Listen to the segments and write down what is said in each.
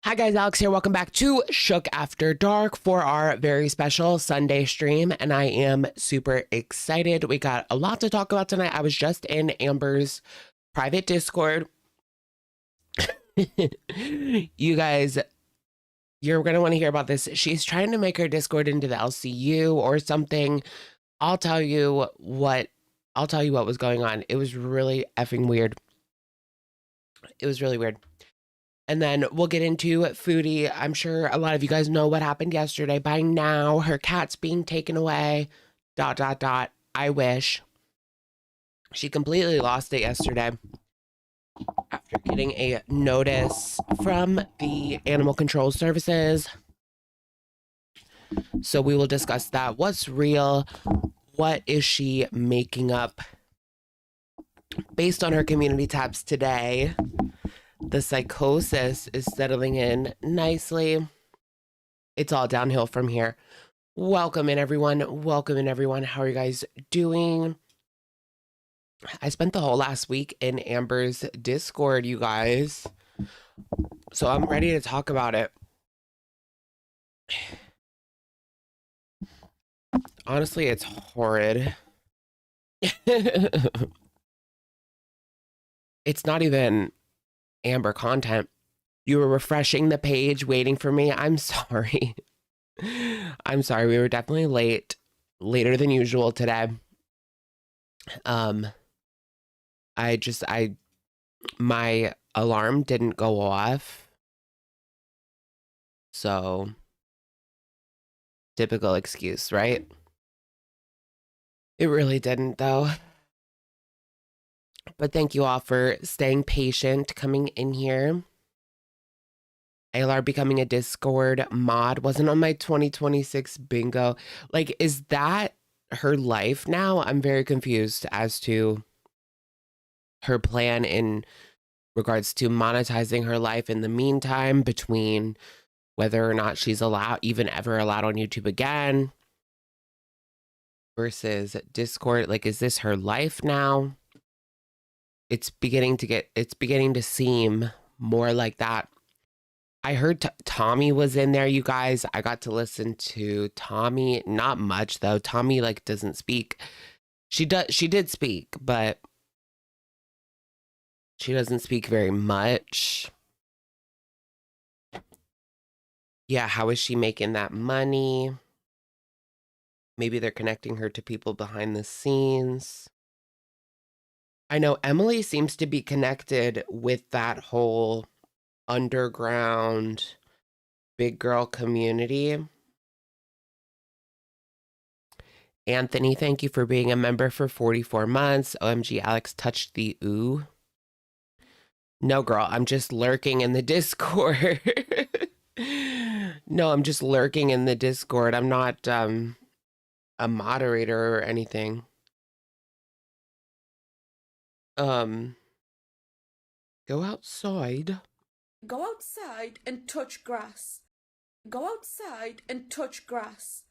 Hi guys, Alex here. Welcome back to Shook After Dark for our very special Sunday stream, and I am super excited. We got a lot to talk about tonight. I was just in Amber's private Discord. You guys, you're going to want to hear about this. She's trying to make her Discord into the LCU or something. I'll tell you what was going on. It was really effing weird. It was really weird. And then we'll get into Foodie. I'm sure a lot of you guys know what happened yesterday by now. Her cat's being taken away. ... I wish. She completely lost it yesterday after getting a notice from the Animal Control Services. So we will discuss that. What's real? What is she making up? Based on her community tabs today, the psychosis is settling in nicely. It's all downhill from here. Welcome in, everyone. Welcome in, everyone. How are you guys doing? I spent the whole last week in Amber's Discord, you guys. So I'm ready to talk about it. Honestly, it's horrid. It's not even Amber content. You were refreshing the page, waiting for me. I'm sorry. I'm sorry. We were definitely later than usual today. My alarm didn't go off. So, typical excuse, right? It really didn't, though. But thank you all for staying patient, coming in here. ALR becoming a Discord mod wasn't on my 2026 bingo. Like, is that her life now? I'm very confused as to her plan in regards to monetizing her life in the meantime, between whether or not she's even ever allowed on YouTube again versus Discord. Like, is this her life now? It's beginning to seem more like that. I heard Tommy was in there, you guys. I got to listen to Tommy. Not much, though. Tommy, like, doesn't speak. She did speak, but she doesn't speak very much. Yeah, how is she making that money? Maybe they're connecting her to people behind the scenes. I know Emily seems to be connected with that whole underground big girl community. Anthony, thank you for being a member for 44 months. OMG, Alex touched the ooh. No, girl, I'm just lurking in the Discord. No, I'm just lurking in the Discord. I'm not a moderator or anything. Go outside. Go outside and touch grass. Go outside and touch grass.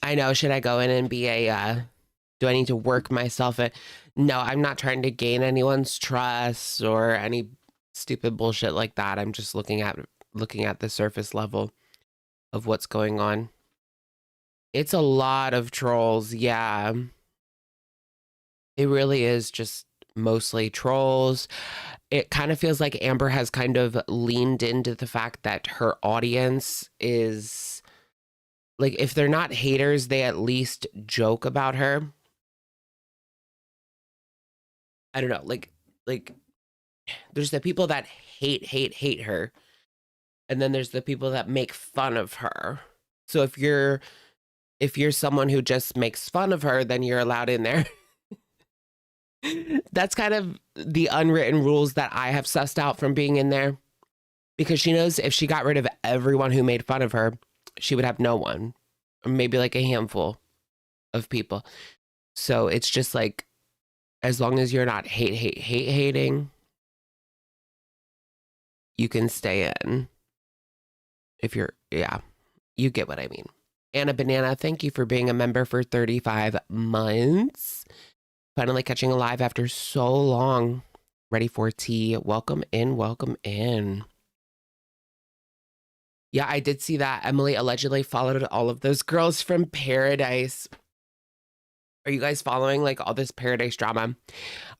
I know, should I go in and be do I need to work myself in? No, I'm not trying to gain anyone's trust or any stupid bullshit like that. I'm just looking at the surface level of what's going on. It's a lot of trolls, yeah. It really is just mostly trolls. It kind of feels like Amber has kind of leaned into the fact that her audience is, like, if they're not haters, they at least joke about her. I don't know, like there's the people that hate her, and then there's the people that make fun of her. So if you're someone who just makes fun of her, then you're allowed in there. That's kind of the unwritten rules that I have sussed out from being in there, because she knows if she got rid of everyone who made fun of her, she would have no one, or maybe like a handful of people. So it's just like, as long as you're not hating, you can stay in. If you're, yeah, you get what I mean. Anna Banana, thank you for being a member for 35 months. Finally catching a live after so long. Ready for tea. Welcome in, welcome in. Yeah, I did see that. Emily allegedly followed all of those girls from Paradise. Are you guys following like all this Paradise drama?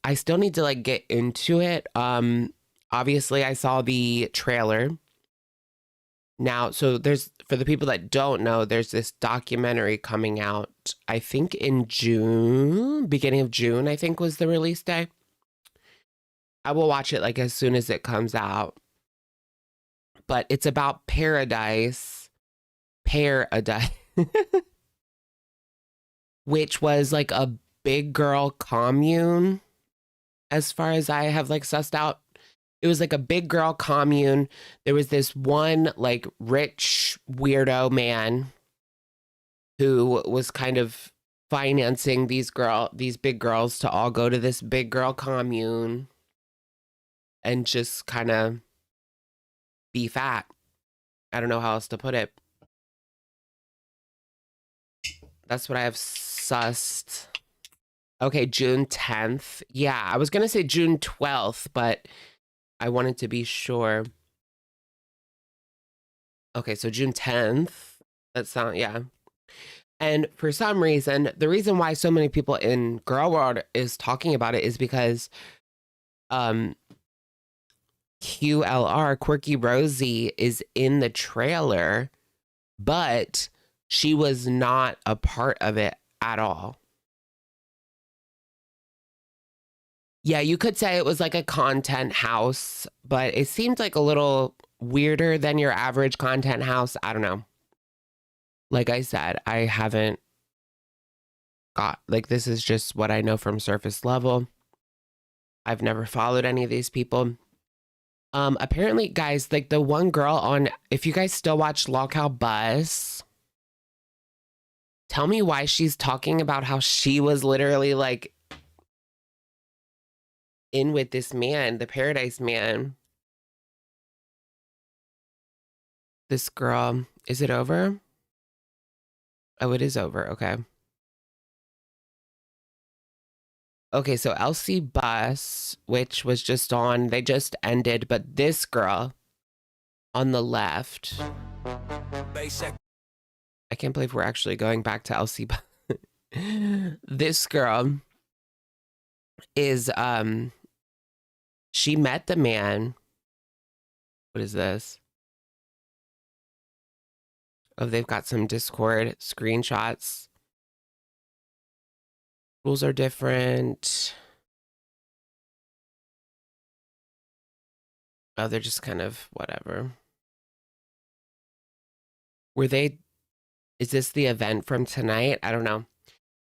I still need to like get into it. Obviously I saw the trailer. Now, so there's, for the people that don't know, there's this documentary coming out, I think in June, beginning of June, I think was the release day. I will watch it like as soon as it comes out. But it's about Paradise, which was like a big girl commune, as far as I have like sussed out. It was like a big girl commune. There was this one like rich weirdo man who was kind of financing these big girls to all go to this big girl commune and just kind of be fat. I don't know how else to put it. That's what I have sussed. Okay, June 10th. Yeah, I was going to say June 12th, but I wanted to be sure. Okay, so June 10th. Yeah. And for some reason, the reason why so many people in Girl World is talking about it is because QLR, Quirky Rosie, is in the trailer, but she was not a part of it at all. Yeah, you could say it was like a content house, but it seemed like a little weirder than your average content house. I don't know. Like I said, I haven't got, like, this is just what I know from surface level. I've never followed any of these people. Apparently, guys, like the one girl on, if you guys still watch Lockout Bus, tell me why she's talking about how she was literally like in with this man, the Paradise man. This girl, is it over? Oh, it is over. Okay. Okay, so LC Bus, which was just on, they just ended, but this girl on the left. I can't believe we're actually going back to LC Bus. This girl is, she met the man. What is this? Oh, they've got some Discord screenshots. Rules are different. Oh, they're just kind of whatever. Is this the event from tonight? I don't know.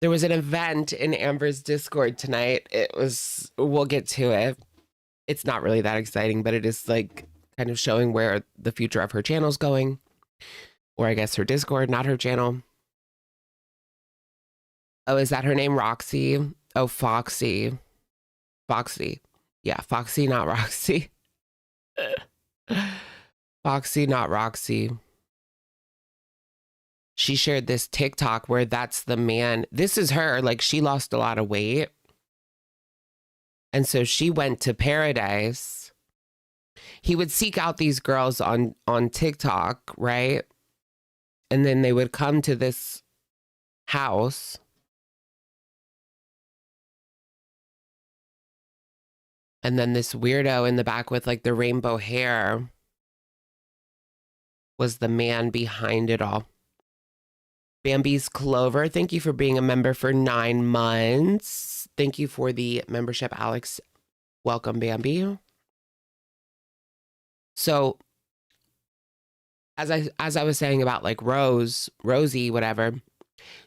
There was an event in Amber's Discord tonight. We'll get to it. It's not really that exciting, but it is like kind of showing where the future of her channel's going. Or I guess her Discord, not her channel. Oh, is that her name? Roxy? Oh, Foxy. Foxy. Yeah, Foxy, not Roxy. Foxy, not Roxy. She shared this TikTok where that's the man. This is her. Like, she lost a lot of weight. And so she went to Paradise. He would seek out these girls on TikTok, right? And then they would come to this house. And then this weirdo in the back with like the rainbow hair was the man behind it all. Bambi's Clover, thank you for being a member for 9 months. Thank you for the membership, Alex. Welcome, Bambi. So, as I was saying about like Rosie, whatever,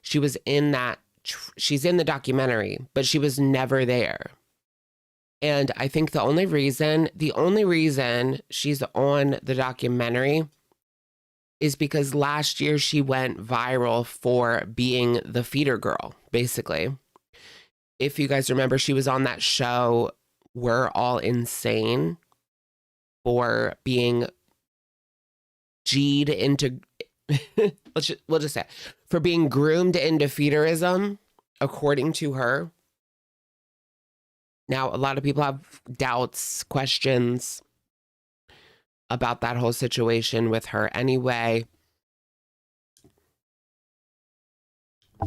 she was in that, she's in the documentary, but she was never there. And I think the only reason she's on the documentary is because last year she went viral for being the feeder girl, basically. If you guys remember, she was on that show, We're All Insane, for being G'd into, we'll just say, for being groomed into feederism, according to her. Now, a lot of people have doubts, questions. about that whole situation with her anyway,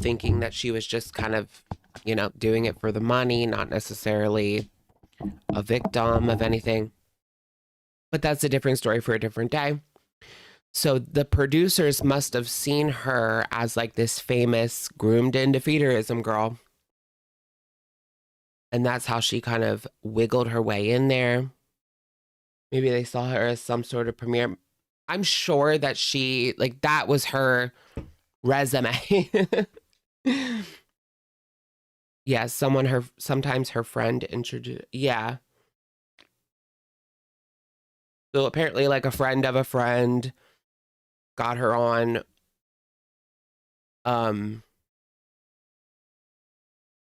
thinking that she was just kind of, doing it for the money, not necessarily a victim of anything. But that's a different story for a different day. So the producers must have seen her as like this famous groomed into feederism girl. And that's how she kind of wiggled her way in there. Maybe they saw her as some sort of premiere. I'm sure that she, like, that was her resume. Yeah, sometimes her friend introduced, yeah. So apparently, like, a friend of a friend got her on. Um,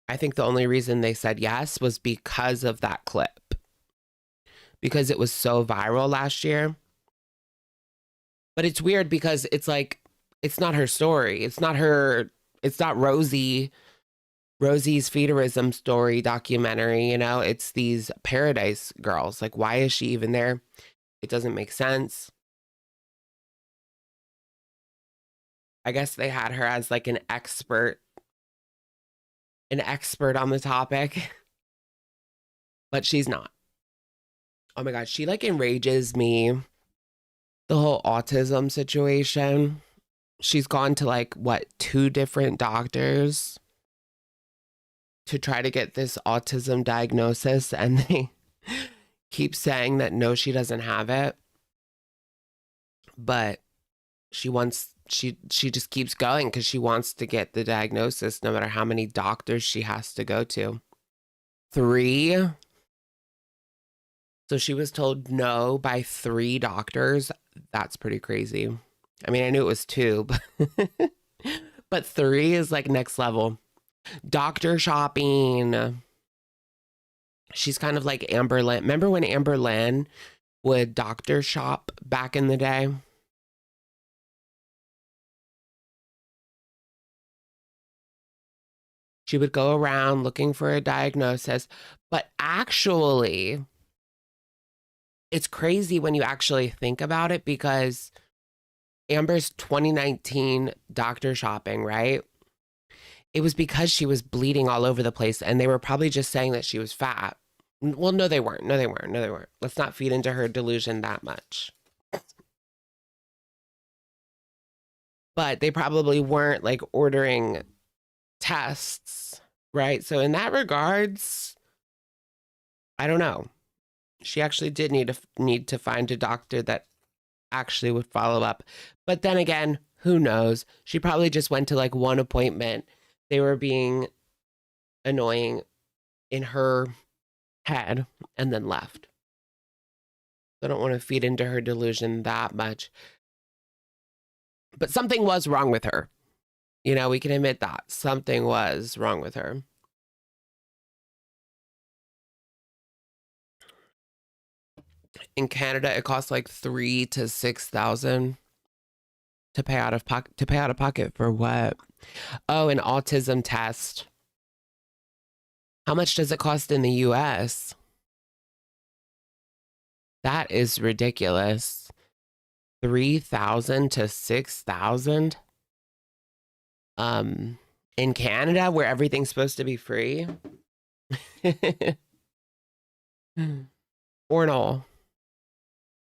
I think the only reason they said yes was because of that clip, because it was so viral last year. But it's weird because it's like, it's not her story. It's not Rosie's feederism story documentary, it's these Paradise girls. Like, why is she even there? It doesn't make sense. I guess they had her as like an expert on the topic, but she's not. Oh my God, she like enrages me. The whole autism situation. She's gone to like what, 2 different doctors to try to get this autism diagnosis, and they keep saying that no, she doesn't have it. But she just keeps going because she wants to get the diagnosis no matter how many doctors she has to go to. 3. So she was told no by 3 doctors. That's pretty crazy. I mean, I knew it was 2, but 3 is like next level. Doctor shopping. She's kind of like Amber Lynn. Remember when Amber Lynn would doctor shop back in the day? She would go around looking for a diagnosis, but actually, it's crazy when you actually think about it, because Amber's 2019 doctor shopping, right? It was because she was bleeding all over the place, and they were probably just saying that she was fat. Well, no, they weren't. No, they weren't. No, they weren't. Let's not feed into her delusion that much. But they probably weren't like ordering tests, right? So in that regards, I don't know. She actually did need to find a doctor that actually would follow up. But then again, who knows? She probably just went to like one appointment. They were being annoying in her head and then left. I don't want to feed into her delusion that much. But something was wrong with her. We can admit that. Something was wrong with her. In Canada, it costs like 3 to 6,000 to pay out of pocket for what? Oh, an autism test. How much does it cost in the US? That is ridiculous. 3,000 to 6,000. In Canada, where everything's supposed to be free. Or no.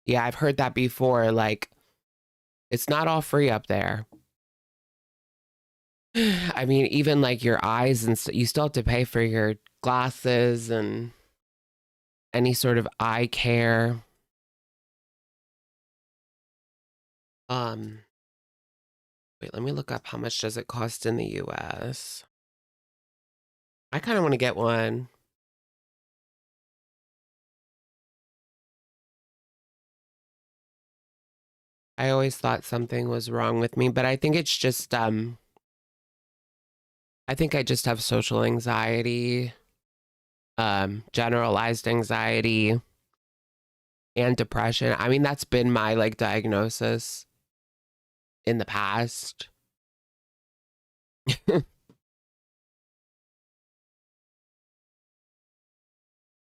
Yeah, I've heard that before. Like, it's not all free up there. I mean, even like your eyes and you still have to pay for your glasses and any sort of eye care. Wait, let me look up how much does it cost in the US. I kind of want to get one. I always thought something was wrong with me, but I think it's just I think I just have social anxiety, generalized anxiety, and depression. I mean, that's been my like diagnosis in the past.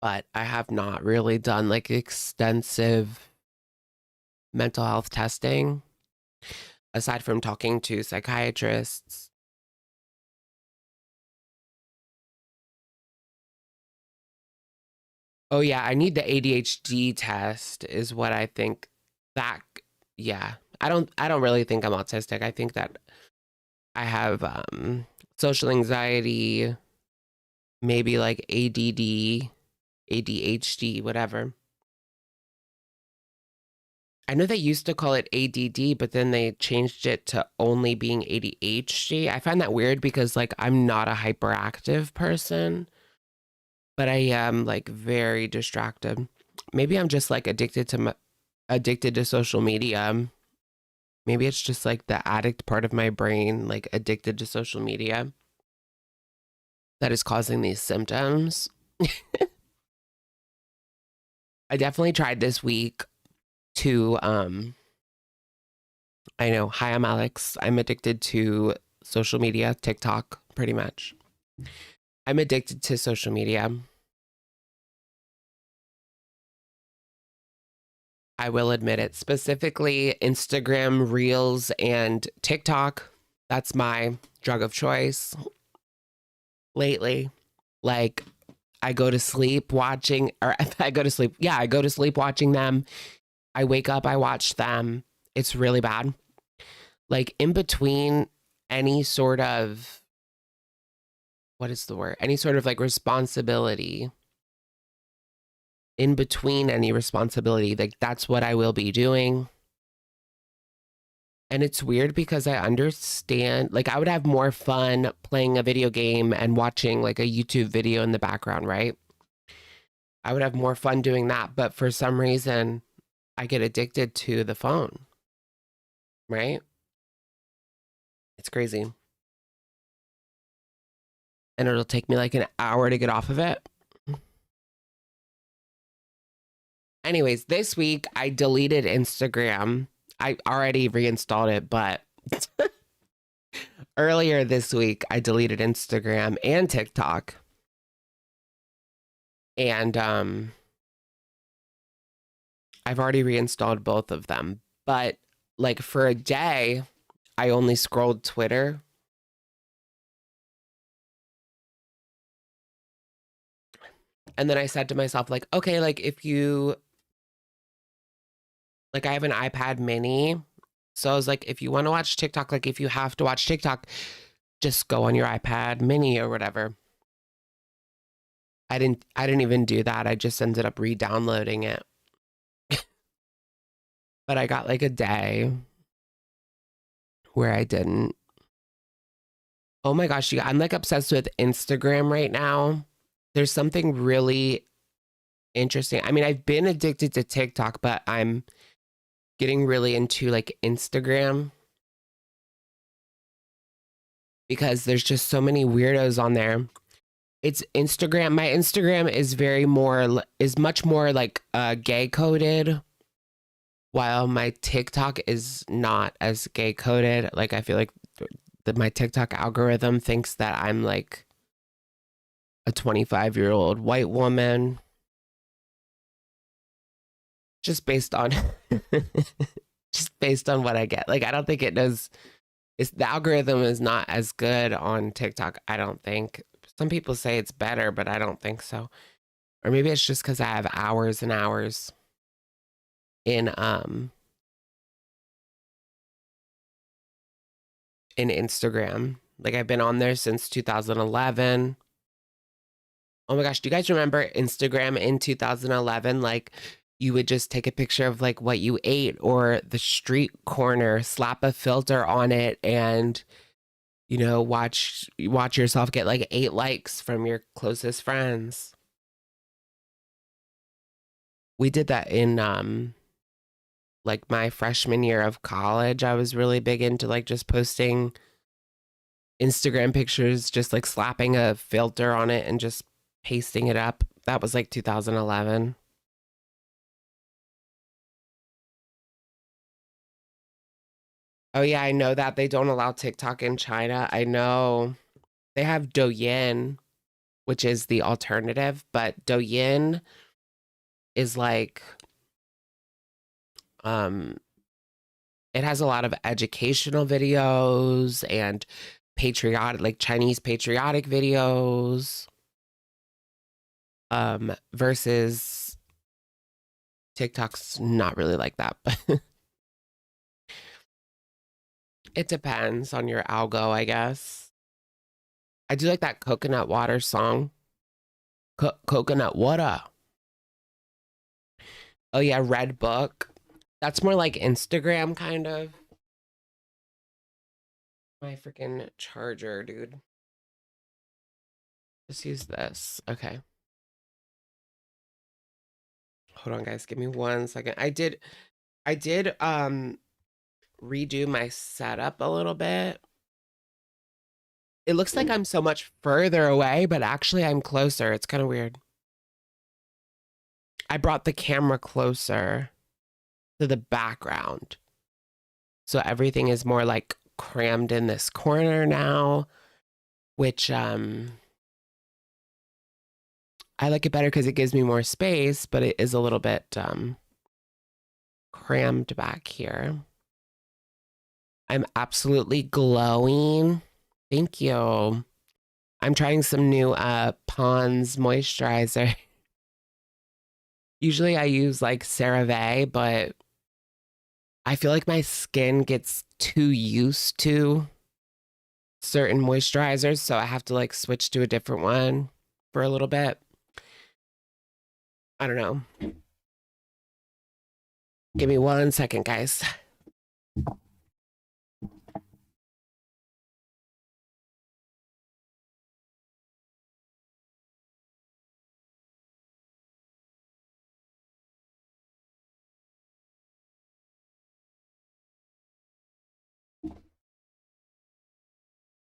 But I have not really done like extensive mental health testing, aside from talking to psychiatrists. Oh yeah, I need the ADHD test is what I think that yeah. I don't really think I'm autistic. I think that I have social anxiety, maybe like ADD, ADHD, whatever. I know they used to call it ADD, but then they changed it to only being ADHD. I find that weird because like I'm not a hyperactive person, but I am like very distracted. Maybe I'm just like addicted to social media. Maybe it's just like the addict part of my brain, like addicted to social media, that is causing these symptoms. I definitely tried this week to I know, hi, I'm Alex. I'm addicted to social media, TikTok, pretty much. I'm addicted to social media. I will admit it, specifically Instagram, Reels, and TikTok. That's my drug of choice lately. Like, I go to sleep watching, or I go to sleep. Yeah, I go to sleep watching them. I wake up, I watch them. It's really bad. Like, in between any sort of, what is the word? Any sort of like responsibility, in between any responsibility, like, that's what I will be doing. And it's weird because I understand, like, I would have more fun playing a video game and watching like a YouTube video in the background, right? I would have more fun doing that. But for some reason, I get addicted to the phone, right? It's crazy. And it'll take me like an hour to get off of it. Anyways, this week I deleted Instagram. I already reinstalled it, but earlier this week I deleted Instagram and TikTok. And I've already reinstalled both of them. But like for a day, I only scrolled Twitter. And then I said to myself, like, okay, like if you, like I have an iPad mini. So I was like, if you want to watch TikTok, like if you have to watch TikTok, just go on your iPad mini or whatever. I didn't even do that. I just ended up re-downloading it. But I got like a day where I didn't. Oh my gosh, I'm like obsessed with Instagram right now. There's something really interesting. I mean, I've been addicted to TikTok, but I'm getting really into like Instagram because there's just so many weirdos on there. It's Instagram. My Instagram is much more like gay coded, while my TikTok is not as gay coded. Like I feel like my TikTok algorithm thinks that I'm like a 25-year-old white woman, just based on just based on what I get. Like I don't think it knows. The algorithm is not as good on TikTok. I don't think. Some people say it's better, but I don't think so. Or maybe it's just because I have hours and hours in in Instagram. Like I've been on there since 2011. Oh my gosh, do you guys remember Instagram in 2011? Like you would just take a picture of like what you ate or the street corner, slap a filter on it, and watch yourself get like 8 likes from your closest friends. We did that in like my freshman year of college. I was really big into like just posting Instagram pictures, just like slapping a filter on it and just pasting it up. That was like 2011. Oh yeah, I know that they don't allow TikTok in China. I know they have Douyin, which is the alternative, but Douyin is like It has a lot of educational videos and patriotic, like Chinese patriotic videos, versus TikTok's not really like that, but it depends on your algo, I guess. I do like that coconut water song. Coconut water. Oh yeah, Red Book. That's more like Instagram kind of. My freaking charger, dude. Just use this. Okay. Hold on, guys. Give me 1 second. I did redo my setup a little bit. It looks like I'm so much further away, but actually I'm closer. It's kind of weird. I brought the camera closer to the background. So everything is more like crammed in this corner now, which I like it better because it gives me more space, but it is a little bit crammed back here. I'm absolutely glowing. Thank you. I'm trying some new Pond's moisturizer. Usually I use like CeraVe, but I feel like my skin gets too used to certain moisturizers, so I have to like switch to a different one for a little bit. I don't know. Give me 1 second, guys.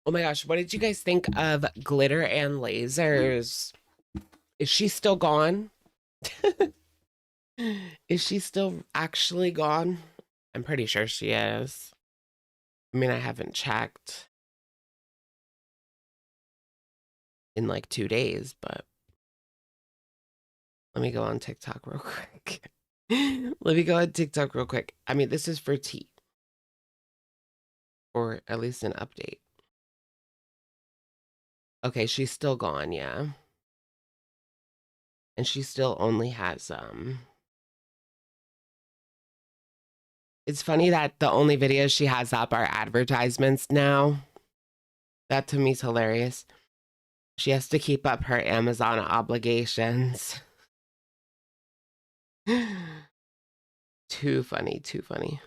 Oh my gosh, what did you guys think of Glitter and Lasers? Is she still gone? Is she still actually gone? I'm pretty sure she is. I mean, I haven't checked in like 2 days, but let me go on TikTok real quick. Let me go on TikTok real quick. I mean, this is for tea, or at least an update. Okay, she's still gone, yeah. And she still only has it's funny that the only videos she has up are advertisements now. That to me is hilarious. She has to keep up her Amazon obligations. Too funny, too funny.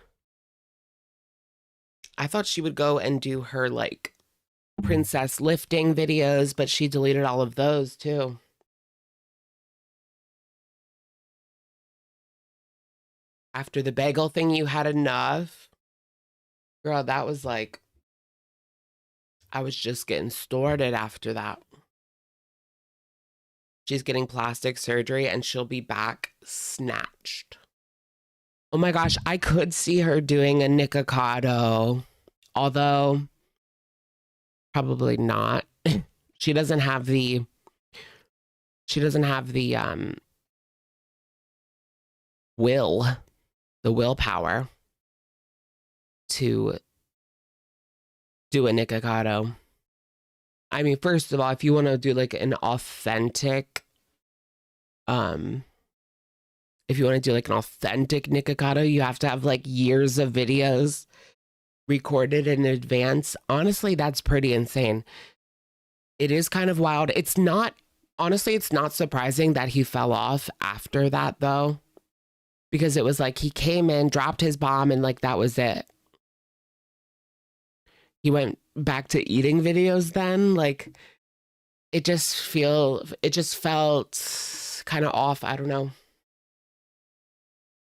I thought she would go and do her like princess lifting videos, but she deleted all of those too. After the bagel thing, you had enough. Girl, that was like, I was just getting started after that. She's getting plastic surgery and she'll be back snatched. Oh my gosh, I could see her doing a Nikocado, although probably not. She doesn't have the will, the willpower to do a Nikocado. I mean, first of all, if you want to do like an authentic, if you want to do like an authentic Nikocado, you have to have like years of videos recorded in advance. Honestly, that's pretty insane. It is kind of wild. It's not, honestly, it's not surprising that he fell off after that though, because it was like he came in, dropped his bomb, and like that was it. He went back to eating videos then. Like it just felt kind of off. I don't know.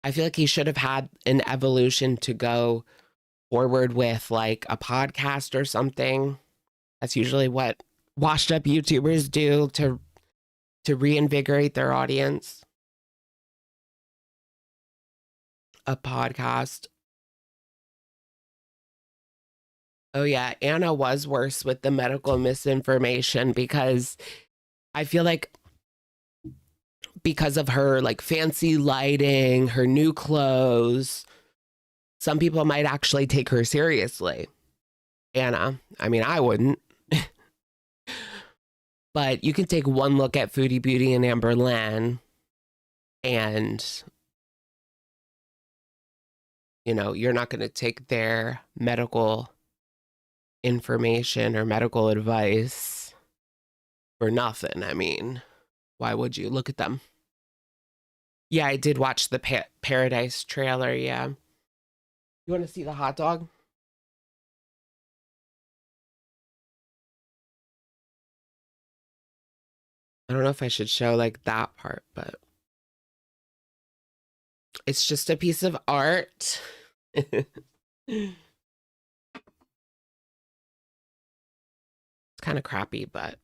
I feel like he should have had an evolution to go forward with, like a podcast or something. That's usually what washed up YouTubers do to reinvigorate their audience. A podcast. Oh yeah, Anna was worse with the medical misinformation because I feel like because of her like fancy lighting, her new clothes, some people might actually take her seriously. Anna, I mean, I wouldn't. But you can take one look at Foodie Beauty and Amber Lynn and, you know, you're not going to take their medical information or medical advice for nothing. I mean, why would you? Look at them. Yeah, I did watch the Paradise trailer. Yeah. You want to see the hot dog? I don't know if I should show like that part, but it's just a piece of art. It's kind of crappy, but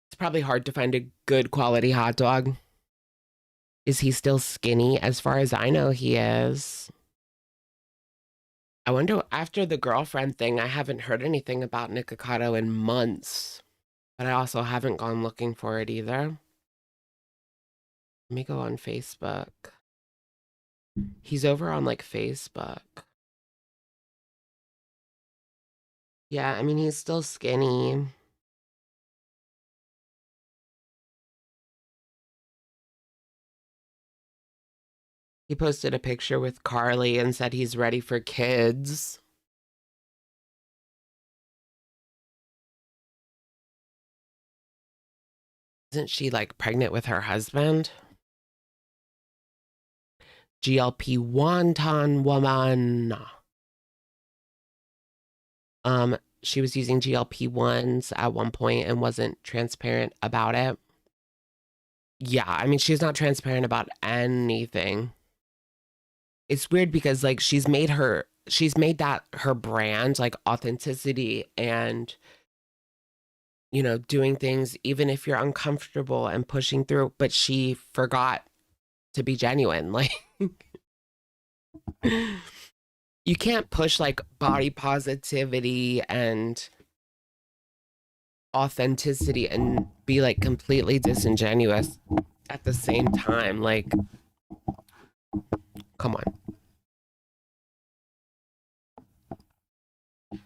it's probably hard to find a good quality hot dog. Is he still skinny? As far as I know, he is. I wonder, after the girlfriend thing, I haven't heard anything about Nikocado in months, but I also haven't gone looking for it either. Let me go on Facebook. He's over on like Facebook. Yeah, I mean, he's still skinny. He posted a picture with Carly and said he's ready for kids. Isn't she like pregnant with her husband? GLP wonton woman. She was using GLP-1s at one point and wasn't transparent about it. Yeah, I mean, she's not transparent about anything. It's weird because like she's made that her brand, like authenticity and, you know, doing things even if you're uncomfortable and pushing through, but she forgot to be genuine. Like you can't push like body positivity and authenticity and be like completely disingenuous at the same time. Like, come on.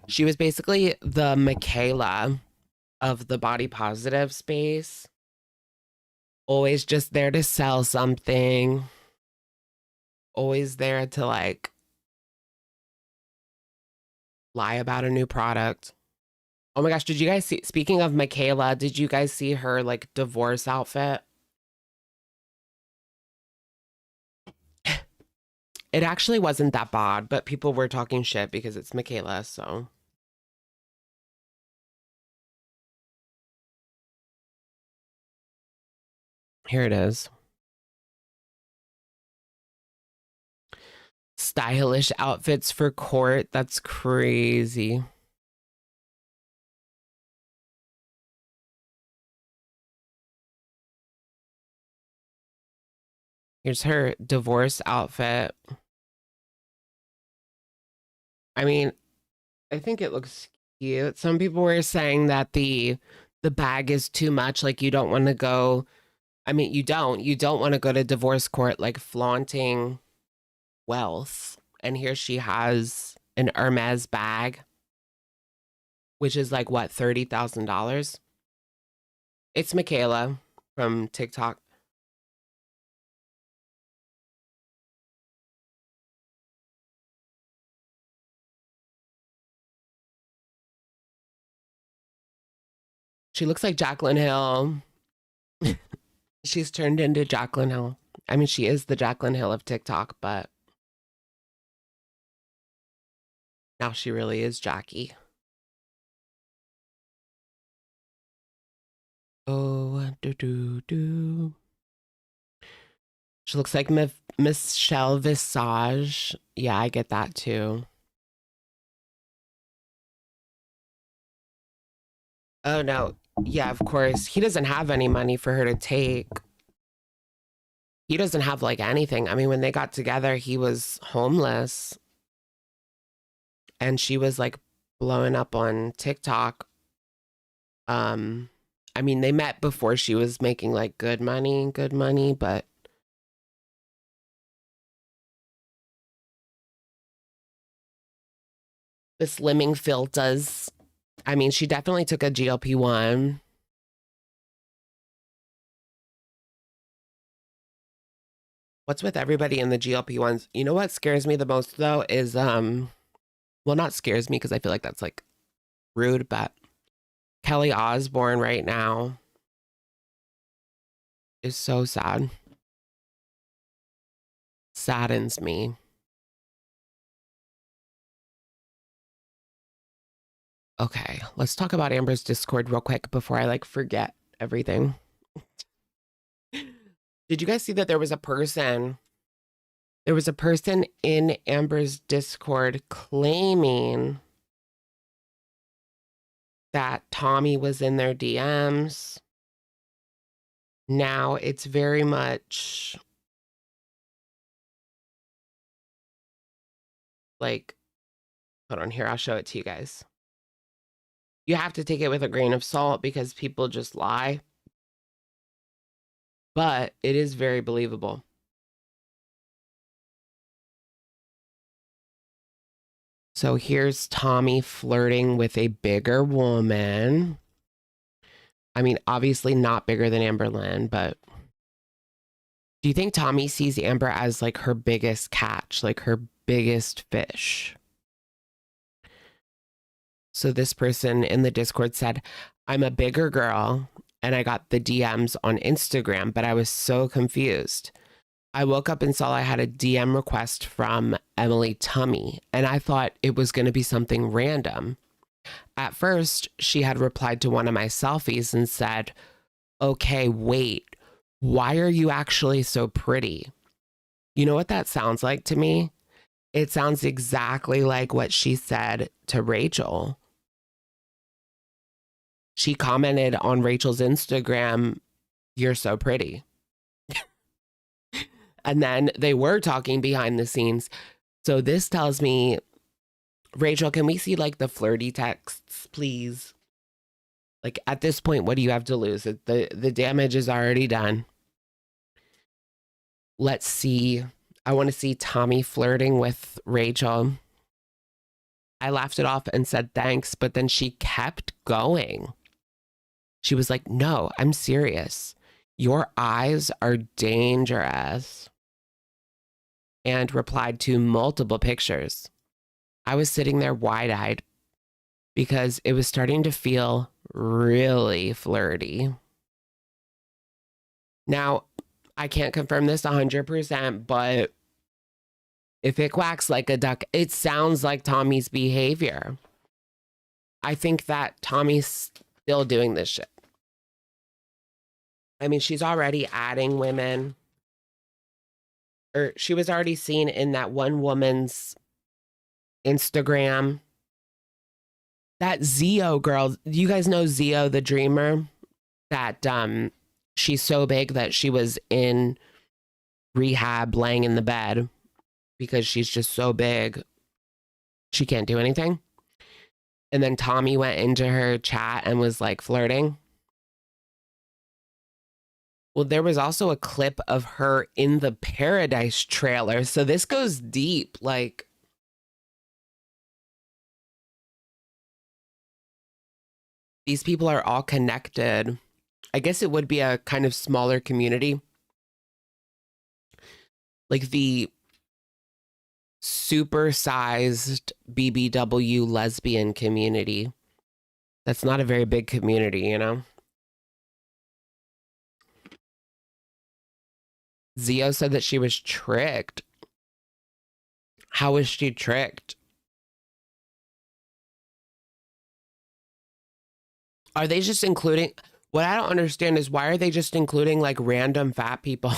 She was basically the Michaela of the body positive space, always just there to sell something, always there to like lie about a new product. Oh my gosh, did you guys see, speaking of Michaela, did you guys see her like divorce outfit? It actually wasn't that bad, but people were talking shit because it's Michaela, so. Here it is. Stylish outfits for court. That's crazy. Here's her divorce outfit. I mean, I think it looks cute. Some people were saying that the bag is too much. Like you don't want to go. I mean, you don't want to go to divorce court like flaunting wealth. And here she has an Hermes bag, which is like what, $30,000? It's Michaela from TikTok. She looks like Jaclyn Hill. She's turned into Jaclyn Hill. I mean, she is the Jaclyn Hill of TikTok, but now she really is Jackie. Oh, do do do. She looks like Michelle Visage. Yeah, I get that too. Oh no. Yeah, of course. He doesn't have any money for her to take. He doesn't have like anything. I mean, when they got together, he was homeless and she was like blowing up on TikTok. Um, I mean, they met before she was making like good money, but The slimming filters. I mean, she definitely took a GLP-1. What's with everybody in the GLP-1s? You know what scares me the most though is well, not scares me because I feel like that's like rude, but Kelly Osbourne right now is so sad. Saddens me. Okay, let's talk about Amber's Discord real quick before I like forget everything. Did you guys see that there was a person? There was a person in Amber's Discord claiming that Tommy was in their DMs. Now it's very much like, hold on here, I'll show it to you guys. You have to take it with a grain of salt because people just lie. But it is very believable. So here's Tommy flirting with a bigger woman. I mean, obviously not bigger than Amber Lynn, but do you think Tommy sees Amber as like her biggest catch, like her biggest fish? So this person in the Discord said, I'm a bigger girl and I got the DMs on Instagram, but I was so confused. I woke up and saw I had a DM request from Emily Tummy, and I thought it was going to be something random. At first, she had replied to one of my selfies and said, okay, wait, why are you actually so pretty? You know what that sounds like to me? It sounds exactly like what she said to Rachel. She commented on Rachel's Instagram, you're so pretty. And then they were talking behind the scenes. So this tells me, Rachel, can we see like the flirty texts, please? Like at this point, what do you have to lose? The damage is already done. Let's see. I want to see Tommy flirting with Rachel. I laughed it off and said thanks, but then she kept going. She was like, no, I'm serious. Your eyes are dangerous. And replied to multiple pictures. I was sitting there wide-eyed because it was starting to feel really flirty. Now, I can't confirm this 100%, but if it quacks like a duck, it sounds like Tommy's behavior. I think that Tommy's still doing this shit. I mean, she's already adding women. Or she was already seen in that one woman's Instagram. That Zio girl, you guys know Zio the dreamer? That she's so big that she was in rehab laying in the bed because she's just so big. She can't do anything. And then Tommy went into her chat and was like flirting. Well, there was also a clip of her in the Paradise trailer. So this goes deep. Like, these people are all connected. I guess it would be a kind of smaller community. Like the super-sized BBW lesbian community. That's not a very big community, you know? Zio said that she was tricked. How was she tricked? Are they just including... What I don't understand is why are they just including like random fat people?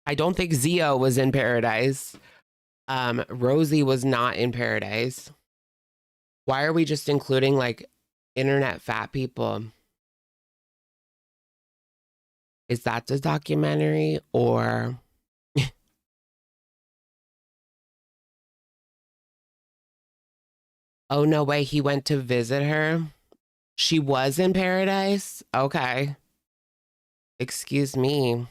I don't think Zio was in Paradise. Rosie was not in Paradise. Why are we just including like internet fat people? Is that the documentary or... Oh, no way. He went to visit her. She was in Paradise? Okay. Excuse me.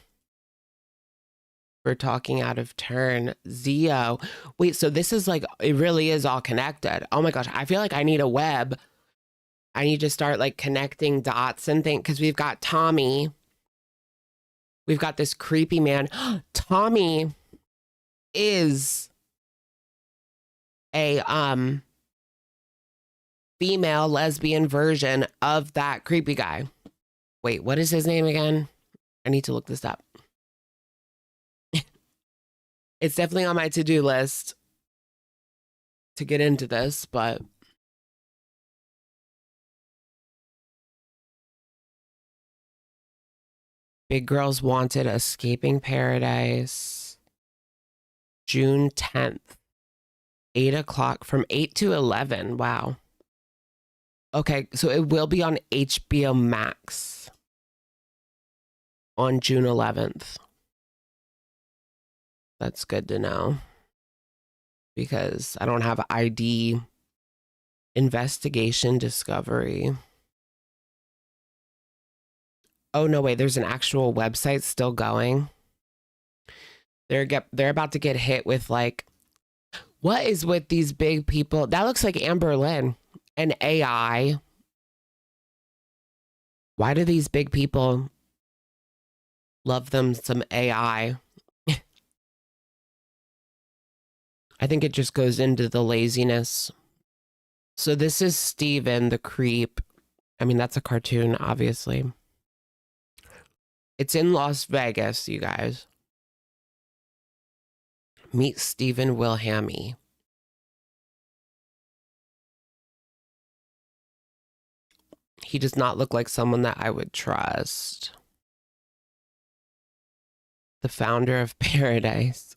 for talking out of turn. Zio. Wait, so this is like, it really is all connected. Oh my gosh, I feel like I need a web. I need to start like connecting dots and think, because we've got Tommy. We've got this creepy man. Tommy is a female lesbian version of that creepy guy. Wait, what is his name again? I need to look this up. It's definitely on my to-do list to get into this, but Big Girls Wanted, Escaping Paradise, June 10th, 8 o'clock, from 8 to 11. Wow. Okay, so it will be on HBO Max on June 11th. That's good to know, because I don't have ID investigation discovery. Oh no, wait, there's an actual website still going. They're about to get hit with like, what is with these big people? That looks like Amber Lynn and AI. Why do these big people love them some AI? I think it just goes into the laziness. So this is Steven the creep. I mean, that's a cartoon, obviously. It's in Las Vegas, you guys. Meet Stephen Wilhammy. He does not look like someone that I would trust. The founder of Paradise.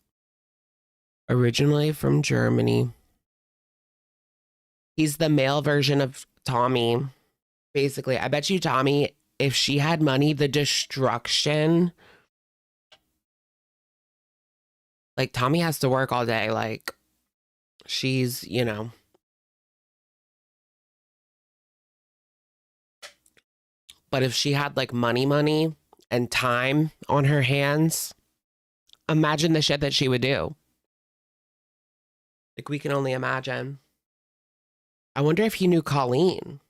Originally from Germany. He's the male version of Tommy. Basically, I bet you Tommy, if she had money, the destruction. Like, Tommy has to work all day. Like, she's, you know. But if she had like money and time on her hands, imagine the shit that she would do. Like, we can only imagine. I wonder if he knew Colleen.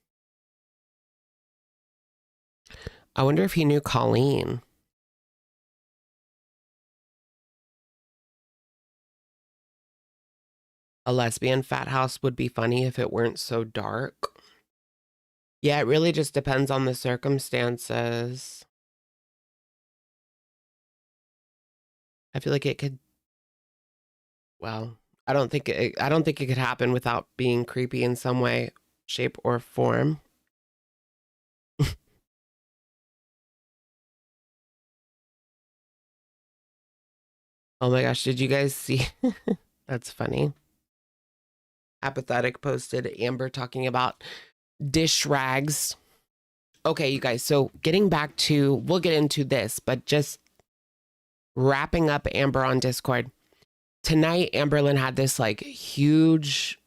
I wonder if he knew Colleen. A lesbian fat house would be funny if it weren't so dark. Yeah, it really just depends on the circumstances. I feel like it could, well, I don't think it could happen without being creepy in some way, shape, or form. Oh my gosh, did you guys see? That's funny. Apathetic posted Amber talking about dish rags. Okay, you guys, so getting back to, we'll get into this, but just wrapping up Amber on Discord. Tonight, Amberlyn had this like huge,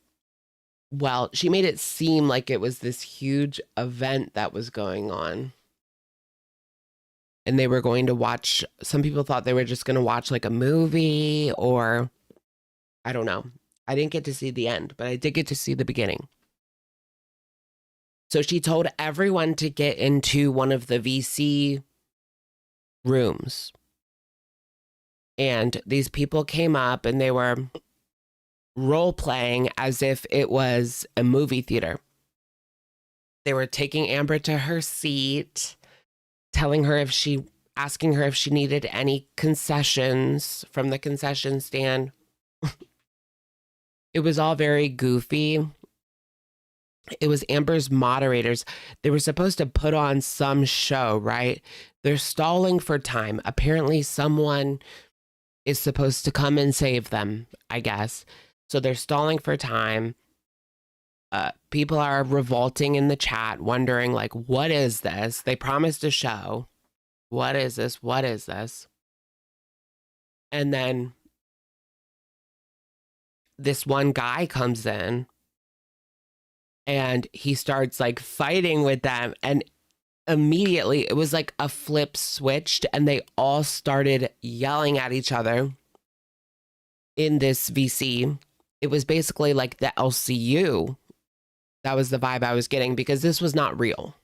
well, she made it seem like it was this huge event that was going on. And they were going to watch, some people thought they were just going to watch like a movie, or I don't know. I didn't get to see the end, but I did get to see the beginning. So she told everyone to get into one of the VC rooms. And these people came up and they were role playing as if it was a movie theater. They were taking Amber to her seat, asking her if she needed any concessions from the concession stand. It was all very goofy. It was Amber's moderators. They were supposed to put on some show, right? They're stalling for time. Apparently someone is supposed to come and save them, I guess. So they're stalling for time. People are revolting in the chat, wondering like, what is this? They promised a show. What is this? What is this? And then this one guy comes in and he starts like fighting with them. And immediately, it was like a flip switched and they all started yelling at each other in this VC. It was basically like the LCU. That was the vibe I was getting because this was not real.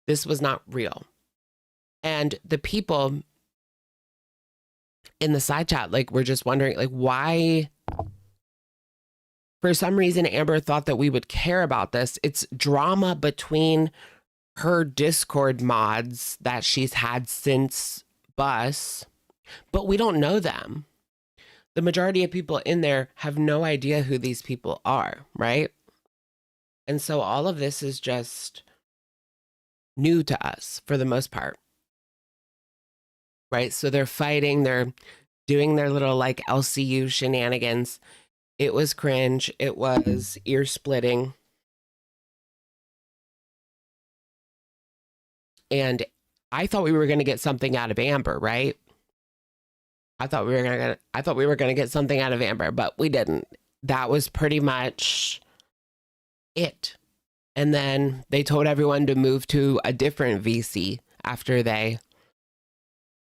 This was not real. And the people in the side chat, like, were just wondering, like, why? For some reason, Amber thought that we would care about this. It's drama between her Discord mods that she's had since Bus, but we don't know them. The majority of people in there have no idea who these people are, right? And so all of this is just new to us for the most part, right? So they're fighting, they're doing their little like LCU shenanigans. It was cringe. It was ear splitting. And I thought we were going to get something out of Amber, right? I thought we were going to get something out of Amber, but we didn't. That was pretty much it. And then they told everyone to move to a different VC after they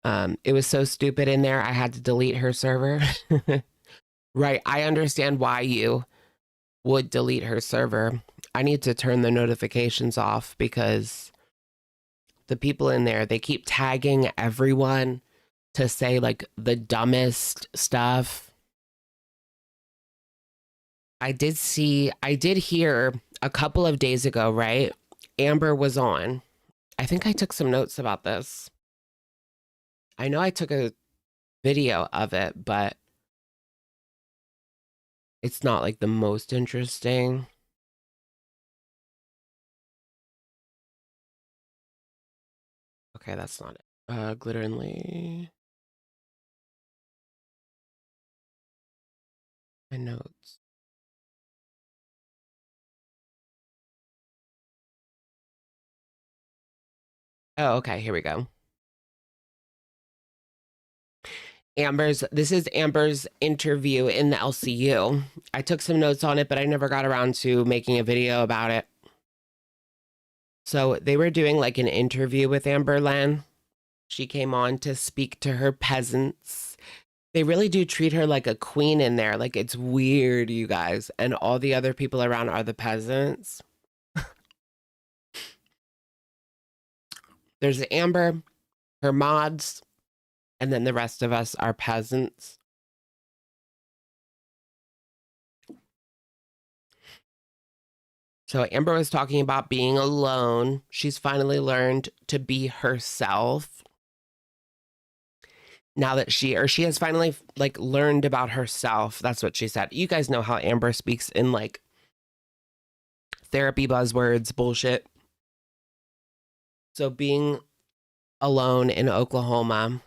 it was so stupid in there. I had to delete her server. Right. I understand why you would delete her server. I need to turn the notifications off because the people in there, they keep tagging everyone to say like the dumbest stuff. I did hear a couple of days ago, right? Amber was on. I think I took some notes about this. I know I took a video of it, but it's not like the most interesting. Okay, that's not it. Glitter and Lee. My notes. Oh, okay, here we go. This is Amber's interview in the LCU. I took some notes on it, but I never got around to making a video about it. So they were doing like an interview with Amber Lan. She came on to speak to her peasants. They really do treat her like a queen in there. Like, it's weird, you guys. And all the other people around are the peasants. There's Amber, her mods, and then the rest of us are peasants. So Amber was talking about being alone. She's finally learned to be herself. Now that she has finally like learned about herself. That's what she said. You guys know how Amber speaks in like therapy buzzwords, bullshit. So being alone in Oklahoma,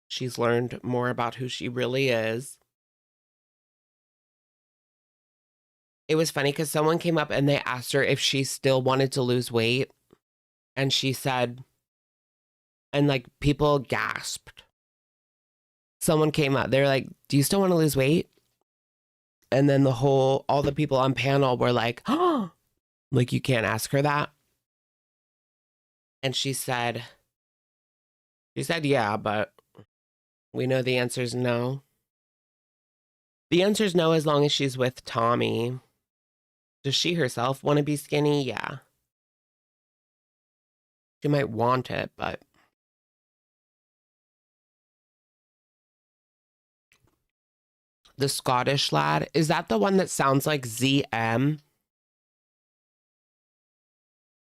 she's learned more about who she really is. It was funny because someone came up and they asked her if she still wanted to lose weight. And she said, and like people gasped. Someone came up, they're like, do you still want to lose weight? And then all the people on panel were like, oh, like, you can't ask her that. And she said, yeah, but we know the answer is no. The answer is no as long as she's with Tommy. Does she herself want to be skinny? Yeah. She might want it, but. The Scottish lad, is that the one that sounds like ZM?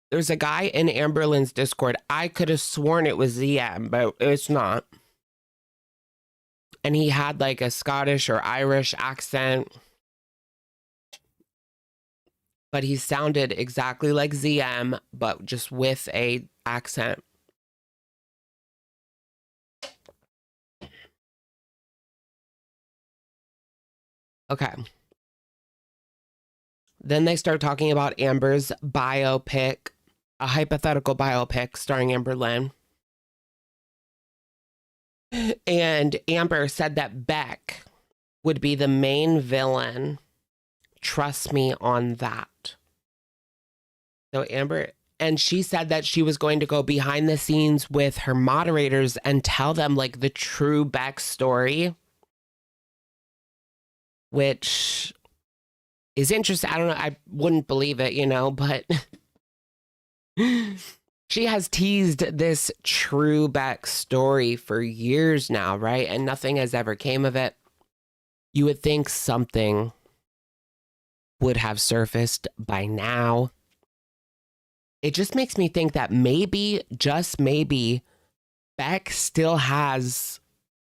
There's a guy in Amberlin's Discord. I could have sworn it was ZM, but it's not. And he had like a Scottish or Irish accent. But he sounded exactly like ZM, but just with a accent. Okay. Then they start talking about Amber's biopic, a hypothetical biopic starring Amber Lynn. And Amber said that Beck would be the main villain. Trust me on that. So Amber And she said that she was going to go behind the scenes with her moderators and tell them like the true backstory, which is interesting. I don't know. I wouldn't believe it, you know, but she has teased this true backstory for years now, right? And nothing has ever came of it. You would think something would have surfaced by now. It just makes me think that maybe, just maybe, Beck still has,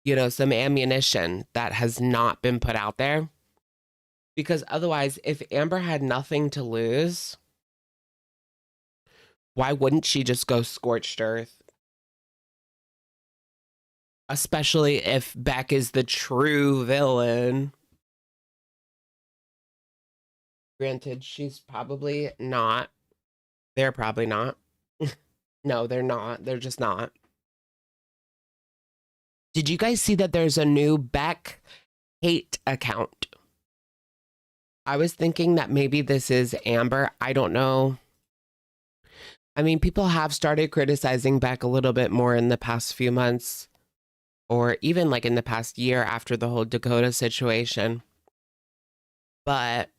you know, some ammunition that has not been put out there. Because otherwise, if Amber had nothing to lose, why wouldn't she just go scorched earth? Especially if Beck is the true villain. Granted, she's probably not. They're probably not. No, they're not. They're just not. Did you guys see that there's a new Beck hate account? I was thinking that maybe this is Amber. I don't know. I mean, people have started criticizing Beck a little bit more in the past few months, or even like in the past year after the whole Dakota situation. But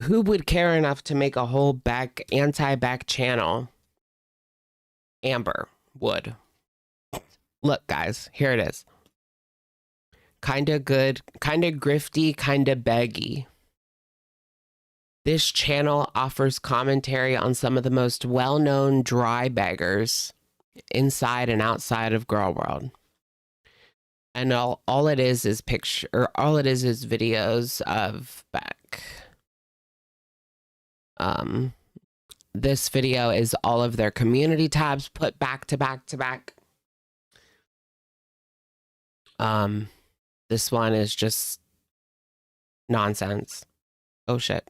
who would care enough to make a whole Beck, anti-Beck channel? Amber would. Look, guys, here it is. Kinda good, kinda grifty, kinda beggy. This channel offers commentary on some of the most well-known dry beggars inside and outside of Girl World. And all it is picture, or all it is videos of Beck. This video is all of their community tabs put back to back to back. This one is just nonsense. Oh shit.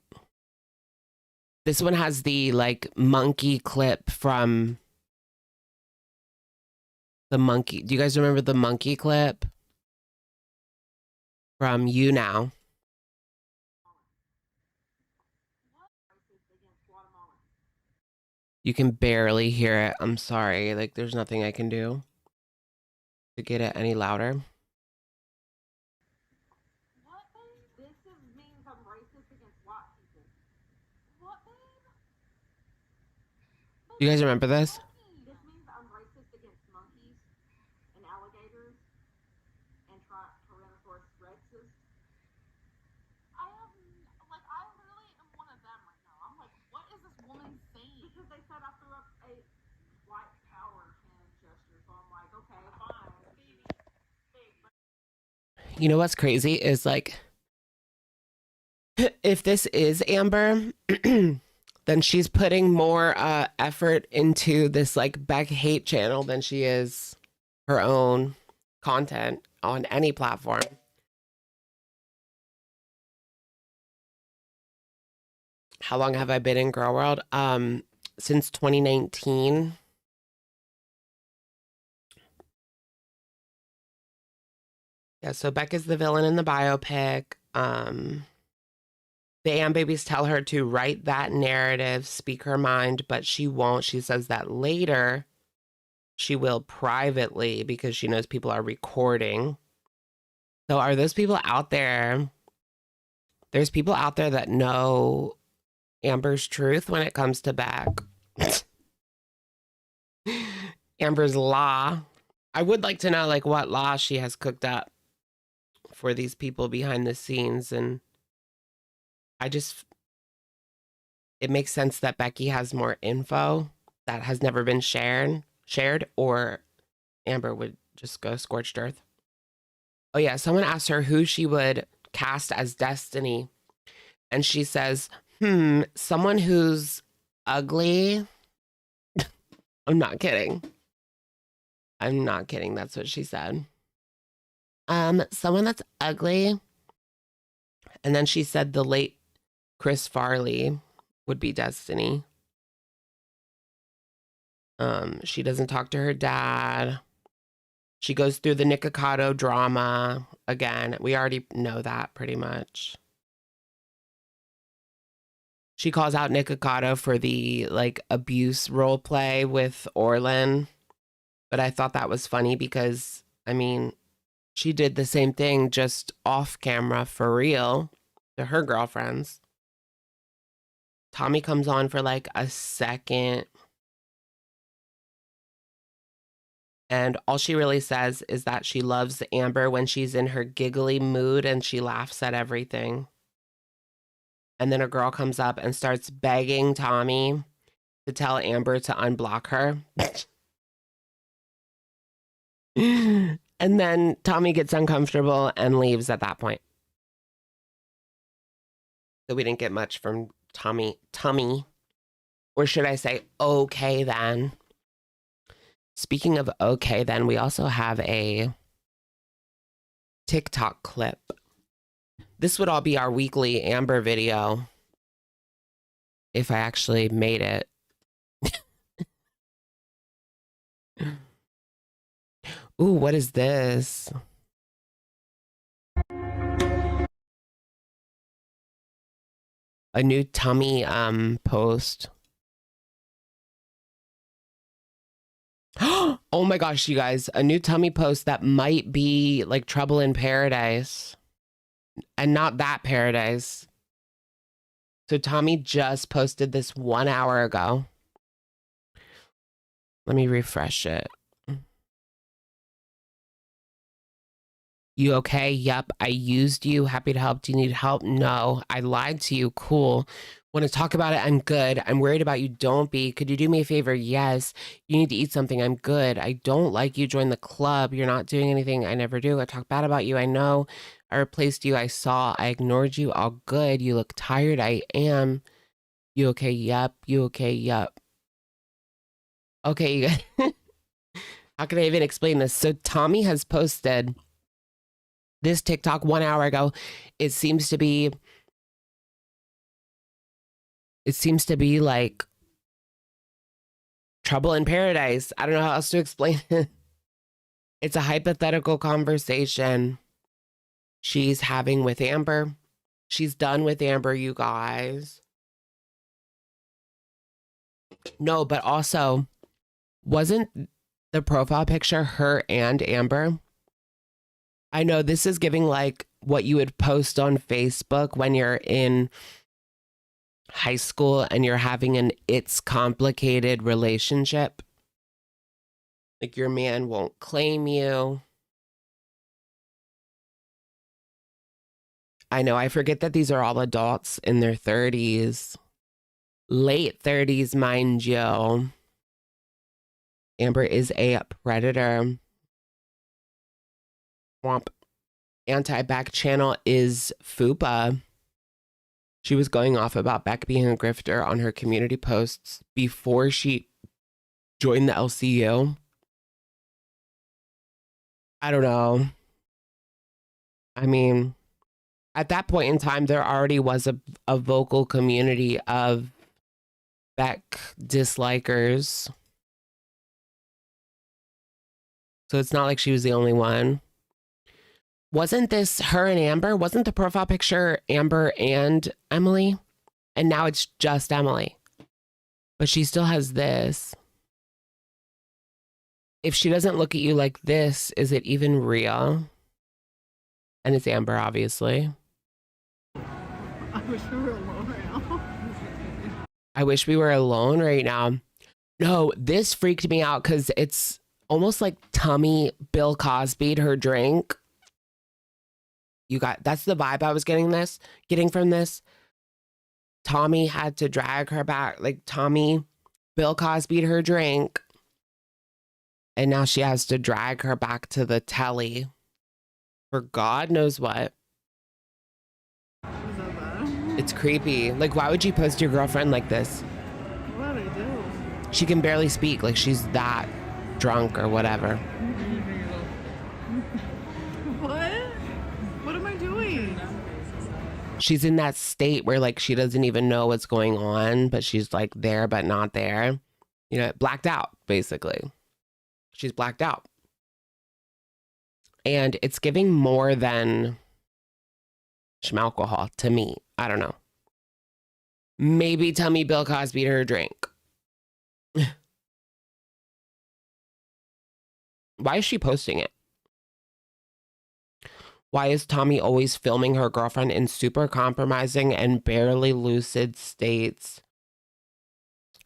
This one has the like monkey clip from the monkey. Do you guys remember the monkey clip from You Now? You can barely hear it. I'm sorry. Like there's nothing I can do to get it any louder. What, babe? Means I'm racist against white people. What, babe? Do you guys remember this? This means I'm racist against monkeys and alligators and Tyrannosaurus rexes. I literally am one of them right now. I'm like, what is this woman saying? Because they said I threw up a white power hand gesture, so I'm like, okay, fine, baby. You know what's crazy is like, if this is Amber, then she's putting more effort into this like Beck hate channel than she is her own content on any platform. How long have I been in Girl World? Since 2019. Yeah, so Beck is the villain in the biopic. The Am Babies tell her to write that narrative, speak her mind, but she won't. She says that later she will privately because she knows people are recording. So are those people out there? There's people out there that know Amber's truth when it comes to Beck. Amber's law. I would like to know like what law she has cooked up for these people behind the scenes, and it makes sense that Becky has more info that has never been shared, or Amber would just go scorched earth. Oh yeah, someone asked her who she would cast as Destiny, and she says, someone who's ugly. I'm not kidding. I'm not kidding. That's what she said. Someone that's ugly. And then she said the late Chris Farley would be Destiny. She doesn't talk to her dad. She goes through the Nikocado drama again. We already know that pretty much. She calls out Nikocado for the like abuse role play with Orlin. But I thought that was funny because, I mean, she did the same thing just off camera for real to her girlfriends. Tommy comes on for like a second. And all she really says is that she loves Amber when she's in her giggly mood and she laughs at everything. And then a girl comes up and starts begging Tommy to tell Amber to unblock her. And then Tommy gets uncomfortable and leaves at that point. So we didn't get much from Tommy. Or should I say, okay then. Speaking of okay then, we also have a TikTok clip. This would all be our weekly Amber video if I actually made it. Ooh, what is this? A new tummy post. Oh my gosh, you guys, a new tummy post that might be like Trouble in Paradise. And not that paradise. So Tommy just posted this 1 hour ago. Let me refresh it. You okay? Yup. I used you. Happy to help. Do you need help? No. I lied to you. Cool. Want to talk about it? I'm good. I'm worried about you. Don't be. Could you do me a favor? Yes. You need to eat something. I'm good. I don't like you. Join the club. You're not doing anything. I never do. I talk bad about you. I know. I replaced you. I saw. I ignored you. All good. You look tired. I am. You okay? Yup. You okay? Yup. Okay, you guys. How can I even explain this? So Tommy has posted this TikTok 1 hour ago. It seems to be like Trouble in Paradise. I don't know how else to explain it. It's a hypothetical conversation she's having with Amber. She's done with Amber, you guys. No, but also, wasn't the profile picture her and Amber? I know this is giving like what you would post on Facebook when you're in high school and you're having an it's complicated relationship. Like your man won't claim you. I know, I forget that these are all adults in their 30s. Late 30s, mind you. Amber is a predator. Womp. Anti-back channel is Fupa. She was going off about Beck being a grifter on her community posts before she joined the LCU. I don't know. I mean, at that point in time, there already was a vocal community of Beck dislikers. So it's not like she was the only one. Wasn't this her and Amber? Wasn't the profile picture Amber and Emily? And now it's just Emily. But she still has this. If she doesn't look at you like this, is it even real? And it's Amber, obviously. I wish we were alone right now. I wish we were alone right now. No, this freaked me out because it's almost like Tommy Bill Cosby'd her drink. That's the vibe I was getting from this. Tommy had to drag her back. Like Tommy Bill Cosby'd her drink. And now she has to drag her back to the telly for God knows what. Is that bad? It's creepy. Like, why would you post your girlfriend like this? What did I do? She can barely speak. Like, she's that drunk or whatever. What? What am I doing? She's in that state where, like, she doesn't even know what's going on, but she's, like, there but not there. You know, blacked out, basically. She's blacked out. And it's giving more than alcohol to me. I don't know. Maybe tell me Bill Cosby her drink. Why is she posting it? Why is Tommy always filming her girlfriend in super compromising and barely lucid states?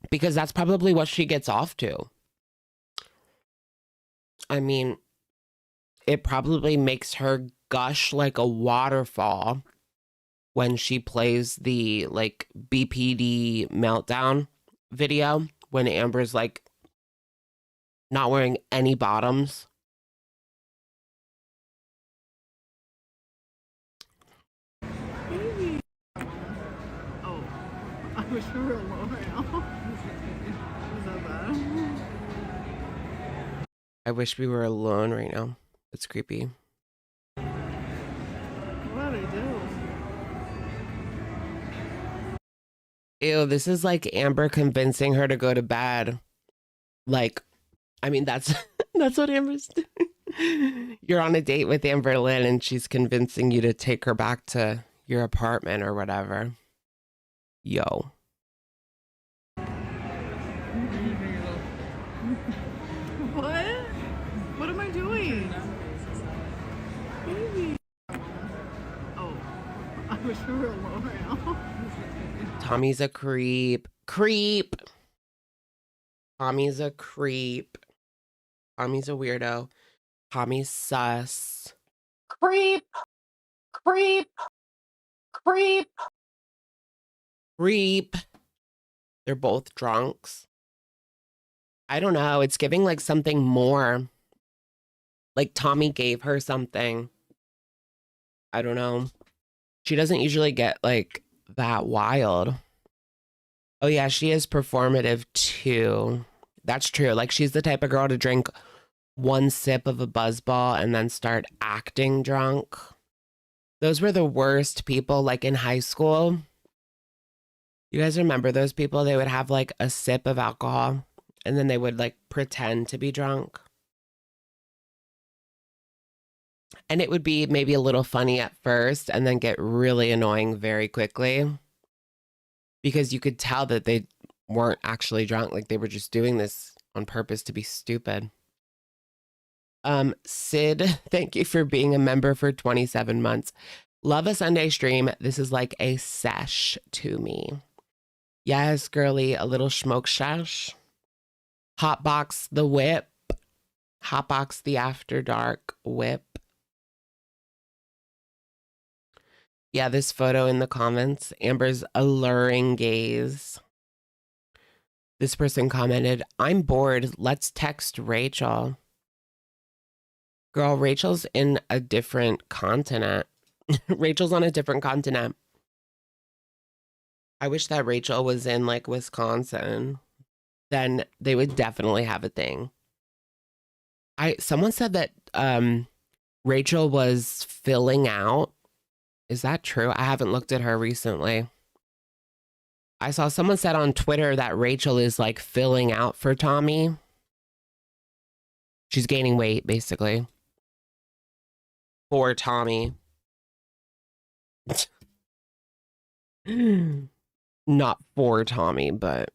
Because that's probably what she gets off to. I mean, it probably makes her gush like a waterfall when she plays the like BPD meltdown video when Amber's like not wearing any bottoms. Oh, I wish we were alone right now. Is that bad? I wish we were alone right now. It's creepy. What did I do? Ew, this is like Amber convincing her to go to bed. Like, I mean, that's that's what Amber's doing. You're on a date with Amber Lynn and she's convincing you to take her back to your apartment or whatever. Yo. What? What am I doing? Baby. Oh, I wish we were alone right now. Tommy's a creep. Creep. Tommy's a creep. Tommy's a weirdo. Tommy's sus. Creep, creep, creep. Creep. They're both drunks. I don't know. It's giving like something more. Like Tommy gave her something. I don't know. She doesn't usually get like that wild. Oh yeah, she is performative too. That's true. Like she's the type of girl to drink one sip of a buzzball and then start acting drunk. Those were the worst people like in high school. You guys remember those people? They would have like a sip of alcohol and then they would like pretend to be drunk. And it would be maybe a little funny at first and then get really annoying very quickly because you could tell that they weren't actually drunk. Like they were just doing this on purpose to be stupid. Sid, thank you for being a member for 27 months. Love a Sunday stream. This is like a sesh to me. Yes, girly, a little smoke sesh. Hotbox the whip. Hotbox the after dark whip. Yeah, this photo in the comments, Amber's alluring gaze. This person commented, I'm bored. Let's text Rachel. Girl, Rachel's in a different continent. Rachel's on a different continent. I wish that Rachel was in like Wisconsin. Then they would definitely have a thing. Someone said that Rachel was filling out. Is that true? I haven't looked at her recently. I saw someone said on Twitter that Rachel is like filling out for Tommy. She's gaining weight, basically. For Tommy. Not for Tommy, but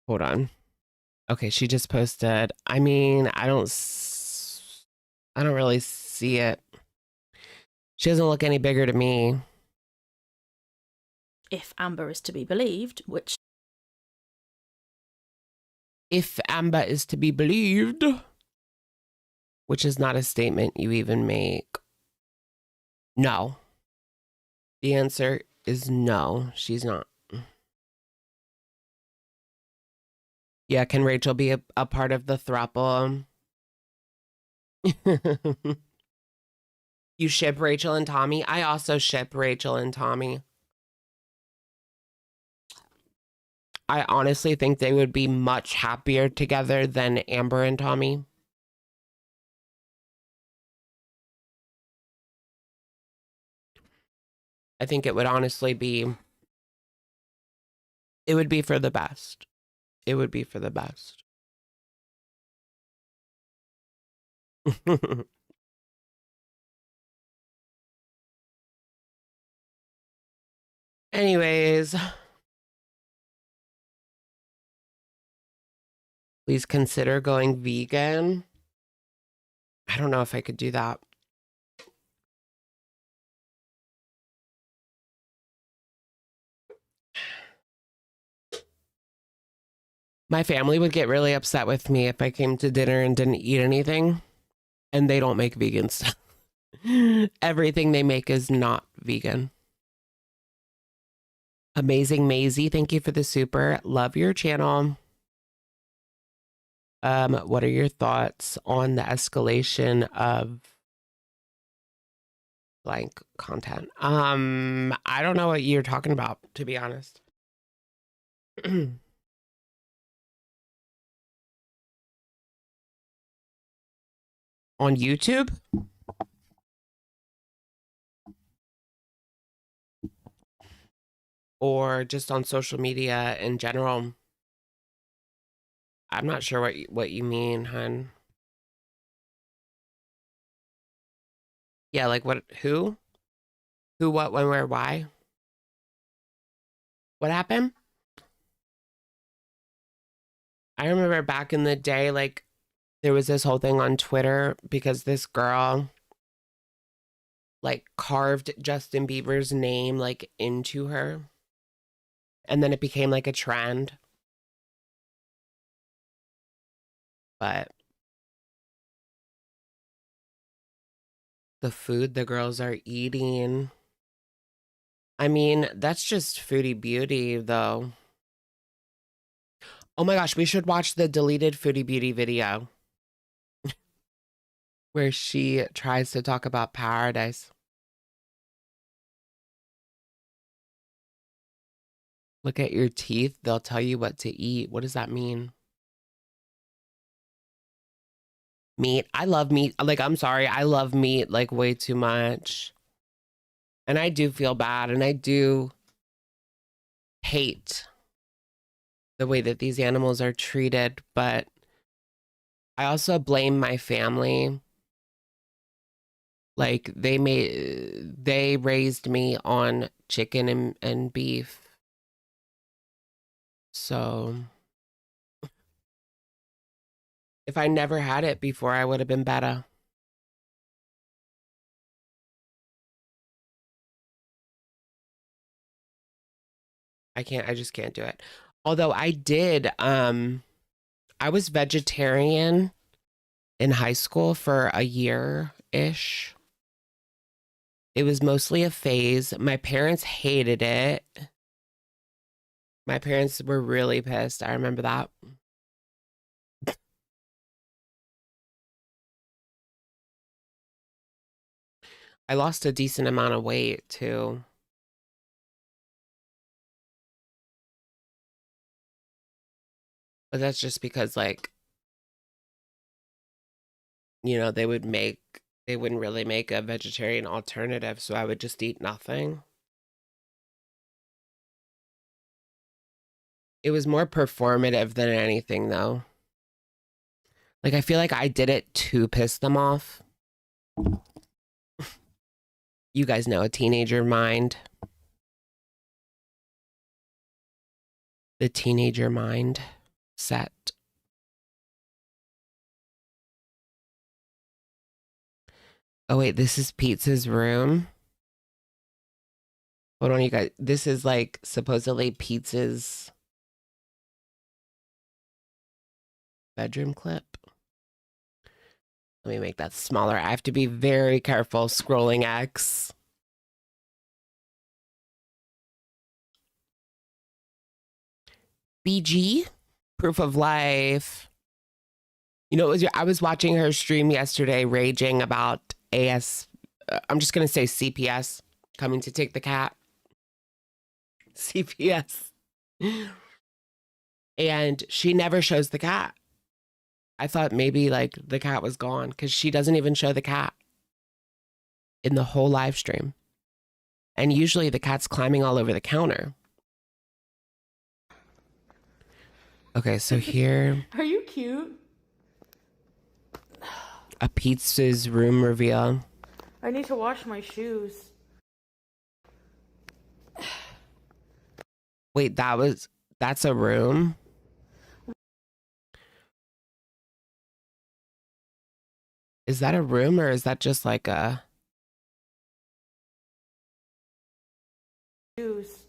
hold on. Okay, she just posted. I mean, I don't really see it. She doesn't look any bigger to me. If Amber is to be believed, which... If Amber is to be believed, which is not a statement you even make. No. The answer is no, she's not. Yeah, can Rachel be a part of the throuple? You ship Rachel and Tommy? I also ship Rachel and Tommy. I honestly think they would be much happier together than Amber and Tommy. I think it would honestly be... It would be for the best. It would be for the best. Anyways, Please consider going vegan. I don't know if I could do that. My family would get really upset with me if I came to dinner and didn't eat anything. And they don't make vegan stuff. Everything they make is not vegan. Amazing Maisie, thank you for the super. Love your channel. What are your thoughts on the escalation of blank content? I don't know what you're talking about, to be honest. On YouTube? Or just on social media in general? I'm not sure what you mean, hun. Yeah, like what, who? Who, what, when, where, why? What happened? I remember back in the day, like, there was this whole thing on Twitter because this girl, like, carved Justin Bieber's name, like, into her. And then it became, like, a trend. But the food the girls are eating. I mean, that's just Foodie Beauty, though. Oh my gosh, we should watch the deleted Foodie Beauty video where she tries to talk about paradise. Look at your teeth. They'll tell you what to eat. What does that mean? Meat. I love meat. Like, I'm sorry. I love meat like way too much. And I do feel bad. And I do hate the way that these animals are treated. But I also blame my family. Like, they raised me on chicken and beef. So if I never had it before, I would have been better. I just can't do it. Although I was vegetarian in high school for a year-ish. It was mostly a phase. My parents hated it. My parents were really pissed. I remember that. I lost a decent amount of weight too. But that's just because, like, you know, they wouldn't really make a vegetarian alternative, so I would just eat nothing. It was more performative than anything, though. Like, I feel like I did it to piss them off. You guys know, a teenager mind. The teenager mind set. Oh, wait, this is Pizza's room. Hold on, you guys. This is like supposedly Pizza's bedroom clip. Let me make that smaller. I have to be very careful scrolling X. BG, proof of life. You know, I was watching her stream yesterday, raging about I'm just gonna say CPS coming to take the cat. CPS, and she never shows the cat. I thought maybe like the cat was gone because she doesn't even show the cat in the whole live stream. And usually the cat's climbing all over the counter. Okay, so here. Are you cute? A Pizza's room reveal. I need to wash my shoes. Wait, that's a room? Is that a room or is that just like a... Shoes.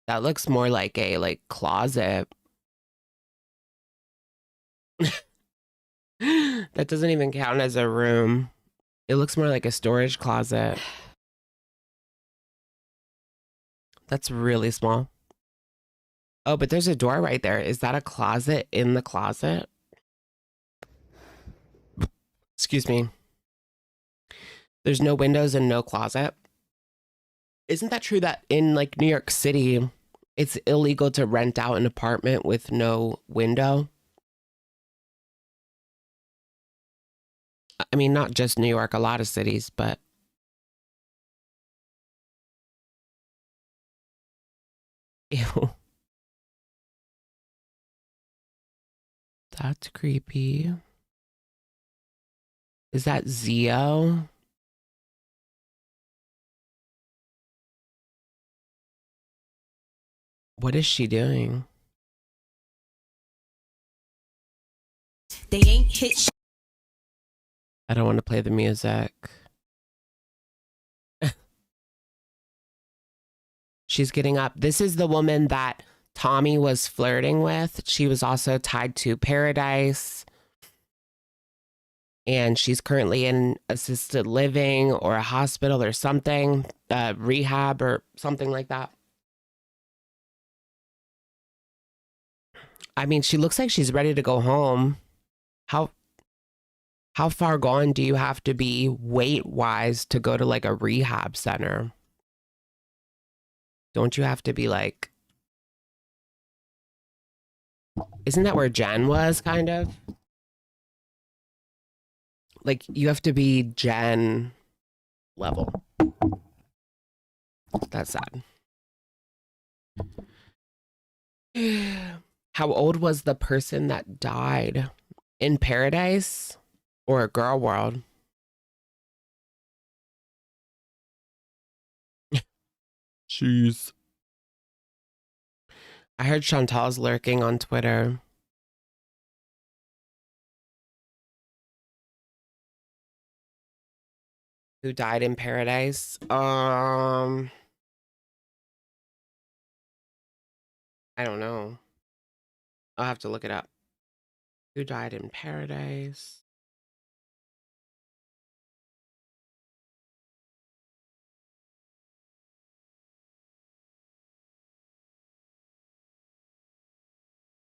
That looks more like a like closet. That doesn't even count as a room. It looks more like a storage closet. That's really small. Oh, but there's a door right there. Is that a closet in the closet? Excuse me. There's no windows and no closet. Isn't that true that in like New York City, it's illegal to rent out an apartment with no window? I mean, not just New York, a lot of cities, but... Ew. That's creepy. Is that Zio? What is she doing? They ain't hit I don't want to play the music. She's getting up. This is the woman that Tommy was flirting with. She was also tied to Paradise. And she's currently in assisted living or a hospital or something, rehab or something like that. I mean, she looks like she's ready to go home. How far gone do you have to be weight-wise to go to like a rehab center? Don't you have to be like... Isn't that where Jen was, kind of? Like, you have to be Jen level. That's sad. How old was the person that died? In Paradise or a Girl World? Jeez. I heard Chantal's lurking on Twitter. Who died in Paradise? I don't know. I'll have to look it up. Who died in Paradise?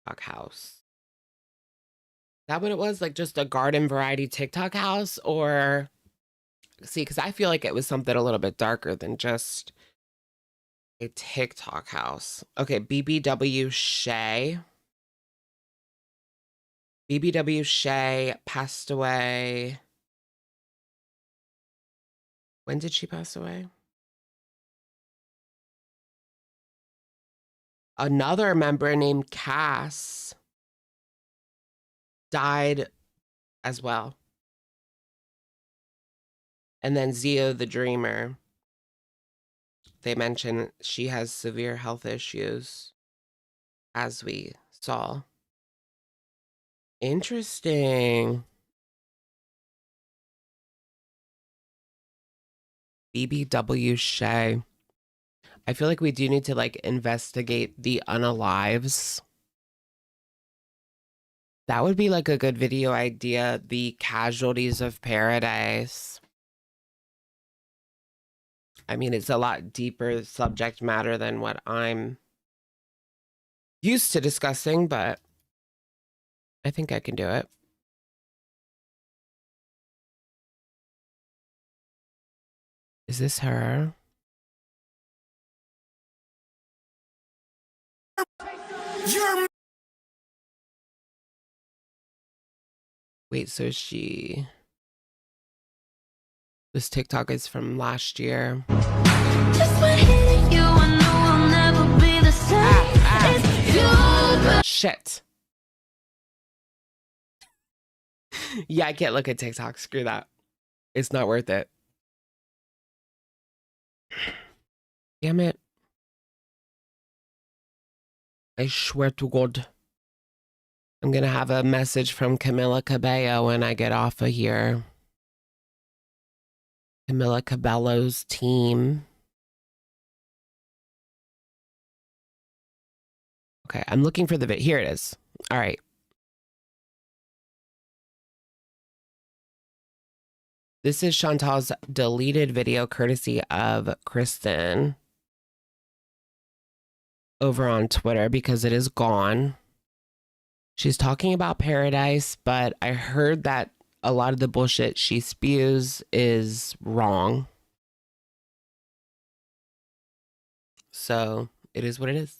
TikTok house. Is that what it was? Like just a garden variety TikTok house? Or see, because I feel like it was something a little bit darker than just a TikTok house. Okay, BBW Shay. BBW Shay passed away. When did she pass away? Another member named Cass died as well. And then Zio the Dreamer. They mentioned she has severe health issues, as we saw. Interesting. BBW Shay. I feel like we do need to like investigate the unalives. That would be like a good video idea. The casualties of Paradise. I mean, it's a lot deeper subject matter than what I'm used to discussing, but I think I can do it. Is this her? Wait, so she... This TikTok is from last year. Shit. Yeah, I can't look at TikTok. Screw that. It's not worth it. Damn it. I swear to God. I'm gonna have a message from Camila Cabello when I get off of here. Camila Cabello's team. Okay, I'm looking for the video. Here it is. All right. This is Chantal's deleted video courtesy of Kristen over on Twitter because it is gone. She's talking about paradise, but I heard that a lot of the bullshit she spews is wrong. So it is what it is.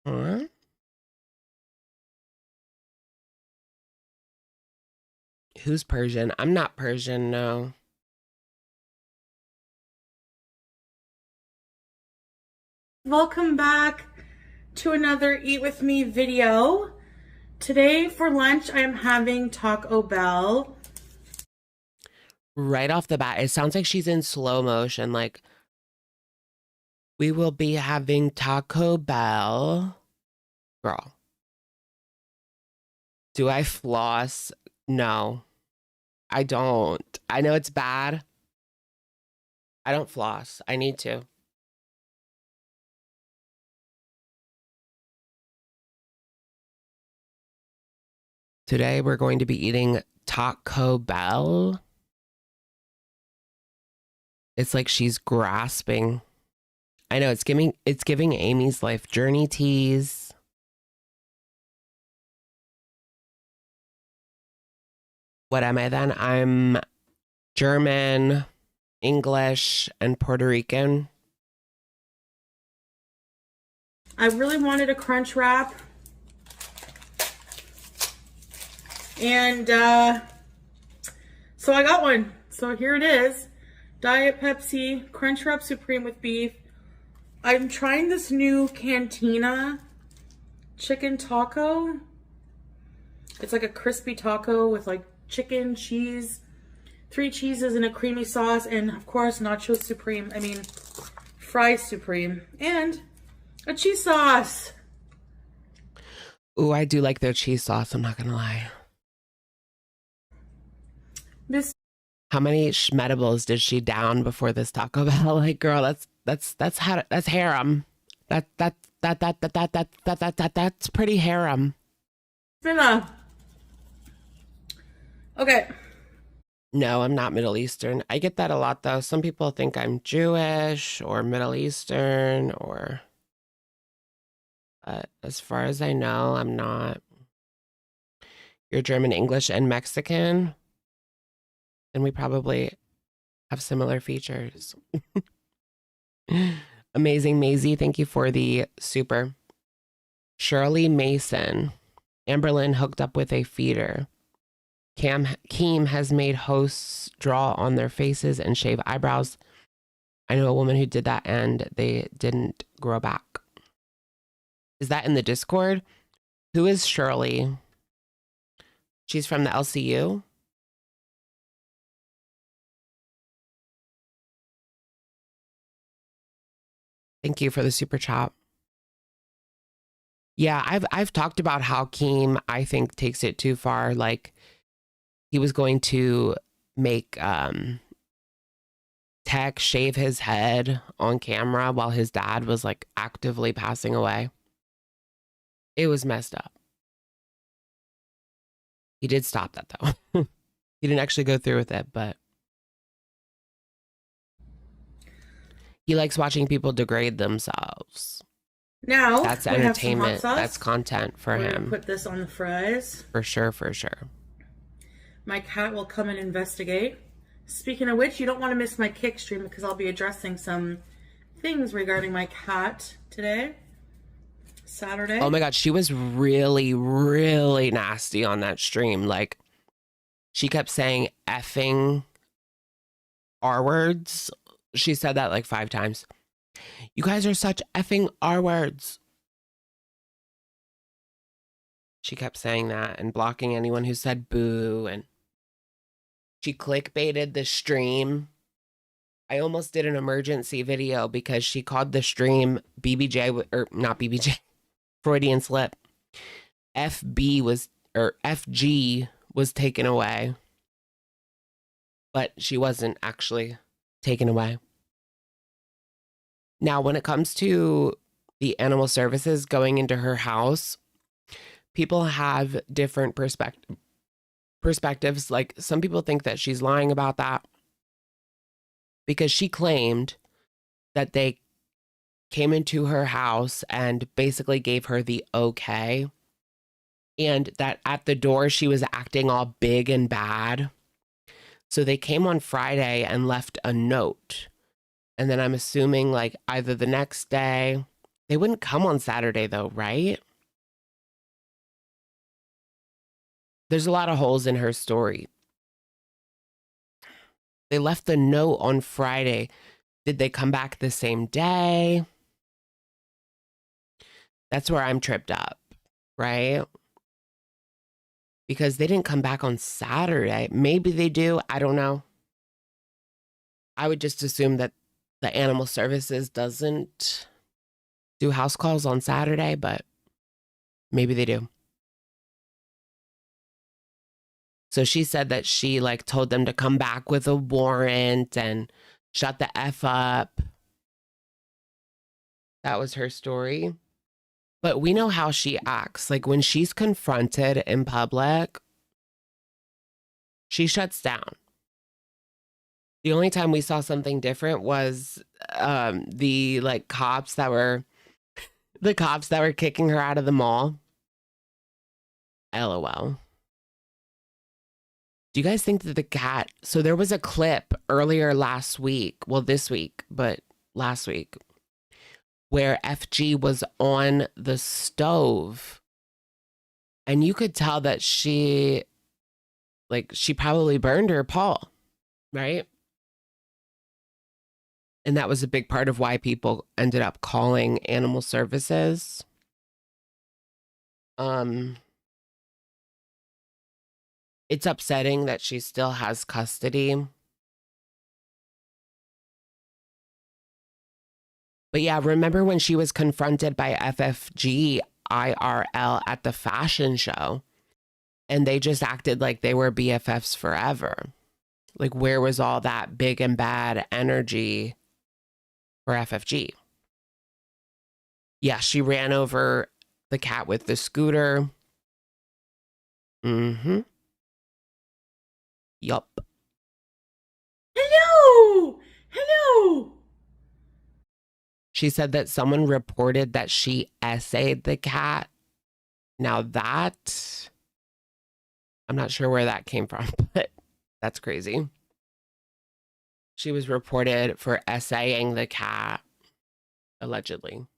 Huh? Who's Persian? I'm not Persian, no. Welcome back to another Eat With Me video. Today for lunch I am having Taco Bell. Right off the bat, it sounds like she's in slow motion, like, we will be having Taco Bell. Girl. Do I floss? No. I don't. I know it's bad. I don't floss. I need to. Today we're going to be eating Taco Bell. It's like she's grasping. I know it's giving Amy's Life Journey tease. What am I then? I'm German, English, and Puerto Rican. I really wanted a crunch wrap. And so I got one. So here it is. Diet Pepsi Crunch Wrap Supreme with beef. I'm trying this new Cantina chicken taco. It's like a crispy taco with like chicken, cheese, 3 cheeses and a creamy sauce, and of course nacho supreme. I mean fries supreme, and a cheese sauce. Ooh, I do like their cheese sauce, I'm not gonna lie. How many schmedibles did she down before this Taco Bell? Like, girl, that's harem. That's pretty harem. Okay. No, I'm not Middle Eastern. I get that a lot though. Some people think I'm Jewish or Middle Eastern or, but as far as I know, I'm not. You're German, English, and Mexican. And we probably have similar features. Amazing Maisie, thank you for the super. Shirley Mason. Amberlynn hooked up with a feeder. Keem has made hosts draw on their faces and shave eyebrows. I know a woman who did that and they didn't grow back. Is that in the Discord? Who is Shirley? She's from the LCU? Thank you for the super chat. Yeah, I've talked about how Keem, I think, takes it too far. Like, he was going to make Tech shave his head on camera while his dad was like actively passing away. It was messed up. He did stop that though. He didn't actually go through with it, but he likes watching people degrade themselves. Now That's we have some hot entertainment. sauce. That's content for We're him. gonna put this on the fries. For sure, for sure. My cat will come and investigate. Speaking of which, you don't want to miss my kick stream because I'll be addressing some things regarding my cat today. Saturday. Oh my God, she was really, really nasty on that stream. Like, she kept saying effing R words. She said that like 5 times. You guys are such effing R words. She kept saying that and blocking anyone who said boo, and she clickbaited the stream. I almost did an emergency video because she called the stream BBJ, or not BBJ, Freudian slip. FG was taken away, but she wasn't actually taken away. Now, when it comes to the animal services going into her house, people have different perspectives. Like, some people think that she's lying about that because she claimed that they came into her house and basically gave her the okay, and that at the door she was acting all big and bad. So they came on Friday and left a note. And then I'm assuming like either the next day, they wouldn't come on Saturday though, right? There's a lot of holes in her story. They left the note on Friday. Did they come back the same day? That's where I'm tripped up, right? Because they didn't come back on Saturday. Maybe they do. I don't know. I would just assume that the animal services doesn't do house calls on Saturday, but maybe they do. So she said that she like told them to come back with a warrant and shut the F up. That was her story. But we know how she acts. Like when she's confronted in public, she shuts down. The only time we saw something different was the like cops that were kicking her out of the mall. LOL. Do you guys think that the cat, so there was a clip earlier last week, well this week, but last week, where FG was on the stove and you could tell that she probably burned her paw, right? And that was a big part of why people ended up calling animal services. It's upsetting that she still has custody. But yeah, remember when she was confronted by FFG IRL at the fashion show and they just acted like they were BFFs forever? Like, where was all that big and bad energy for FFG? Yeah, she ran over the cat with the scooter. Mm-hmm. Yup. Hello! Hello! She said that someone reported that she essayed the cat. Now that, I'm not sure where that came from, but that's crazy. She was reported for essaying the cat, allegedly.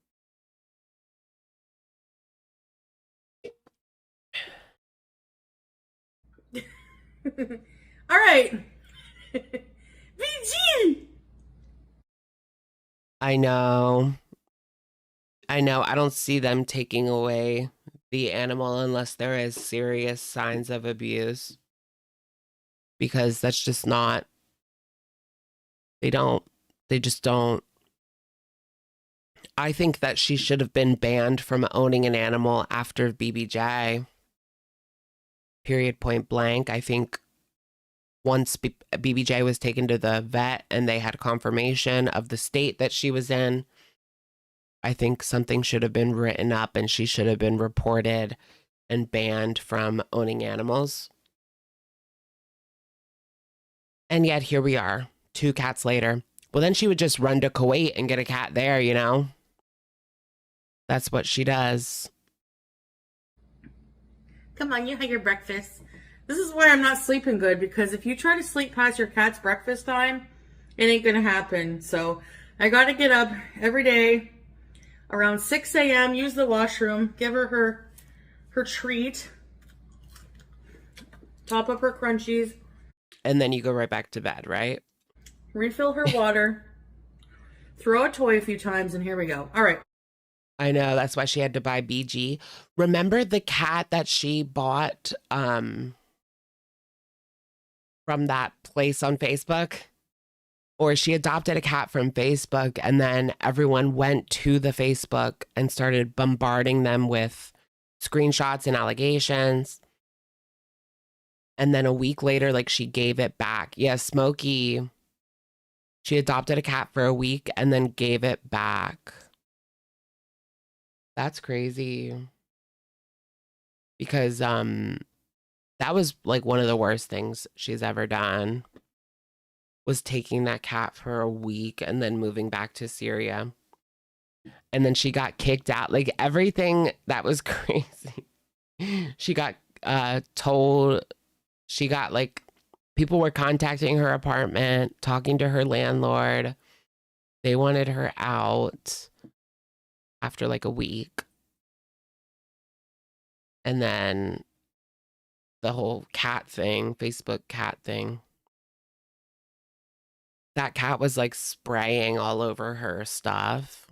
All right. VG! I know. I don't see them taking away the animal unless there is serious signs of abuse. Because that's just not, they just don't. I think that she should have been banned from owning an animal after BBJ. Period, point blank. I think once BBJ was taken to the vet and they had confirmation of the state that she was in, I think something should have been written up and she should have been reported and banned from owning animals. And yet here we are, 2 cats later. Well, then she would just run to Kuwait and get a cat there, you know? That's what she does. Come on, you had your breakfast. This is why I'm not sleeping good, because if you try to sleep past your cat's breakfast time, it ain't gonna happen. So I gotta get up every day around 6 a.m., use the washroom, give her her treat, top up her crunchies. And then you go right back to bed, right? Refill her water, throw a toy a few times, and here we go. All right. I know, that's why she had to buy BG. Remember the cat that she bought from that place on Facebook? Or she adopted a cat from Facebook and then everyone went to the Facebook and started bombarding them with screenshots and allegations. And then a week later, like, she gave it back. Yeah, Smokey, she adopted a cat for a week and then gave it back. That's crazy. Because that was like one of the worst things she's ever done, was taking that cat for a week and then moving back to Syria. And then she got kicked out. Like, everything that was crazy. She got told, she got like, people were contacting her apartment, talking to her landlord. They wanted her out after like a week. And then the whole cat thing, Facebook cat thing. That cat was like spraying all over her stuff.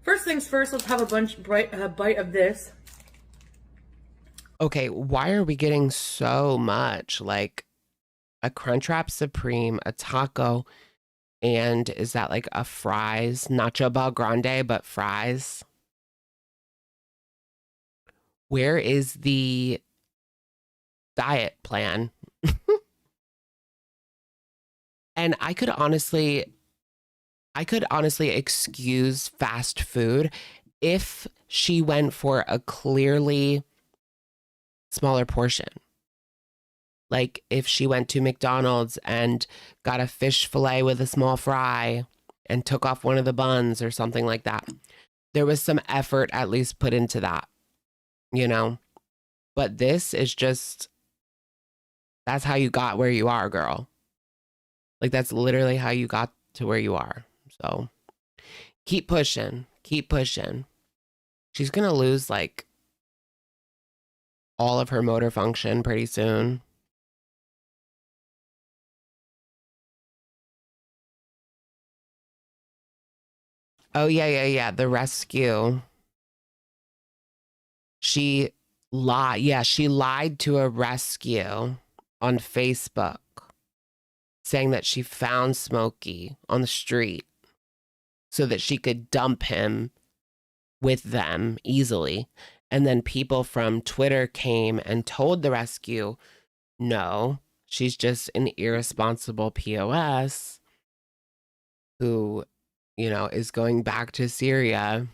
First things first, let's have a bite of this. Okay, why are we getting so much? Like a Crunchwrap Supreme, a taco, and is that like a fries? Nacho Bel Grande, but fries? Where is the diet plan? And I could honestly excuse fast food if she went for a clearly smaller portion. Like if she went to McDonald's and got a fish fillet with a small fry and took off one of the buns or something like that. There was some effort at least put into that, you know? But this is just, that's how you got where you are, girl. Like, that's literally how you got to where you are. So keep pushing. Keep pushing. She's going to lose like all of her motor function pretty soon. Oh, yeah. The rescue. She lied. Yeah, she lied to a rescue on Facebook, saying that she found Smokey on the street so that she could dump him with them easily. And then people from Twitter came and told the rescue, no, she's just an irresponsible POS who, you know, is going back to Syria.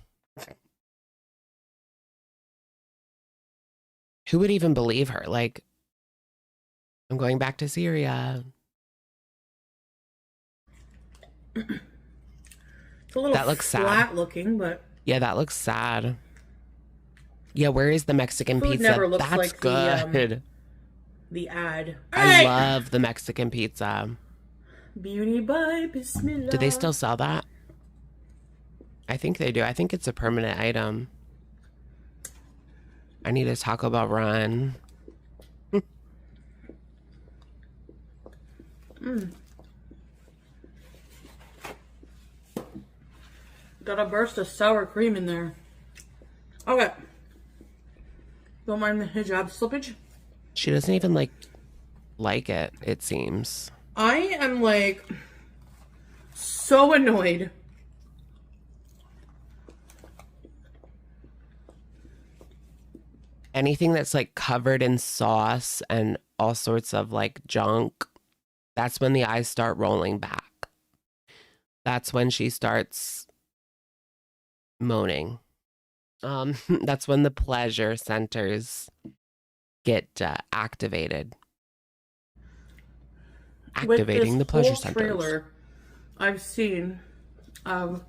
Who would even believe her? Like, I'm going back to Syria. It's a little That looks flat sad. looking, but Yeah, that looks sad. Yeah, where is the Mexican food pizza? never looks That's like good. the ad. I love the Mexican pizza. Beauty by Bismillah. Do they still sell that? I think they do. I think it's a permanent item. I need a Taco Bell run. Got a burst of sour cream in there. Okay. Don't mind the hijab slippage. She doesn't even like it, it seems. I am like so annoyed. Anything that's like covered in sauce and all sorts of like junk, that's when the eyes start rolling back. That's when she starts moaning. That's when the pleasure centers get activated. Activating the pleasure centers. Trailer I've seen. What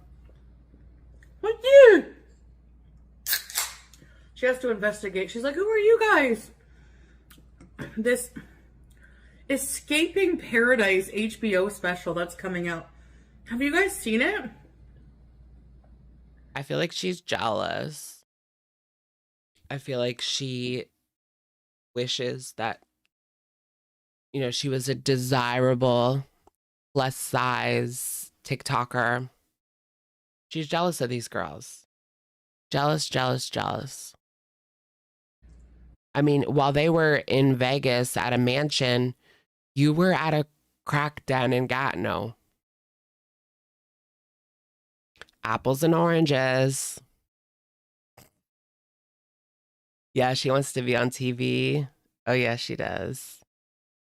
you? She has to investigate. She's like, "Who are you guys?" This Escaping Paradise HBO special that's coming out. Have you guys seen it? I feel like she's jealous. I feel like she wishes that, you know, she was a desirable plus size TikToker. She's jealous of these girls. Jealous. I mean, while they were in Vegas at a mansion, you were at a crack den in Gatineau. Apples and oranges. Yeah, she wants to be on TV. Oh, yeah, she does.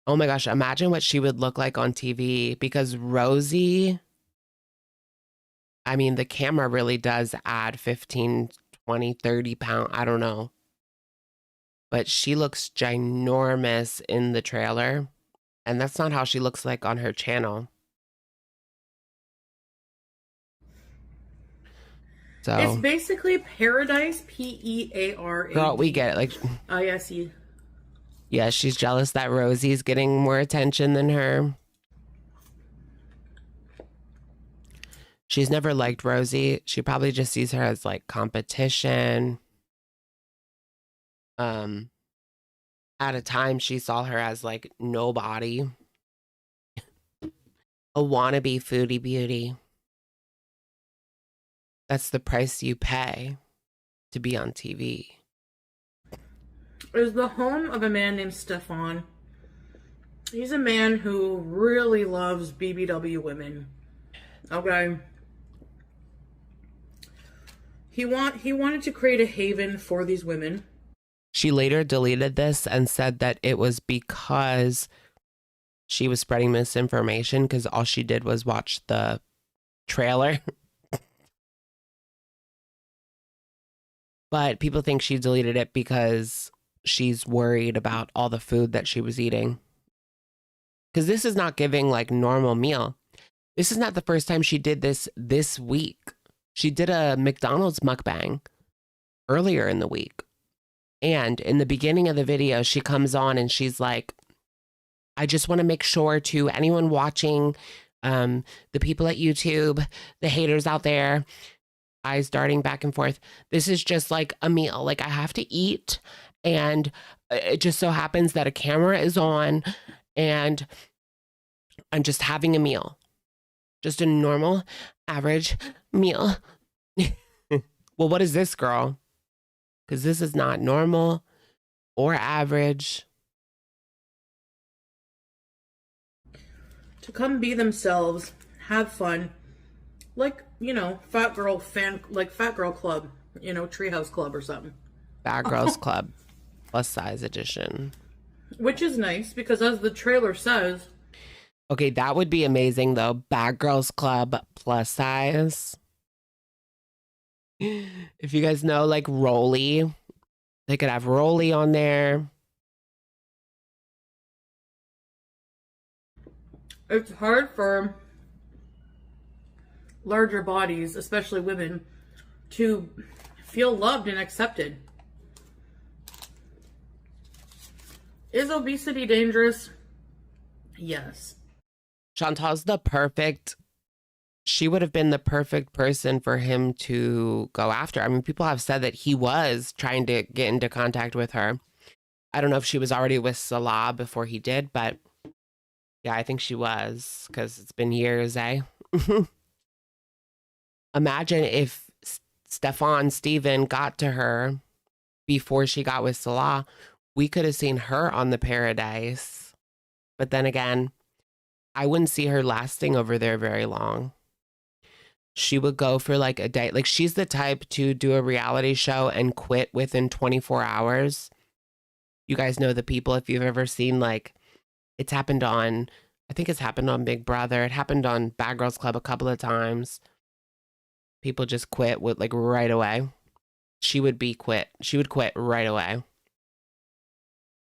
Oh my gosh, imagine what she would look like on TV because Rosie, I mean, the camera really does add 15, 20, 30 pounds. I don't know. But she looks ginormous in the trailer. And that's not how she looks like on her channel. It's So, basically Paradise, Peara. girl, we get it. Like, Oh, yeah, see. yeah, she's jealous that Rosie's getting more attention than her. She's never liked Rosie. She probably just sees her as like competition. At a time she saw her as like nobody. A wannabe foodie beauty. That's the price you pay to be on TV. Is the home of a man named Stefan. He's a man who really loves BBW women. Okay. He wanted to create a haven for these women. She later deleted this and said that it was because she was spreading misinformation because all she did was watch the trailer. But people think she deleted it because she's worried about all the food that she was eating. Because this is not giving like normal meal. This is not the first time she did this week. She did a McDonald's mukbang earlier in the week. And in the beginning of the video, she comes on and she's like, I just want to make sure to anyone watching, the people at YouTube, the haters out there, eyes darting back and forth. This is just like a meal. Like I have to eat. And it just so happens that a camera is on and I'm just having a meal. Just a normal, average meal. Well, what is this, girl? Because this is not normal or average. To come be themselves, have fun. Like, fat girl club, treehouse club or something. Bad Girls Club plus size edition. Which is nice because as the trailer says. Okay, that would be amazing though. Bad Girls Club plus size. If you guys know like Rolly, they could have Rolly on there. It's hard for larger bodies, especially women, to feel loved and accepted. Is obesity dangerous? Yes. Chantal's she would have been the perfect person for him to go after. I mean, people have said that he was trying to get into contact with her. I don't know if she was already with Salah before he did, but yeah, I think she was because it's been years, eh? Imagine if Steven got to her before she got with Salah. We could have seen her on the Paradise. But then again, I wouldn't see her lasting over there very long. She would go for like a day. Like she's the type to do a reality show and quit within 24 hours. You guys know the people, if you've ever seen like, I think it's happened on Big Brother. It happened on Bad Girls Club a couple of times. People just quit with like right away. She would quit right away.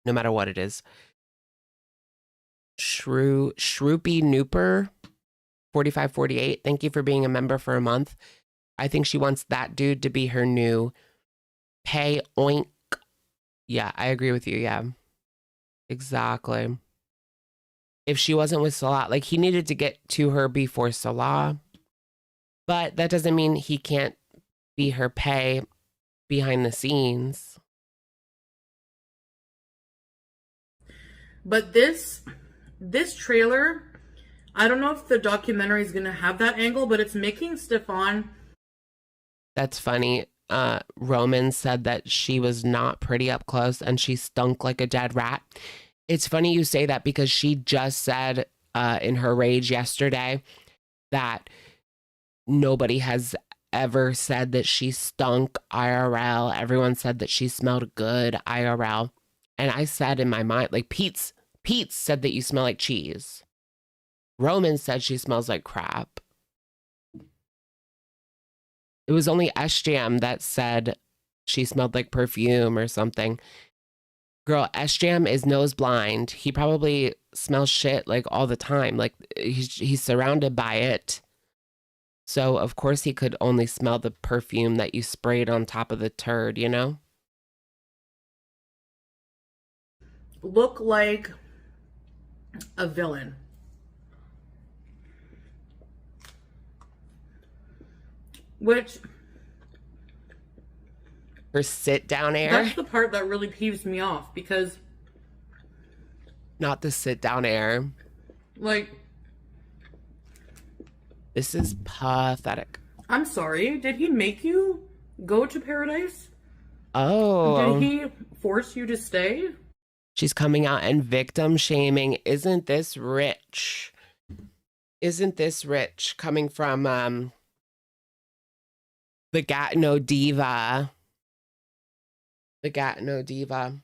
No matter what it is. Shroopy Nooper 4548. Thank you for being a member for a month. I think she wants that dude to be her new pay oink. Yeah, I agree with you. Yeah, exactly. If she wasn't with Salah, like he needed to get to her before Salah, but that doesn't mean he can't be her pay behind the scenes. But this trailer, I don't know if the documentary is going to have that angle, but it's making Stefan. That's funny. Roman said that she was not pretty up close and she stunk like a dead rat. It's funny you say that because she just said in her rage yesterday that nobody has ever said that she stunk IRL. Everyone said that she smelled good IRL. And I said in my mind, like Pete's said that you smell like cheese. Roman said she smells like crap. It was only SJM that said she smelled like perfume or something. Girl, SJM is nose blind. He probably smells shit like all the time. Like he's surrounded by it. So of course he could only smell the perfume that you sprayed on top of the turd, you know? Look like a villain. Which, Her sit down air, that's the part that really peeves me off, because not the sit down air. like, This is pathetic. I'm sorry, did he make you go to paradise? Oh, Did he force you to stay? she's coming out and victim shaming. Isn't this rich? Isn't this rich? Coming from the Gatineau diva. The Gatineau diva.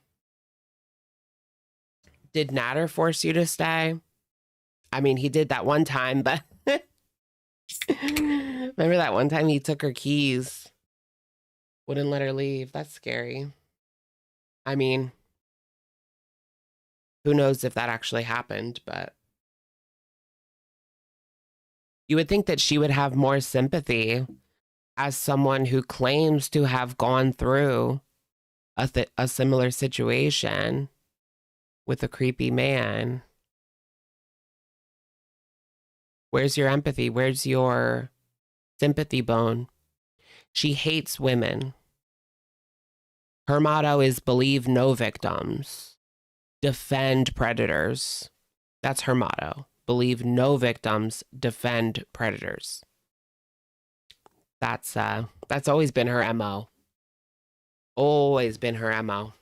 Did Natter force you to stay? I mean, he did that one time, but remember that one time he took her keys? Wouldn't let her leave. That's scary. I mean, who knows if that actually happened, but you would think that she would have more sympathy as someone who claims to have gone through a similar situation with a creepy man. Where's your empathy? Where's your sympathy bone? She hates women. Her motto is believe no victims, defend predators. That's her motto. Believe no victims, defend predators. That's always been her MO. Always been her MO.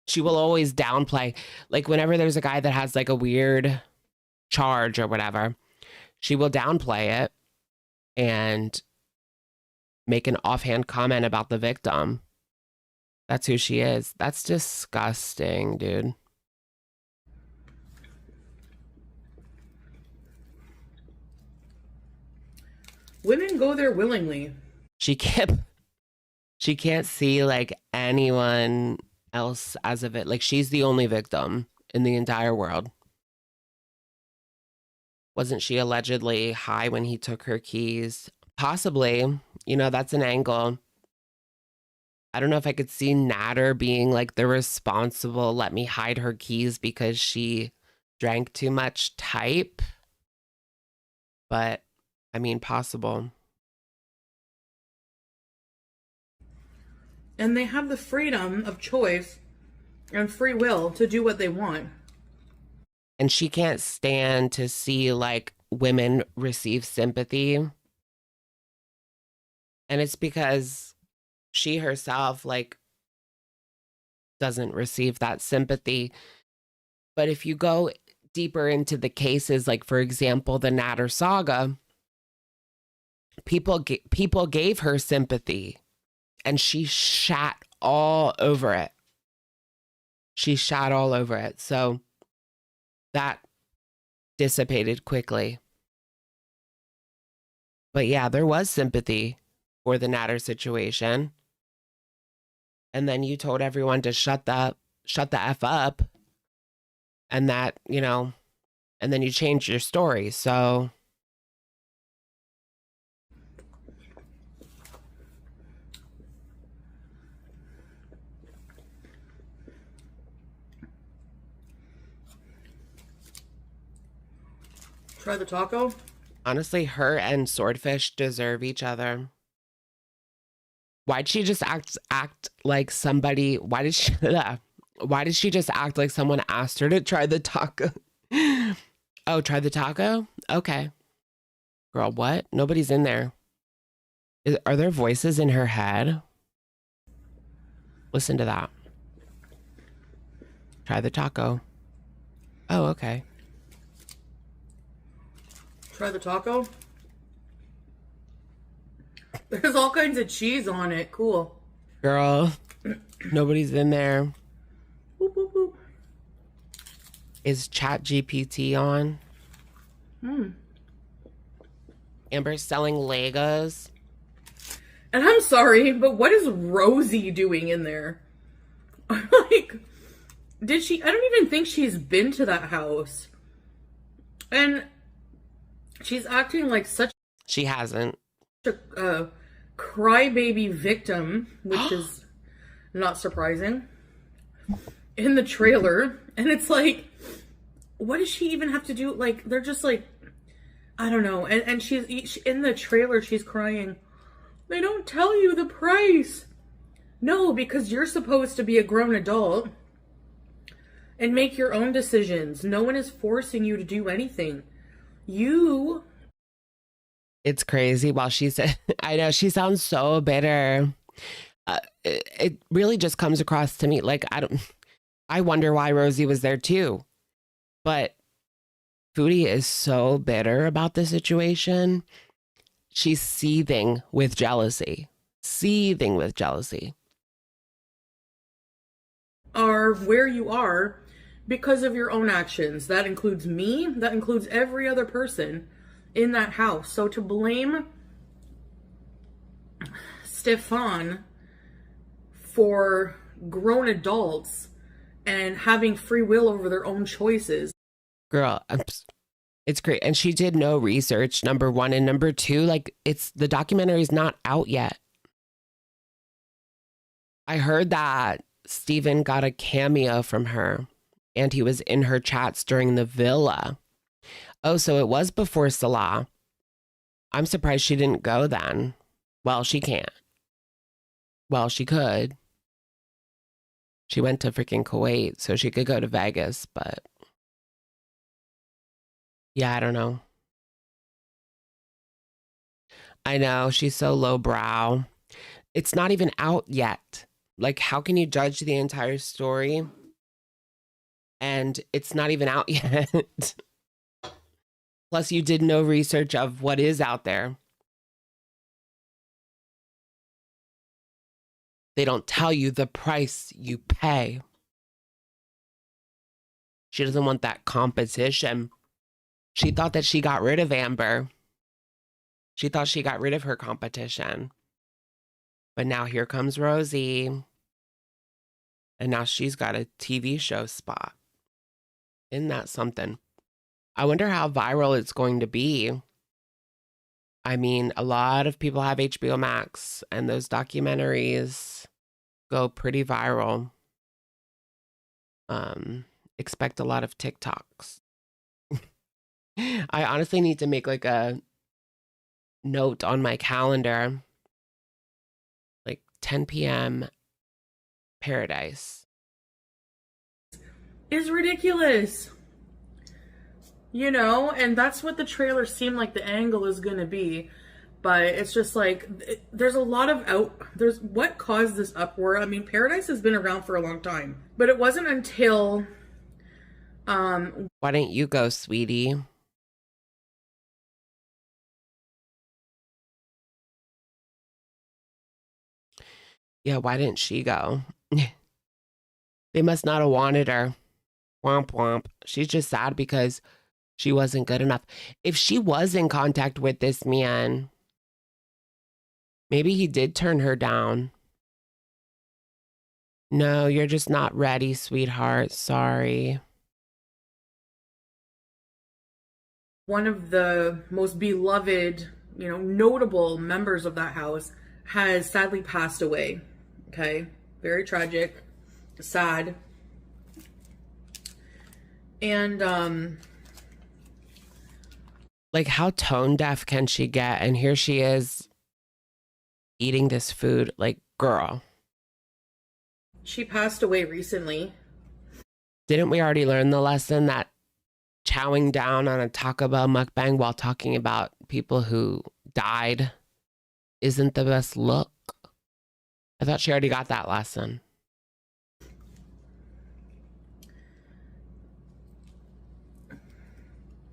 She will always downplay. Like whenever there's a guy that has like a weird charge or whatever, she will downplay it and make an offhand comment about the victim. That's who she is. That's disgusting, dude. Women go there willingly. She can't see like anyone else as of it. Like she's the only victim in the entire world. Wasn't she allegedly high when he took her keys? Possibly. You know, that's an angle. I don't know if I could see Natter being like the responsible, let me hide her keys because she drank too much type. But, I mean, possible. And they have the freedom of choice and free will to do what they want. And she can't stand to see like women receive sympathy. And it's because she herself like doesn't receive that sympathy. But if you go deeper into the cases, like for example, the Natter saga, people gave her sympathy and she shat all over it. She shat all over it. So that dissipated quickly. But yeah, there was sympathy for the Natter situation. And then you told everyone to shut the F up. And that, you know, and then you changed your story. So Try the taco. honestly, her and Swordfish deserve each other. Why'd she just act like somebody? Why did she just act like someone asked her to try the taco? Oh, try the taco? Okay. Girl, what? Nobody's in there. Are there voices in her head? Listen to that. Try the taco. Oh, okay. Try the taco. There's all kinds of cheese on it. Cool. Girl, nobody's in there. Boop, boop, boop. Is Chat GPT on? Amber's selling Legos. And I'm sorry, but what is Rosie doing in there? Like, did she? I don't even think she's been to that house. And she's acting like such She hasn't. a crybaby victim, which is not surprising, in the trailer. And it's like, what does she even have to do? Like, they're just like, I don't know. And she's in the trailer, she's crying. They don't tell you the price. No, because you're supposed to be a grown adult and make your own decisions. No one is forcing you to do anything. You... It's crazy. While she said, I know she sounds so bitter. It really just comes across to me like I wonder why Rosie was there too. But Foodie is so bitter about the situation. She's seething with jealousy. Seething with jealousy. Are where you are because of your own actions. That includes me. That includes every other person in that house. So to blame Stefan for grown adults and having free will over their own choices. Girl, it's great. And she did no research, number one. And number two, like, the documentary is not out yet. I heard that Steven got a cameo from her and he was in her chats during the villa. Oh, so it was before Salah. I'm surprised she didn't go then. Well, she can't. Well, she could. She went to freaking Kuwait, so she could go to Vegas, but yeah, I don't know. I know, she's so lowbrow. It's not even out yet. Like, how can you judge the entire story? And it's not even out yet. Plus, you did no research of what is out there. They don't tell you the price you pay. She doesn't want that competition. She thought that she got rid of Amber. She thought she got rid of her competition. But now here comes Rosie. And now she's got a TV show spot. Isn't that something? I wonder how viral it's going to be. I mean, a lot of people have HBO Max, and those documentaries go pretty viral. Expect a lot of TikToks. I honestly need to make like a note on my calendar, like 10 p.m. Paradise. Is ridiculous. You know, and that's what the trailer seemed like the angle is going to be. But it's just like, there's a lot of there's what caused this uproar. I mean, Paradise has been around for a long time. But it wasn't until... Why didn't you go, sweetie? Yeah, why didn't she go? They must not have wanted her. Womp womp. She's just sad because she wasn't good enough. If she was in contact with this man, maybe he did turn her down. No, you're just not ready, sweetheart. Sorry. One of the most beloved, you know, notable members of that house has sadly passed away. Okay? Very tragic. Sad. And, like, how tone deaf can she get? And here she is eating this food. Like, girl. she passed away recently. Didn't we already learn the lesson that chowing down on a Taco Bell mukbang while talking about people who died isn't the best look? I thought she already got that lesson.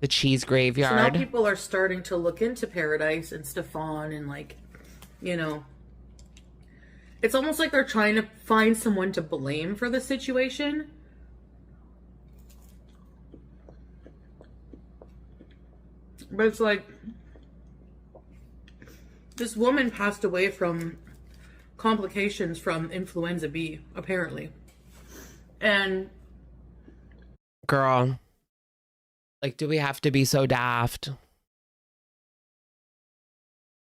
The cheese So graveyard. now people are starting to look into Paradise and Stefan and like you know, it's almost like they're trying to find someone to blame for the situation. But it's like, this woman passed away from complications from influenza B, apparently. And Girl, like, do we have to be so daft?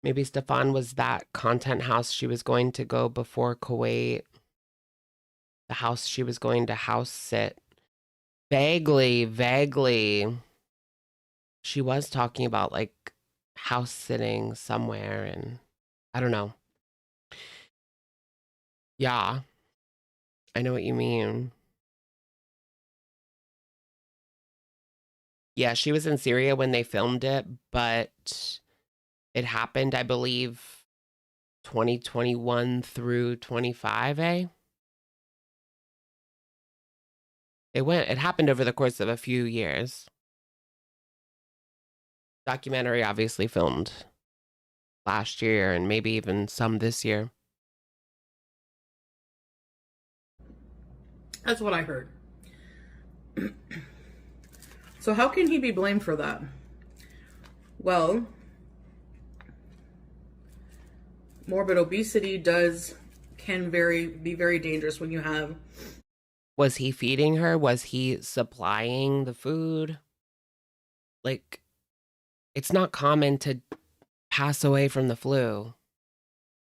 Maybe Stefan was that content house she was going to go before Kuwait. The house she was going to house sit. Vaguely. She was talking about like house sitting somewhere, and I don't know. Yeah, I know what you mean. Yeah, she was in Syria when they filmed it, but it happened, I believe, 2021 through 25, eh? It happened over the course of a few years. Documentary obviously filmed last year and maybe even some this year. that's what I heard. So how can he be blamed for that? Well, morbid obesity can be very dangerous when you have. Was he feeding her? Was he supplying the food? Like, it's not common to pass away from the flu,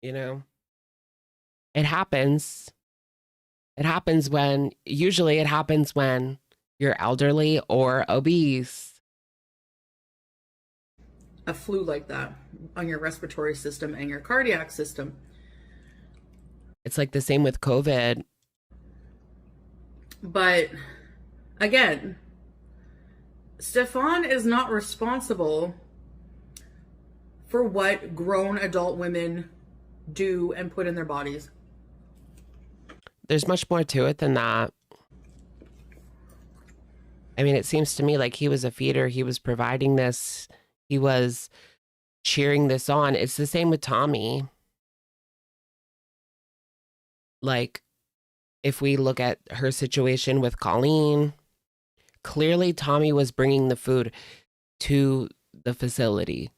you know? It happens. Usually it happens when you're elderly or obese. A flu like that on your respiratory system and your cardiac system. It's like the same with COVID. But again, Stefan is not responsible for what grown adult women do and put in their bodies. There's much more to it than that. I mean, it seems to me like he was a feeder. He was providing this. He was cheering this on. It's the same with Tommy. Like, if we look at her situation with Colleen, clearly Tommy was bringing the food to the facility.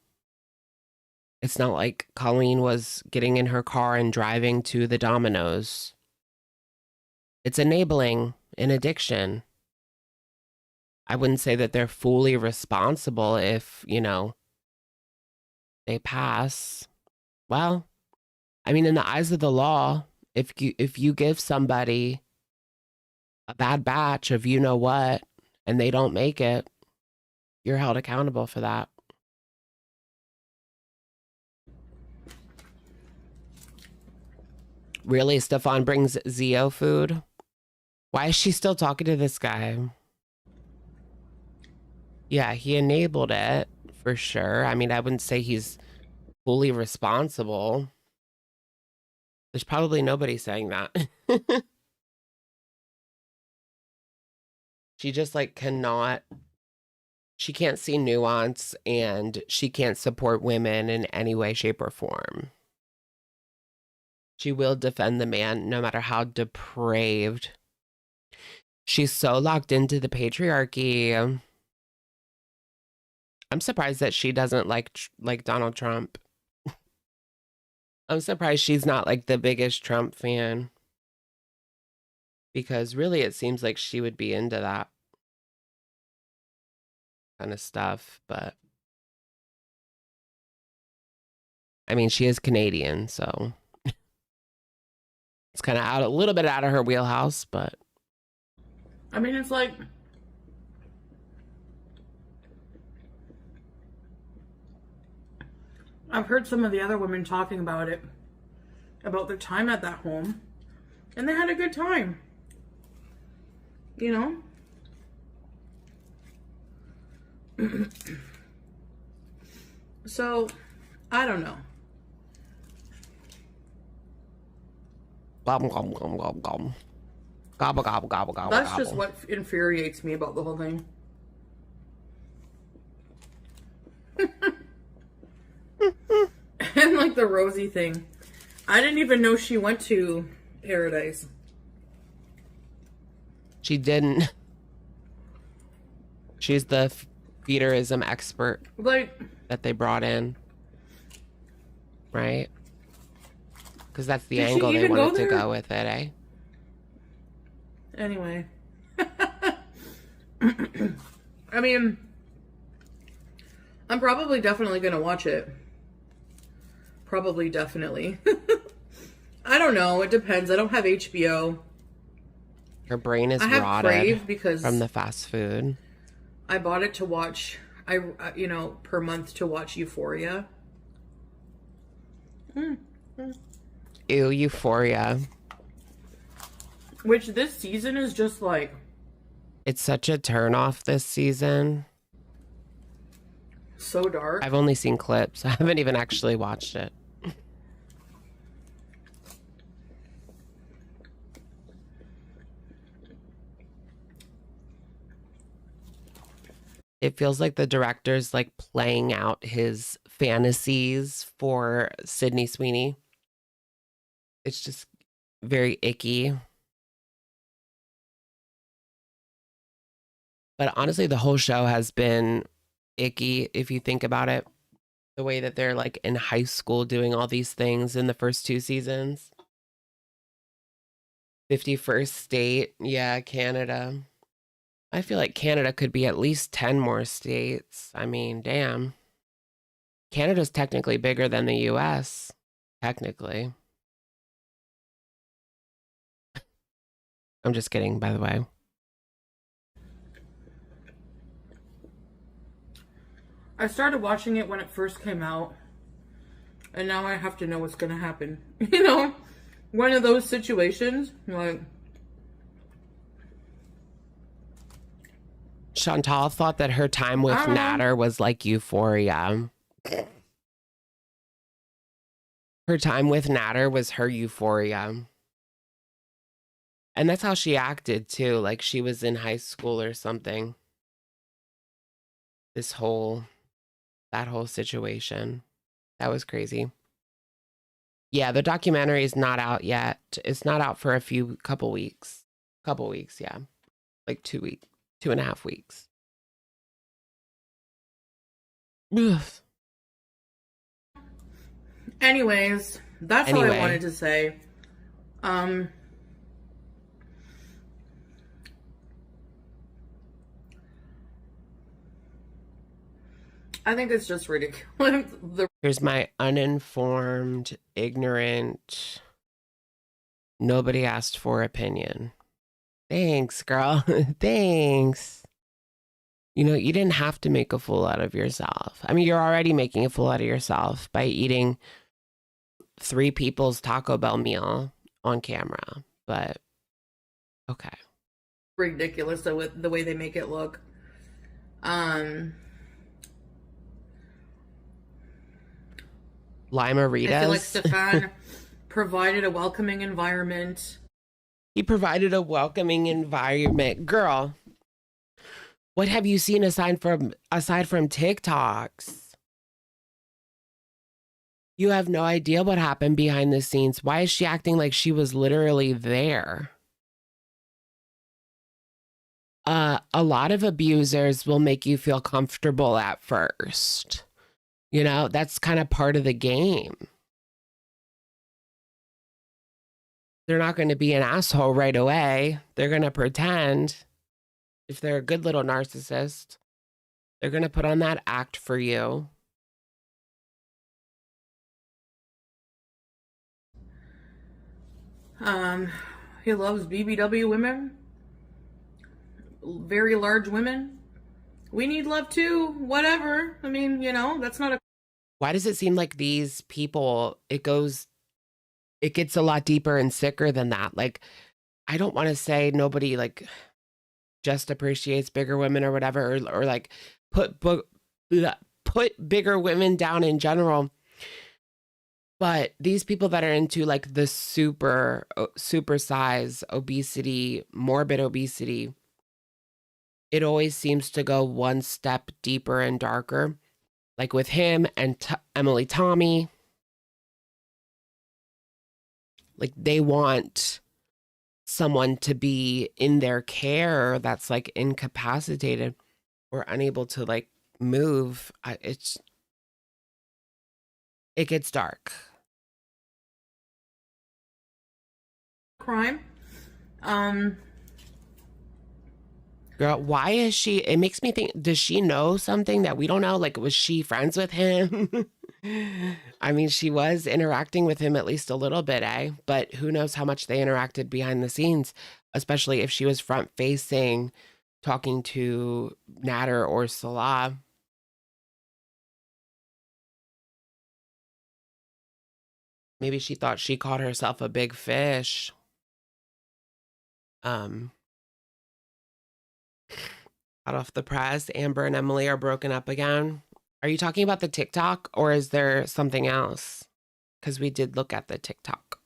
It's not like Colleen was getting in her car and driving to the Domino's. It's enabling an addiction. I wouldn't say that they're fully responsible if, you know, they pass. Well, I mean, in the eyes of the law, if you give somebody a bad batch of you know what, and they don't make it, you're held accountable for that. Really, Stefan brings Zio food? Why is she still talking to this guy? Yeah, he enabled it, for sure. I mean, I wouldn't say he's fully responsible. There's probably nobody saying that. She just like she can't see nuance, and she can't support women in any way, shape, or form. She will defend the man no matter how depraved. She's so locked into the patriarchy. I'm surprised that she doesn't like Donald Trump. I'm surprised she's not like the biggest Trump fan. Because really it seems like she would be into that kind of stuff, but I mean, she is Canadian, so it's kind of a little bit out of her wheelhouse, but I mean, it's like, I've heard some of the other women talking about it, about their time at that home, and they had a good time, you know? So, I don't know. gobble, gobble, gobble, gobble, gobble. Gobble, gobble, gobble, gobble, That's gobble. just what infuriates me about the whole thing. And like, like the Rosie thing. I didn't even know she went to Paradise. She didn't. She's the feederism expert Like, that they brought in. Right? Because that's the Did she angle they even go wanted to there? go with it, eh? anyway. I mean, I'm probably definitely gonna watch it. Probably definitely. I don't know. It depends. I don't have HBO. Her brain is I have rotted Crave because from the fast food. I bought it to watch. You know, per month to watch Euphoria. Ew, Euphoria. Which this season is just like It's such a turnoff this season. so dark. I've only seen clips. I haven't even actually watched it. It feels like the director's like playing out his fantasies for Sydney Sweeney. It's just very icky. But honestly, the whole show has been icky if you think about it. The way that they're like in high school doing all these things in the first 2 seasons. 51st state. Yeah, Canada. I feel like Canada could be at least 10 more states. I mean, damn. Canada's technically bigger than the US. Technically. I'm just kidding, by the way. I started watching it when it first came out, and now I have to know what's gonna happen. You know, one of those situations, like. Chantal thought that her time with Natter was like Euphoria. Her time with Natter was her Euphoria. And that's how she acted too, like she was in high school or something. That whole situation. That was crazy. Yeah, the documentary is not out yet. It's not out for couple weeks. Couple weeks, yeah. Like 2 weeks, 2.5 weeks. Ugh. Anyways, that's all I wanted to say. I think it's just ridiculous. Here's my uninformed, ignorant, nobody asked for opinion. Thanks, girl. Thanks. You know, you didn't have to make a fool out of yourself. I mean, you're already making a fool out of yourself by eating 3 people's Taco Bell meal on camera. But, okay. Ridiculous the way they make it look. Lima Ritas. I feel like Stefan provided a welcoming environment. He provided a welcoming environment. Girl, what have you seen aside from TikToks? You have no idea what happened behind the scenes. Why is she acting like she was literally there? A lot of abusers will make you feel comfortable at first. You know, that's kind of part of the game. They're not going to be an asshole right away. They're going to pretend. If they're a good little narcissist, they're going to put on that act for you. He loves BBW women. Very large women. We need love too. Whatever. I mean, you know, that's not a... Why does it seem like these people, it gets a lot deeper and sicker than that? Like, I don't want to say nobody like just appreciates bigger women or whatever, or like put bigger women down in general. But these people that are into like the super size obesity, morbid obesity, it always seems to go one step deeper and darker. Like with him and Emily Tommy, Like they want someone to be in their care that's like incapacitated or unable to like move. It gets dark. Crime. Girl, why is she? It makes me think, does she know something that we don't know? Like, was she friends with him? I mean, she was interacting with him at least a little bit, eh? But who knows how much they interacted behind the scenes, especially if she was front facing talking to Nader or Salah. Maybe she thought she caught herself a big fish. Out off the press, Amber and Emily are broken up again. Are you talking about the TikTok or is there something else? Because we did look at the TikTok.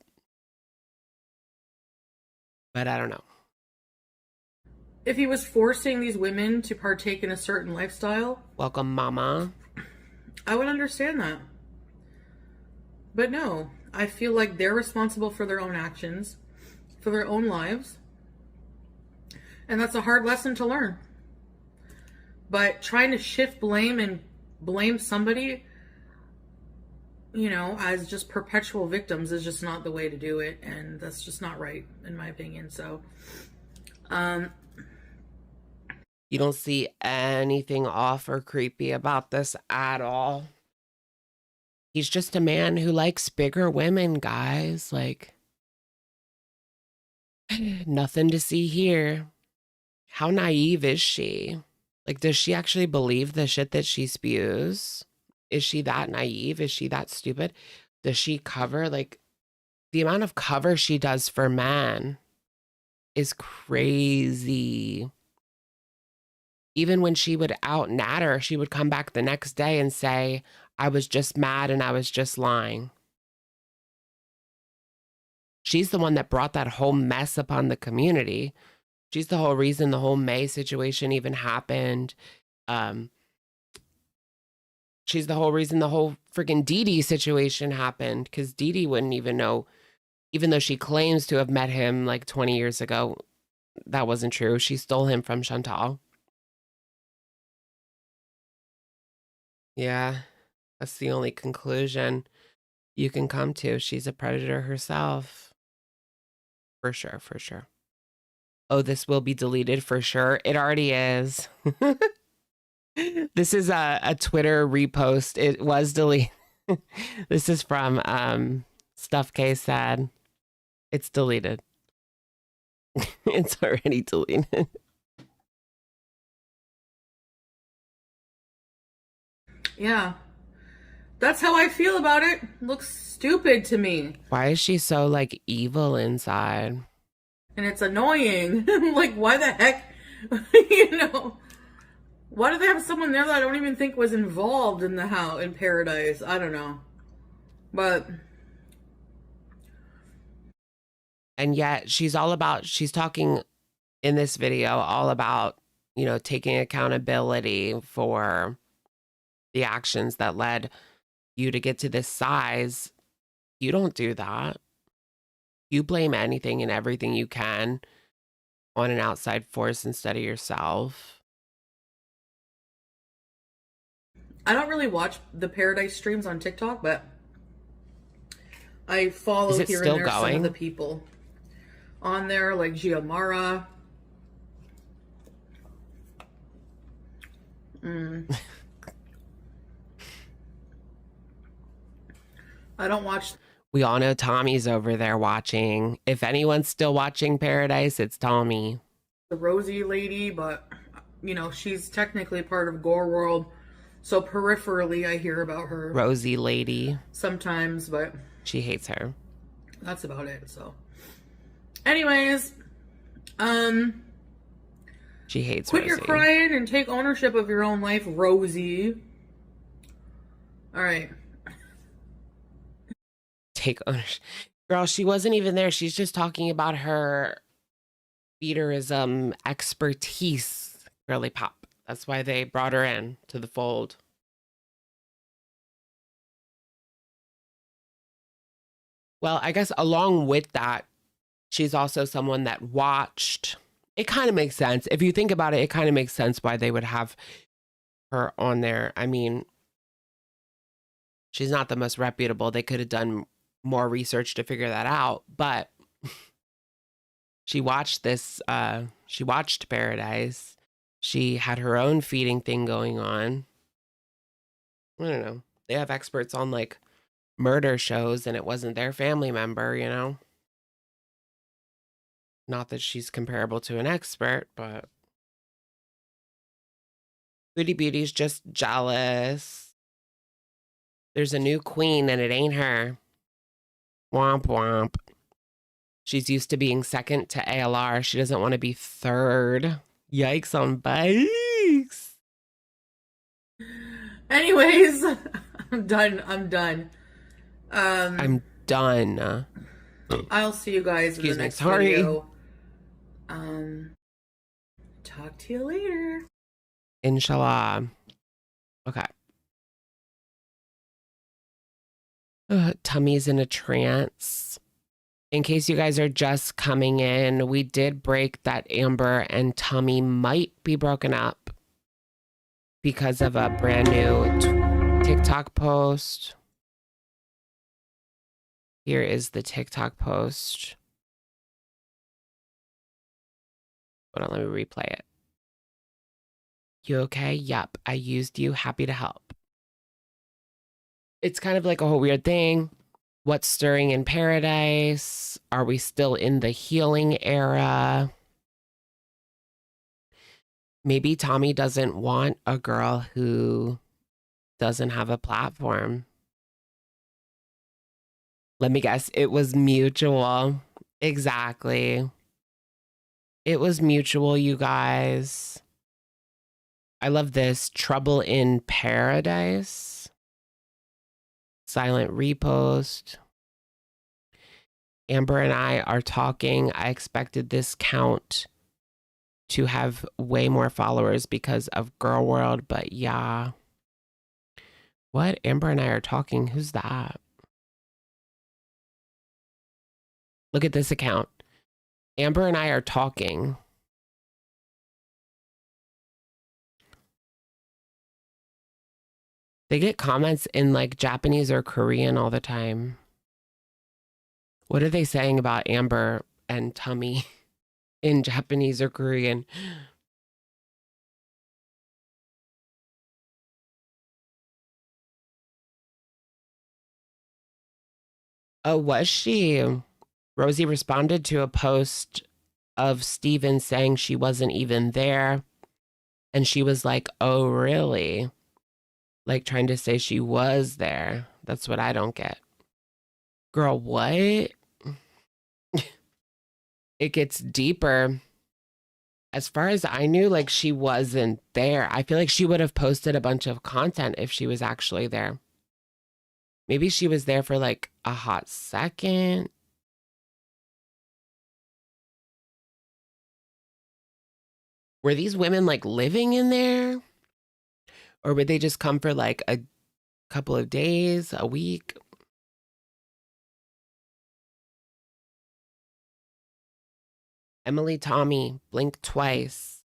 But I don't know. If he was forcing these women to partake in a certain lifestyle, Welcome, Mama. I would understand that. But no, I feel like they're responsible for their own actions, for their own lives. And that's a hard lesson to learn. But trying to shift blame and blame somebody, you know, as just perpetual victims is just not the way to do it. And that's just not right, in my opinion. So, you don't see anything off or creepy about this at all. He's just a man who likes bigger women, guys. Like, nothing to see here. How naive is she? Like, does she actually believe the shit that she spews? Is she that naive? Is she that stupid? Does she cover, like, the amount of cover she does for men is crazy. Even when she would out Nader, she would come back the next day and say, I was just mad and I was just lying. She's the one that brought that whole mess upon the community. She's the whole reason the whole May situation even happened. She's the whole reason the whole freaking Dee situation happened, because Dee wouldn't even know, even though she claims to have met him like 20 years ago. That wasn't true. She stole him from Chantal. Yeah, that's the only conclusion you can come to. She's a predator herself. For sure, for sure. Oh, this will be deleted for sure. It already is. This is a Twitter repost. It was deleted. This is from Stuff K Sad. It's deleted. It's already deleted. yeah, that's how I feel about it. Looks stupid to me. Why is she so like evil inside? And it's annoying. Like, why the heck, you know, why do they have someone there that I don't even think was involved in the house in Paradise? I don't know. But. And yet she's talking in this video all about, you know, taking accountability for the actions that led you to get to this size. You don't do that. You blame anything and everything you can on an outside force instead of yourself. I don't really watch the Paradise streams on TikTok, but I follow Is it here still and there some going? of the people on there, like Giamara. I don't watch. We all know Tommy's over there watching. If anyone's still watching Paradise, it's Tommy. The Rosie lady, but you know, she's technically part of Gore World, so peripherally I hear about her. Rosie lady. Sometimes, but She hates her. that's about it. So anyways, She hates quit Rosie. your crying and take ownership of your own life, Rosie. All right. Take ownership. Girl, she wasn't even there. She's just talking about her feederism expertise, girly pop. That's why they brought her in to the fold. Well, I guess along with that, she's also someone that watched. It kind of makes sense. If you think about it, it kind of makes sense why they would have her on there. I mean, she's not the most reputable. They could have done more research to figure that out, but she watched this, she watched Paradise. She had her own feeding thing going on. I don't know. They have experts on like murder shows and it wasn't their family member, you know? Not that she's comparable to an expert, but Foodie Beauty's just jealous. There's a new queen and it ain't her. Womp womp. She's used to being second to ALR. She doesn't want to be third. Yikes on bikes. Anyways, I'm done. I'm done. I'm done. I'll see you guys in the Excuse me, next sorry. video. Talk to you later. Inshallah. Okay. Tummy's in a trance. In case you guys are just coming in, we did break that Amber and Tummy might be broken up because of a brand new TikTok post. Here is the TikTok post. Hold on, let me replay it. You okay? Yup, I used you. Happy to help. It's kind of like a whole weird thing. What's stirring in paradise? Are we still in the healing era? Maybe Tommy doesn't want a girl who doesn't have a platform. Let me guess. It was mutual. Exactly. It was mutual, you guys. I love this. Trouble in paradise. Silent repost. Amber and I are talking. I expected this count to have way more followers because of Girl World, but yeah. What? Amber and I are talking? Who's that? Look at this account. Amber and I are talking. They get comments in like Japanese or Korean all the time. What are they saying about Amber and Tummy in Japanese or Korean? Oh, was she? Rosie responded to a post of Steven saying she wasn't even there. And she was like, oh, really? Like trying to say she was there. That's what I don't get. Girl, what? It gets deeper. As far as I knew, like she wasn't there. I feel like she would have posted a bunch of content if she was actually there. Maybe she was there for like a hot second. Were these women like living in there? Or would they just come for like a couple of days, a week? Emily Tommy, blink twice.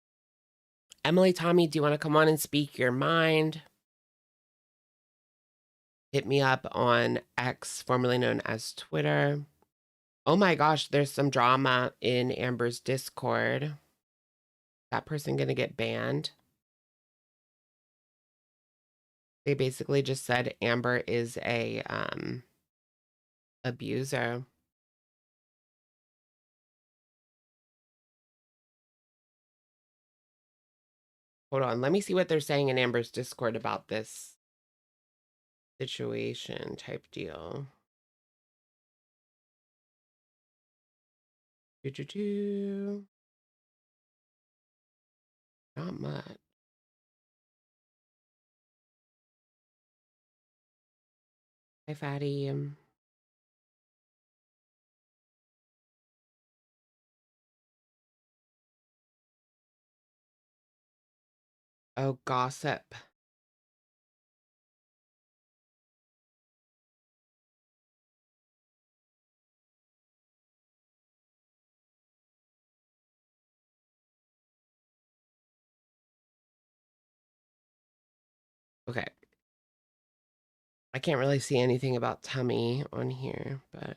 Emily Tommy, do you want to come on and speak your mind? Hit me up on X, formerly known as Twitter. Oh my gosh, there's some drama in Amber's Discord. That person gonna get banned? They basically just said Amber is a abuser. Hold on, let me see what they're saying in Amber's Discord about this situation type deal. Not much. Hi, Fatty. Oh, gossip. Okay. I can't really see anything about tummy on here, but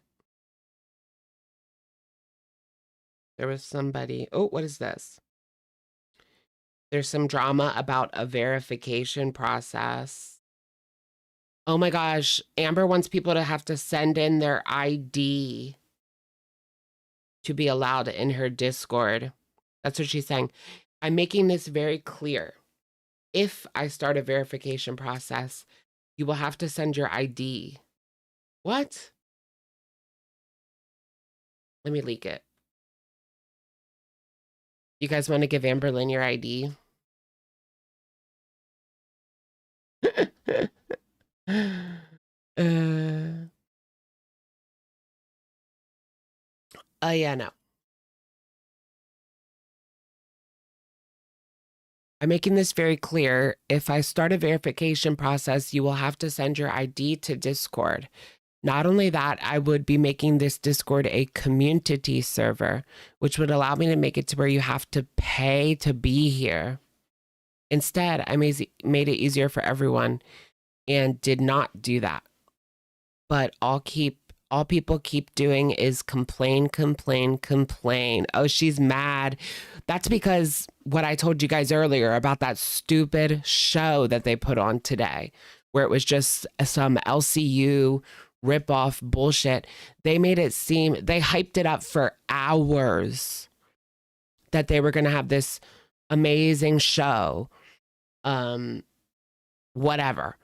there was somebody. Oh, what is this? There's some drama about a verification process. Oh my gosh. Amber wants people to have to send in their ID to be allowed in her Discord. That's what she's saying. I'm making this very clear. If I start a verification process, you will have to send your ID. What? Let me leak it. You guys want to give Amberlynn your ID? Yeah, no. I'm making this very clear. If I start a verification process, you will have to send your ID to Discord. Not only that, I would be making this Discord a community server, which would allow me to make it to where you have to pay to be here. Instead, I made it easier for everyone and did not do that. But all people keep doing is complain, complain, complain. Oh, she's mad. That's because what I told you guys earlier about that stupid show that they put on today, where it was just some LCU rip-off bullshit. They made it seem, they hyped it up for hours that they were going to have this amazing show. Whatever.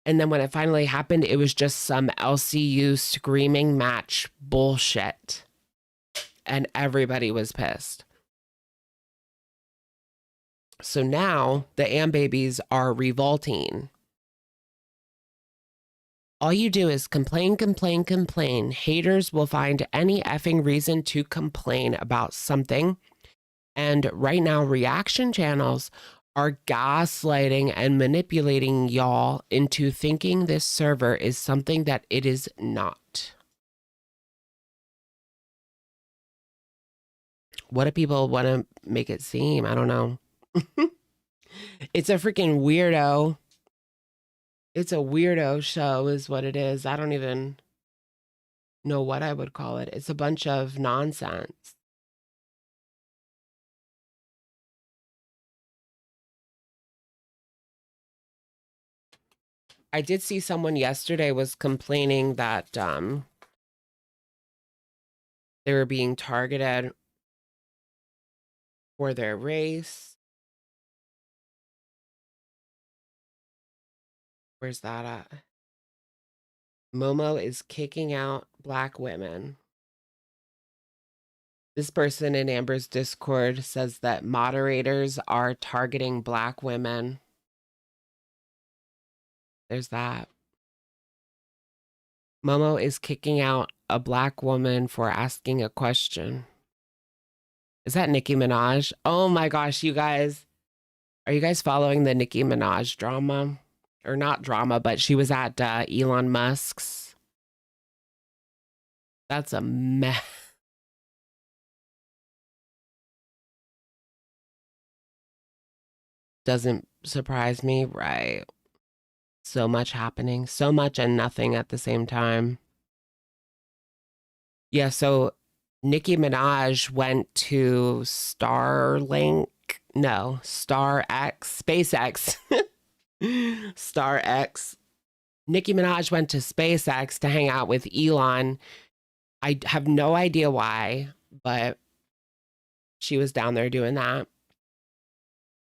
And then when it finally happened, it was just some LCU screaming match bullshit. And everybody was pissed. So now the Am Babies are revolting. All you do is complain, complain, complain. Haters will find any effing reason to complain about something. And right now, reaction channels are gaslighting and manipulating y'all into thinking this server is something that it is not. What do people want to make it seem? I don't know. It's a freaking weirdo. It's a weirdo show is what it is. I don't even know what I would call it. It's a bunch of nonsense. I did see someone yesterday was complaining that they were being targeted for their race. Where's that at? Momo is kicking out Black women. This person in Amber's Discord says that moderators are targeting Black women. There's that. Momo is kicking out a Black woman for asking a question. Is that Nicki Minaj? Oh my gosh, you guys. Are you guys following the Nicki Minaj drama? Or not drama, but she was at Elon Musk's. That's a mess. Doesn't surprise me, right? So much happening, so much and nothing at the same time. Yeah, so Nicki Minaj went to SpaceX. StarX. Nicki Minaj went to SpaceX to hang out with Elon. I have no idea why, but she was down there doing that.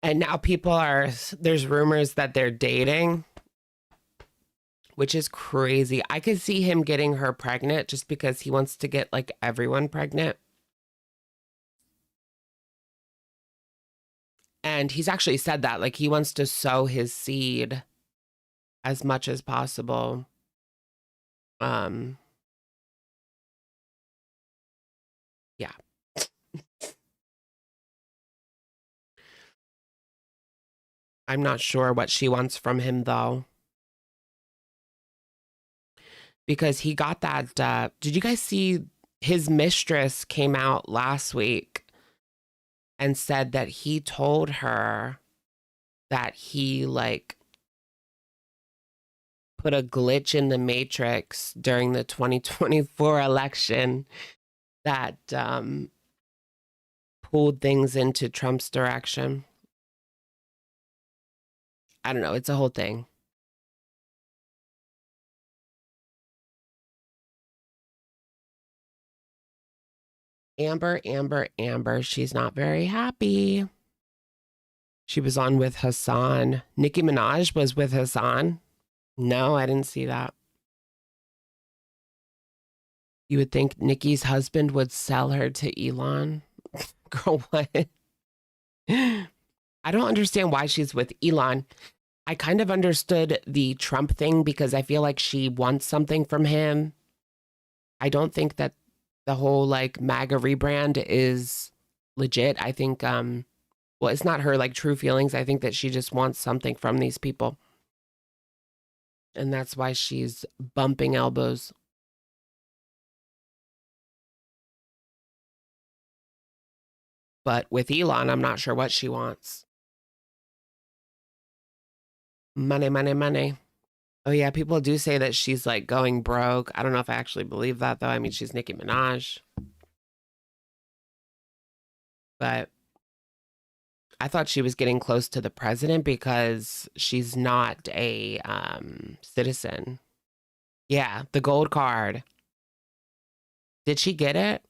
And now there's rumors that they're dating, which is crazy. I could see him getting her pregnant just because he wants to get like everyone pregnant. And he's actually said that, like, he wants to sow his seed as much as possible. Yeah. I'm not sure what she wants from him, though. Because he got that, did you guys see his mistress came out last week and said that he told her that he, like, put a glitch in the matrix during the 2024 election that pulled things into Trump's direction. I don't know. It's a whole thing. Amber, Amber, Amber. She's not very happy. She was on with Hassan. Nicki Minaj was with Hassan. No, I didn't see that. You would think Nicki's husband would sell her to Elon. Girl, what? I don't understand why she's with Elon. I kind of understood the Trump thing because I feel like she wants something from him. I don't think that the whole like MAGA rebrand is legit. I think, well, it's not her like true feelings. I think that she just wants something from these people. And that's why she's bumping elbows. But with Elon, I'm not sure what she wants. Money, money, money. Oh yeah, people do say that she's like going broke. I don't know if I actually believe that though. I mean, she's Nicki Minaj. But I thought she was getting close to the president because she's not a citizen. Yeah, the gold card. Did she get it?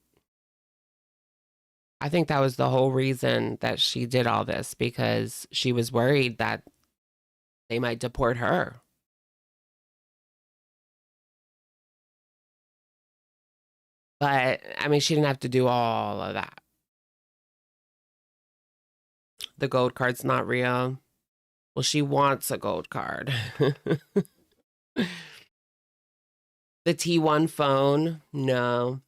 I think that was the whole reason that she did all this because she was worried that they might deport her. But, I mean, she didn't have to do all of that. The gold card's not real. Well, she wants a gold card. The T1 phone, no.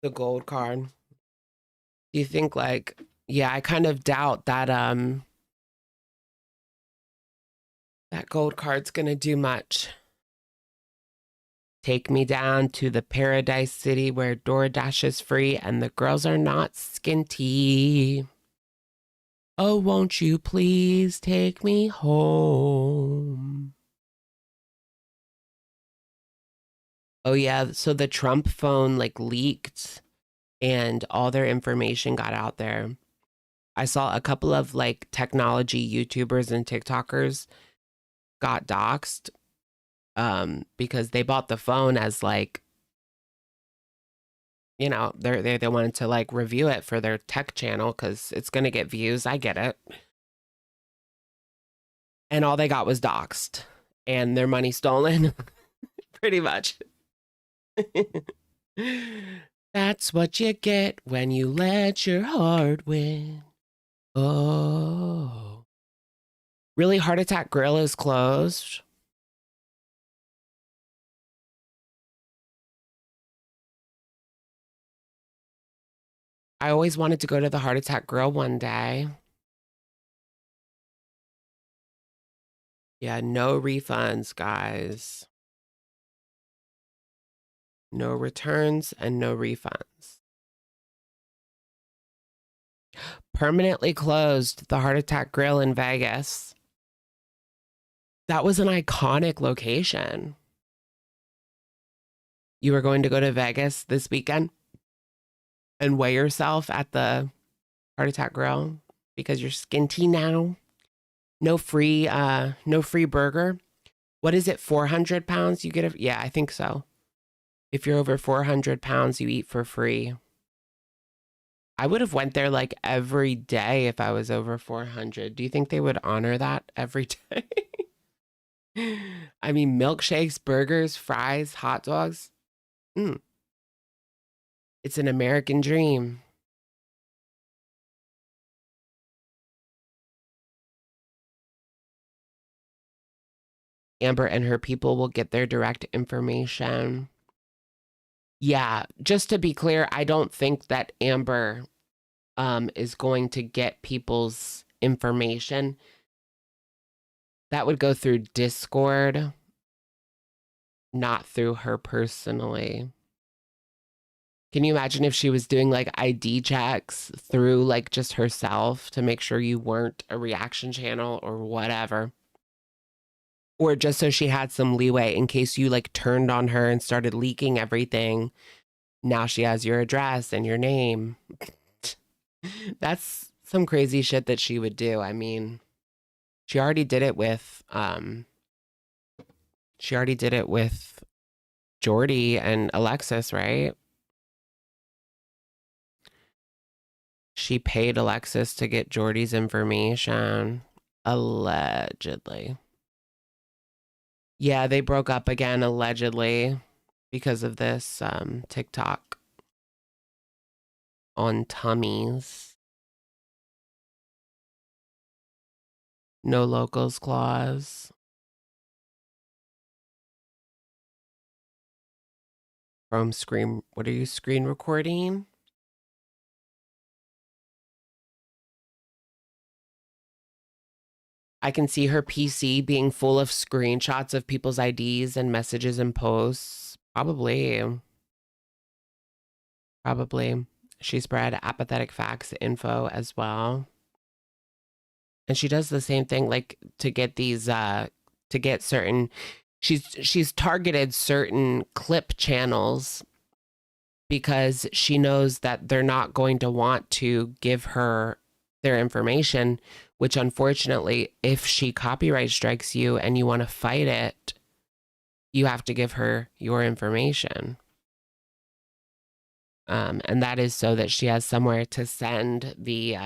The gold card. Do you think like, yeah, I kind of doubt that that gold card's gonna do much. Take me down to the paradise city where DoorDash is free and the girls are not skinty. Oh, won't you please take me home? Oh yeah, so the Trump phone like leaked and all their information got out there. I saw a couple of like technology YouTubers and TikTokers got doxxed because they bought the phone as like, you know, they wanted to like review it for their tech channel because it's gonna get views. I get it. And all they got was doxxed and their money stolen, pretty much. That's what you get when you let your heart win. Oh. Really, Heart Attack Grill is closed? I always wanted to go to the Heart Attack Grill one day. Yeah, no refunds, guys. No returns and no refunds. Permanently closed the Heart Attack Grill in Vegas. That was an iconic location. You were going to go to Vegas this weekend and weigh yourself at the Heart Attack Grill because you're skinty now. No free burger. What is it? 400 pounds? You get a, yeah, I think so. If you're over 400 pounds, you eat for free. I would have went there like every day if I was over 400. Do you think they would honor that every day? I mean, milkshakes, burgers, fries, hot dogs. It's an American dream. Amber and her people will get their direct information. Yeah, just to be clear, I don't think that Amber is going to get people's information. That would go through Discord, not through her personally. Can you imagine if she was doing like ID checks through like just herself to make sure you weren't a reaction channel or whatever? Or just so she had some leeway in case you like turned on her and started leaking everything. Now she has your address and your name. That's some crazy shit that she would do. I mean, she already did it with Jordy and Alexis, right? She paid Alexis to get Jordy's information, allegedly. Yeah, they broke up again, allegedly, because of this TikTok on tummies. No locals clause. From screen, what are you screen recording? I can see her PC being full of screenshots of people's IDs and messages and posts. Probably. She spread apathetic facts info as well. And she does the same thing, like to get these, to get certain, she's targeted certain clip channels because she knows that they're not going to want to give her their information, which unfortunately, if she copyright strikes you and you want to fight it, you have to give her your information. And that is so that she has somewhere to send the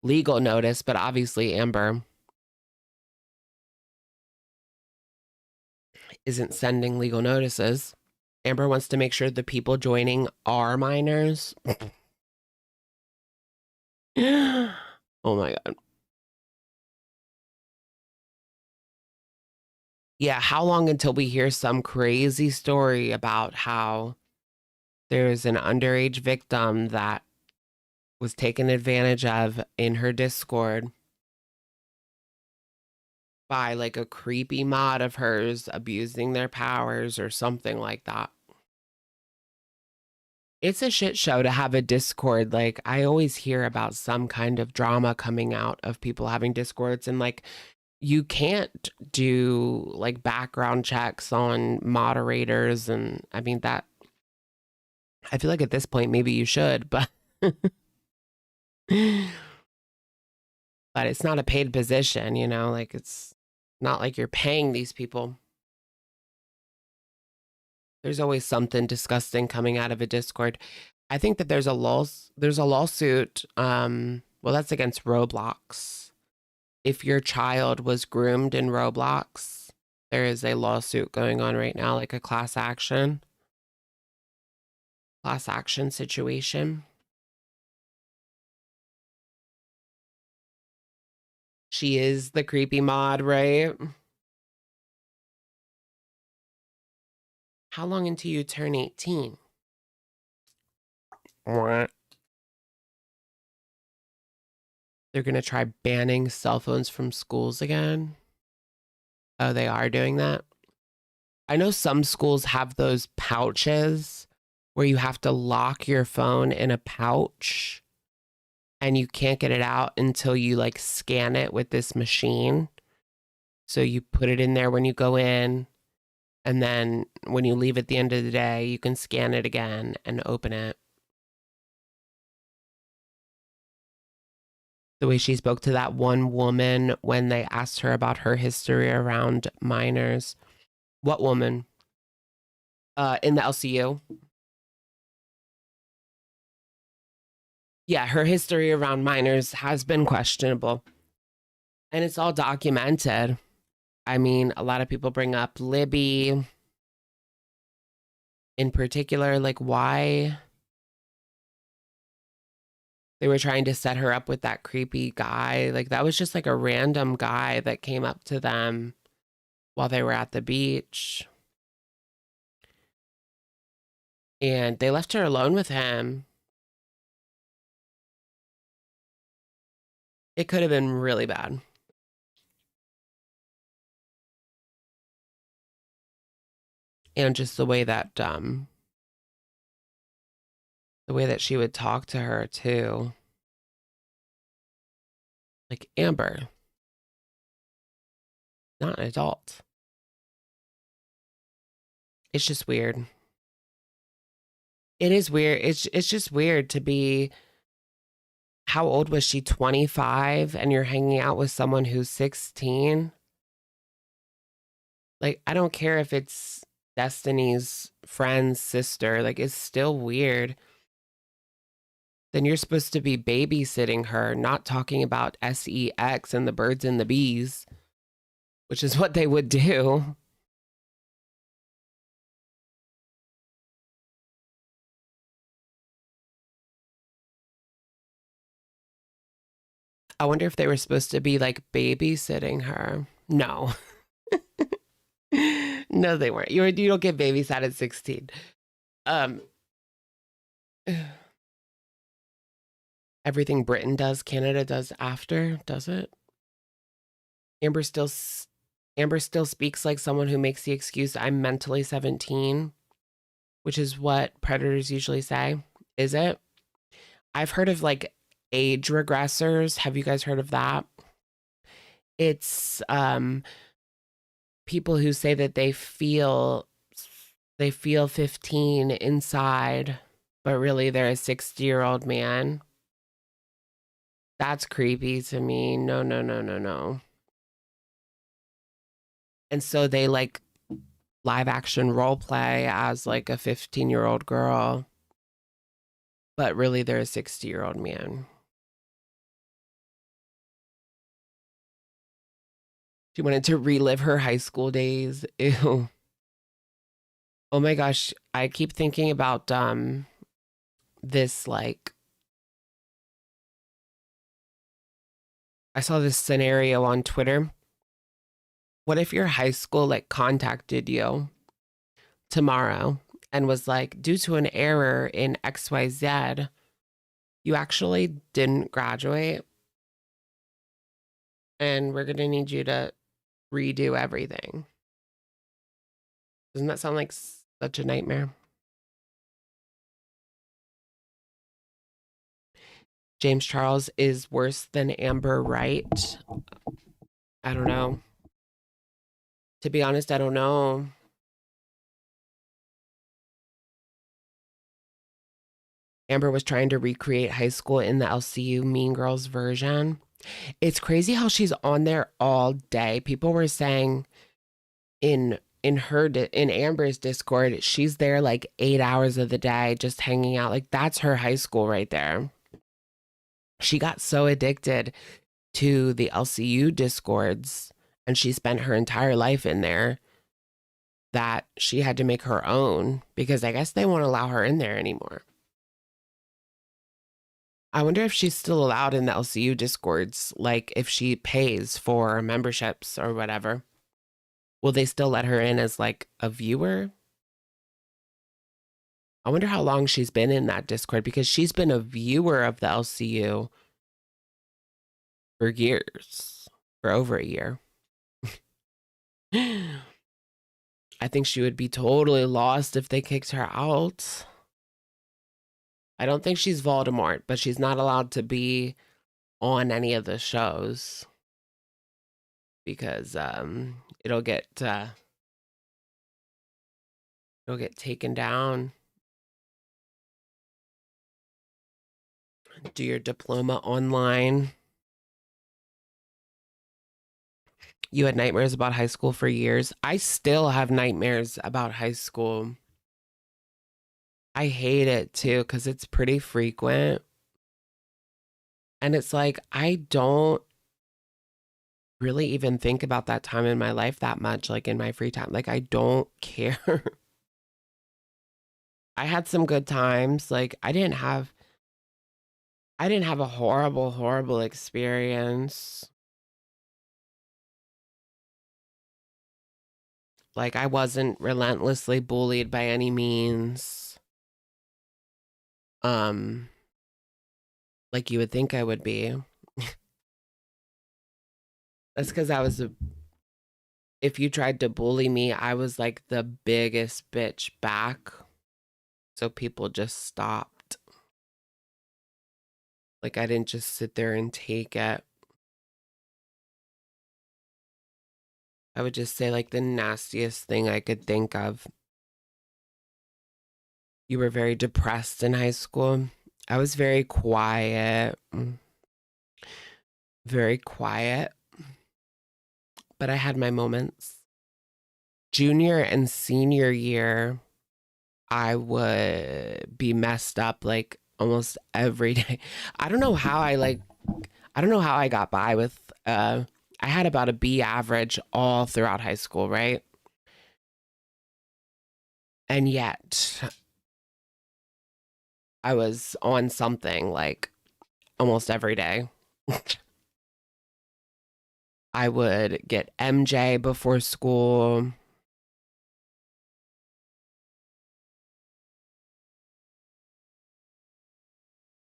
legal notice. But obviously, Amber isn't sending legal notices. Amber wants to make sure the people joining are minors. Oh my God. Yeah, how long until we hear some crazy story about how there's an underage victim that was taken advantage of in her Discord by like a creepy mod of hers abusing their powers or something like that? It's a shit show to have a Discord. Like, I always hear about some kind of drama coming out of people having Discords, and like, you can't do like background checks on moderators. And I mean, that I feel like at this point, maybe you should, but but it's not a paid position, you know, like it's not like you're paying these people. There's always something disgusting coming out of a Discord. I think that there's a lawsuit. Well, that's against Roblox. If your child was groomed in Roblox, there is a lawsuit going on right now, like a class action situation. She is the creepy mod, right? How long until you turn 18? They're going to try banning cell phones from schools again. Oh, they are doing that? I know some schools have those pouches where you have to lock your phone in a pouch and you can't get it out until you like scan it with this machine. So you put it in there when you go in, and then when you leave at the end of the day, you can scan it again and open it. The way she spoke to that one woman when they asked her about her history around minors. What woman? In the LCU. Yeah, her history around minors has been questionable. And it's all documented. I mean, a lot of people bring up Libby in particular, like why they were trying to set her up with that creepy guy. Like that was just like a random guy that came up to them while they were at the beach. And they left her alone with him. It could have been really bad. And just the way that The way that she would talk to her too. Like, Amber, not an adult. It's just weird. It is weird. It's just weird to be, how old was she? 25, and you're hanging out with someone who's 16? Like, I don't care if it's Destiny's friend's sister. Like, it's still weird. Then you're supposed to be babysitting her, not talking about sex and the birds and the bees, which is what they would do. I wonder if they were supposed to be like babysitting her. No. No, they weren't. You don't get babysat at 16. Everything Britain does, Canada does after, does it? Amber still speaks like someone who makes the excuse, I'm mentally 17, which is what predators usually say. Is it? I've heard of like age regressors. Have you guys heard of that? It's people who say that they feel 15 inside, but really they're a 60-year-old man. That's creepy to me. No, no, no, no, no. And so they like live action role play as like a 15-year-old girl, but really they're a 60-year-old man. She wanted to relive her high school days. Ew. Oh my gosh. I keep thinking about this, like, I saw this scenario on Twitter. What if your high school like contacted you tomorrow and was like, due to an error in XYZ, you actually didn't graduate and we're going to need you to redo everything? Doesn't that sound like such a nightmare? James Charles is worse than Amber Wright. I don't know. To be honest, I don't know. Amber was trying to recreate high school in the LCU Mean Girls version. It's crazy how she's on there all day. People were saying in Amber's Discord, she's there like 8 hours of the day just hanging out. Like, that's her high school right there. She got so addicted to the LCU Discords and she spent her entire life in there that she had to make her own because I guess they won't allow her in there anymore. I wonder if she's still allowed in the LCU Discords, like if she pays for memberships or whatever. Will they still let her in as like a viewer? I wonder how long she's been in that Discord because she's been a viewer of the LCU for years, for over a year. I think she would be totally lost if they kicked her out. I don't think she's Voldemort, but she's not allowed to be on any of the shows because it'll get taken down. Do your diploma online. You had nightmares about high school for years. I still have nightmares about high school. I hate it too because it's pretty frequent. And it's like, I don't really even think about that time in my life that much, like in my free time. Like, I don't care. I had some good times. Like, I didn't have a horrible experience. Like, I wasn't relentlessly bullied by any means. Like you would think I would be. That's because if you tried to bully me, I was like the biggest bitch back. So people just stopped. Like, I didn't just sit there and take it. I would just say, like, the nastiest thing I could think of. You were very depressed in high school. I was very quiet. Very quiet. But I had my moments. Junior and senior year, I would be messed up like almost every day. I don't know how I got by with I had about a B average all throughout high school, right? And yet I was on something like almost every day. I would get MJ before school.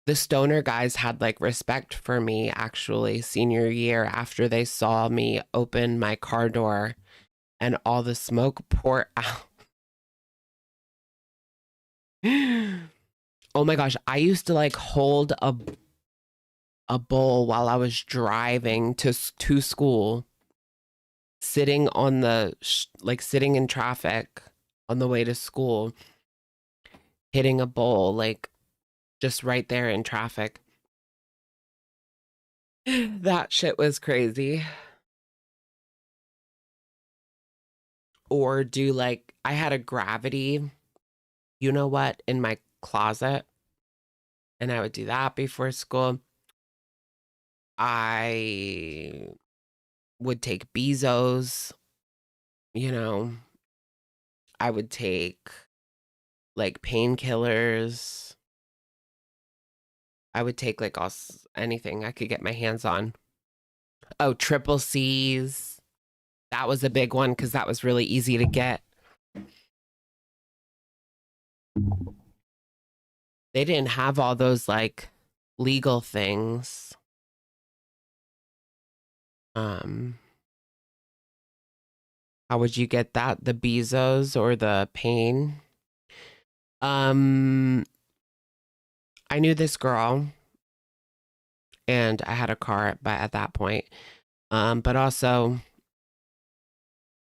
The stoner guys had like respect for me actually senior year after they saw me open my car door and all the smoke pour out. Oh my gosh, I used to like hold a bowl while I was driving to school, sitting on the like sitting in traffic on the way to school, hitting a bowl like just right there in traffic. That shit was crazy. Or do like I had a gravity, you know what, in my closet, and I would do that before school. I would take Bezos, you know. I would take like painkillers. I would take like anything I could get my hands on. Oh, triple C's. That was a big one because that was really easy to get. They didn't have all those like legal things. How would you get that? The Bezos or the pain? I knew this girl and I had a car at that point. But also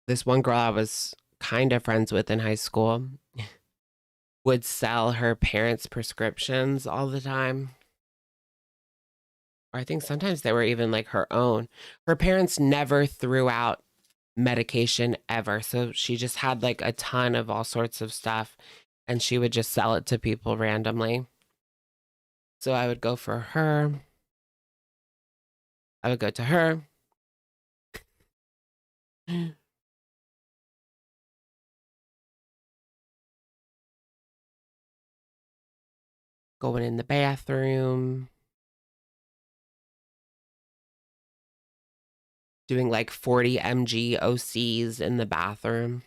this one girl I was kind of friends with in high school would sell her parents' prescriptions all the time. Or I think sometimes they were even like her own. Her parents never threw out medication ever. So she just had like a ton of all sorts of stuff and she would just sell it to people randomly. So I would go for her. I would go to her. Going in the bathroom. Doing like 40 mg OCs in the bathroom.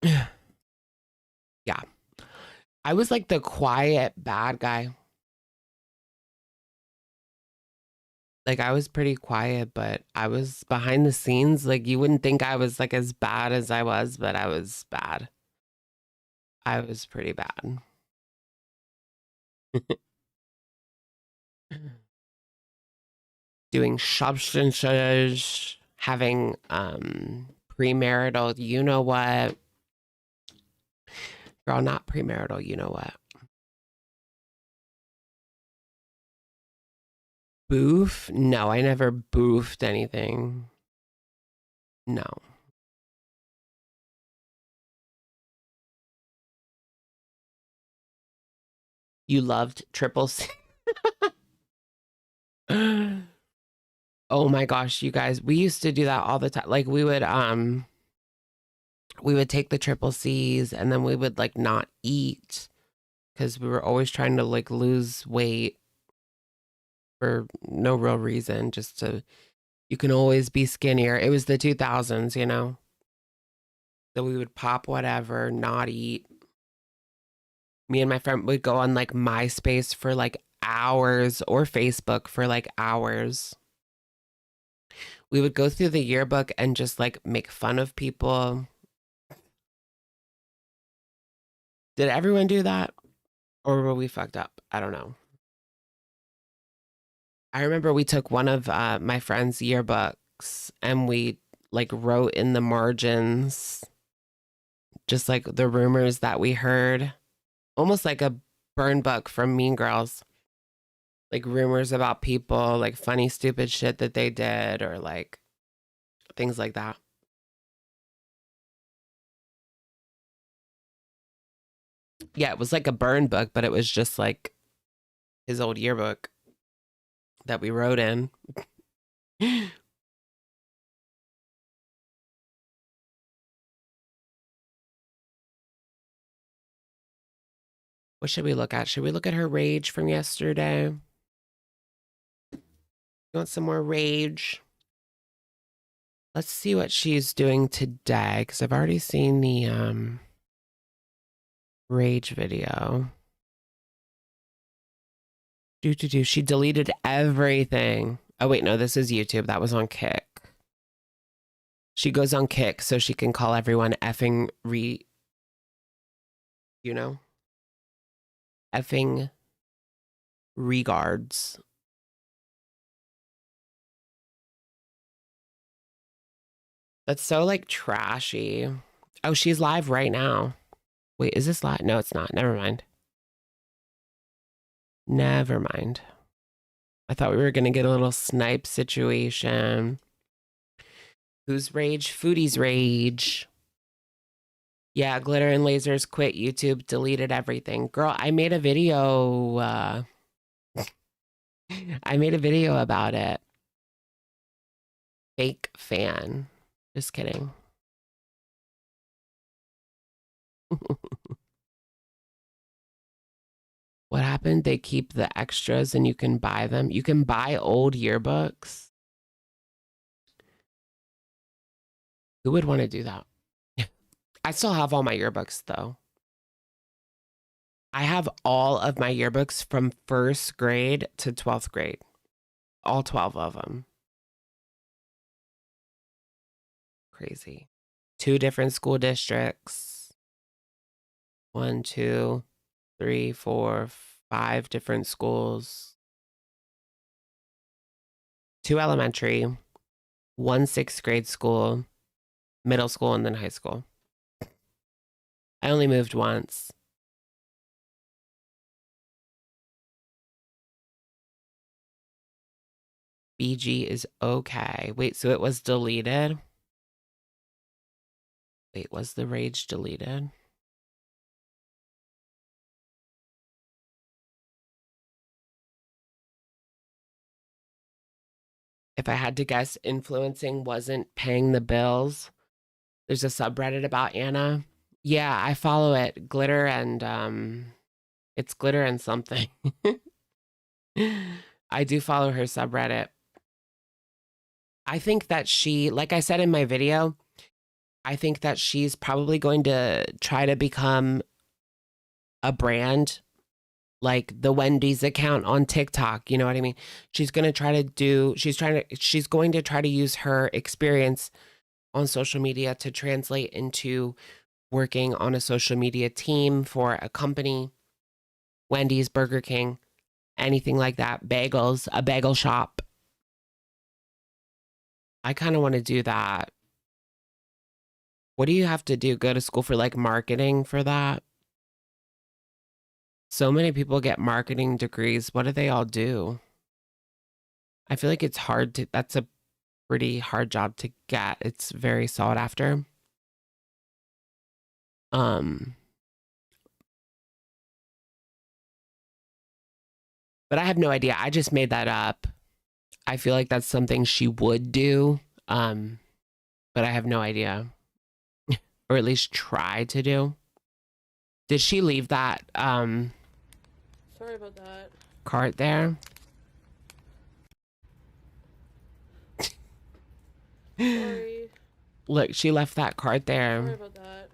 Yeah. I was like the quiet bad guy. Like I was pretty quiet, but I was behind the scenes. Like you wouldn't think I was like as bad as I was, but I was bad. I was pretty bad. Doing substances, having premarital, you know what? Girl, not premarital, you know what? Boof? No, I never boofed anything. No. You loved triple C. Oh my gosh, you guys, we used to do that all the time. Like we would take the triple C's and then we would like not eat because we were always trying to like lose weight for no real reason, just to you can always be skinnier. It was the 2000s, you know. So we would pop whatever, not eat. Me and my friend would go on like MySpace for like hours or Facebook for like hours. We would go through the yearbook and just like make fun of people. Did everyone do that? Or were we fucked up? I don't know. I remember we took one of my friend's yearbooks and we like wrote in the margins just like the rumors that we heard, almost like a burn book from Mean Girls. Like rumors about people, like funny, stupid shit that they did, or like things like that. Yeah, it was like a burn book, but it was just like his old yearbook that we wrote in. What should we look at? Should we look at her rage from yesterday? You want some more rage? Let's see what she's doing today, because I've already seen the rage video. She deleted everything. Oh wait, no, this is YouTube. That was on Kick. She goes on Kick so she can call everyone effing effing regards. That's so like trashy. Oh, she's live right now. Wait, is this live? No, it's not. Never mind. Never mind. I thought we were going to get a little snipe situation. Who's rage? Foodie's rage. Yeah, Glitter and Lasers quit YouTube, deleted everything. Girl, I made a video. I made a video about it. Fake fan. Just kidding. What happened? They keep the extras and you can buy them. You can buy old yearbooks. Who would want to do that? I still have all my yearbooks though. I have all of my yearbooks from 1st grade to 12th grade. All 12 of them. Crazy. 2 different school districts. 1, 2, 3, 4, 5 different schools. 2 elementary, 1 6th grade school, middle school, and then high school. I only moved once. BG is okay. Wait, so it was deleted? Wait, was the rage deleted? If I had to guess, influencing wasn't paying the bills. There's a subreddit about Anna. Yeah, I follow it. Glitter and it's Glitter and something. I do follow her subreddit. I think that she, like I said in my video, I think that she's probably going to try to become a brand, like the Wendy's account on TikTok. You know what I mean? She's going to try to do, she's going to try to use her experience on social media to translate into working on a social media team for a company, Wendy's, Burger King, anything like that, bagels, a bagel shop. I kind of want to do that. What do you have to do? Go to school for like marketing for that? So many people get marketing degrees. What do they all do? I feel like it's hard to, that's a pretty hard job to get. It's very sought after. But I have no idea. I just made that up. I feel like that's something she would do. But I have no idea. Or at least try to do. Did she leave that Sorry about that. cart there? Sorry. Look, she left that cart Sorry there. about that.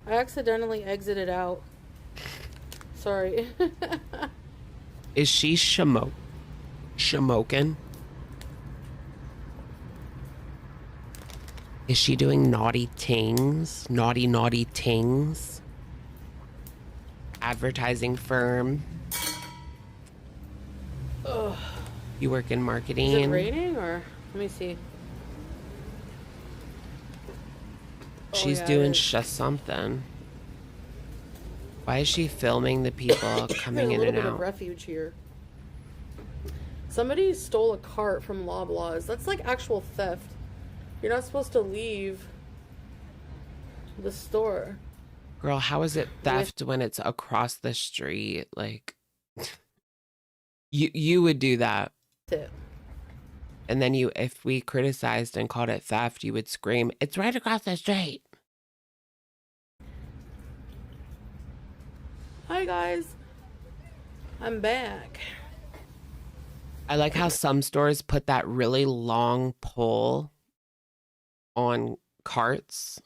I accidentally exited out. Sorry. Is she shamokin? Is she doing naughty tings? Naughty tings? advertising firm. Ugh. You work in marketing. Is it raining or let me see. She's yeah, doing it is. just something. Why is she filming the people coming in and There's a little bit out? of refuge here. Somebody stole a cart from Loblaws. That's like actual theft. You're not supposed to leave the store. Girl, how is it theft when it's across the street? Like, you would do that. It. And then if we criticized and called it theft, you would scream, "It's right across the street." Hi guys. I'm back. I like how some stores put that really long pole on carts.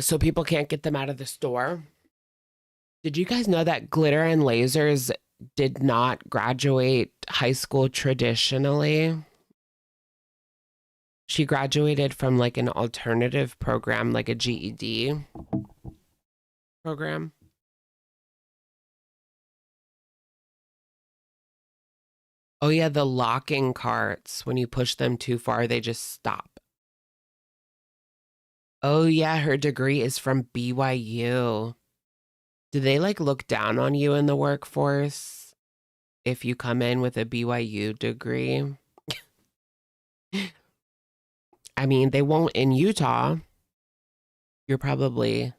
So people can't get them out of the store. Did you guys know that Glitter and Lasers did not graduate high school traditionally? She graduated from like an alternative program, like a GED program. Oh yeah, the locking carts, when you push them too far, they just stop. Oh yeah, her degree is from BYU. Do they like look down on you in the workforce if you come in with a BYU degree? I mean, they won't in Utah. You're probably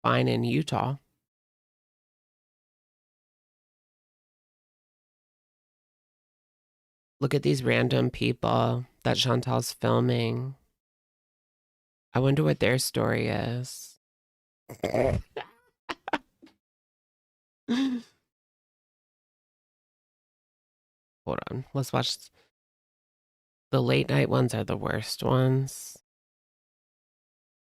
fine in Utah. Look at these random people that Chantal's filming. I wonder what their story is. Hold on. Let's watch. The late night ones are the worst ones.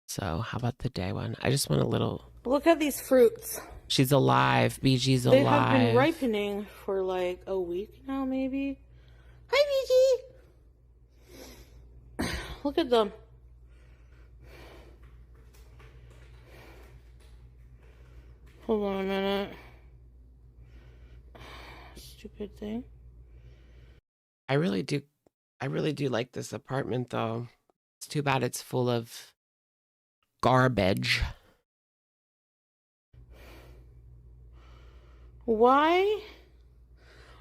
So how about the day one? I just want a little. Look at these fruits. She's alive. BG's They alive. have been ripening for like a week now, maybe. Hi, BG. Look at them. Hold on a minute. Stupid thing. I really do like this apartment though. It's too bad it's full of garbage. Why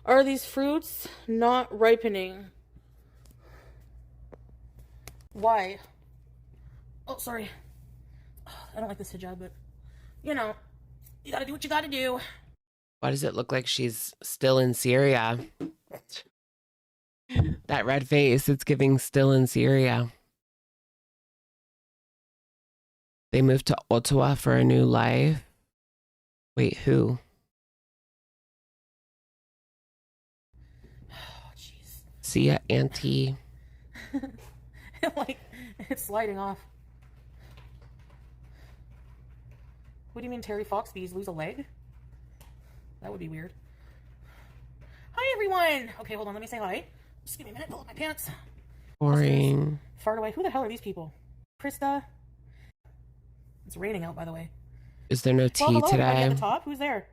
are these fruits not ripening? Why? Oh, sorry. I don't like this hijab, but you know, you gotta do what you gotta do. Why does it look like she's still in Syria? That red face, it's giving still in Syria. They moved to Ottawa for a new life. Wait, who? Oh, jeez. See ya, Auntie. Like, it's sliding off. What do you mean Terry Foxbees lose a leg? That would be weird. Hi, everyone. Okay, hold on. Let me say hi. Just give me a minute. Pull up my pants. Boring. Far away. Who the hell are these people? Krista. It's raining out, by the way. Is there no tea Hello, everybody at today? the top. Who's there?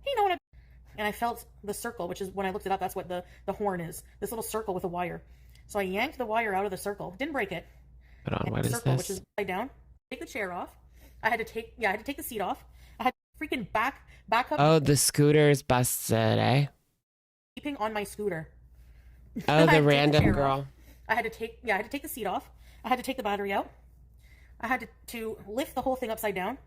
Hey, no one. And I felt the circle, which is when I looked it up. That's what the horn is. This little circle with a wire. So I yanked the wire out of the circle. Didn't break it. Hold on, And what the is circle, this? which is upside down. Take the chair off. I had to take the seat off. I had to freaking back up. Oh, the scooter's busted, eh? Keeping on my scooter. Oh, I had the to take random chair girl. off. I had to take the seat off. I had to take the battery out. I had to lift the whole thing upside down.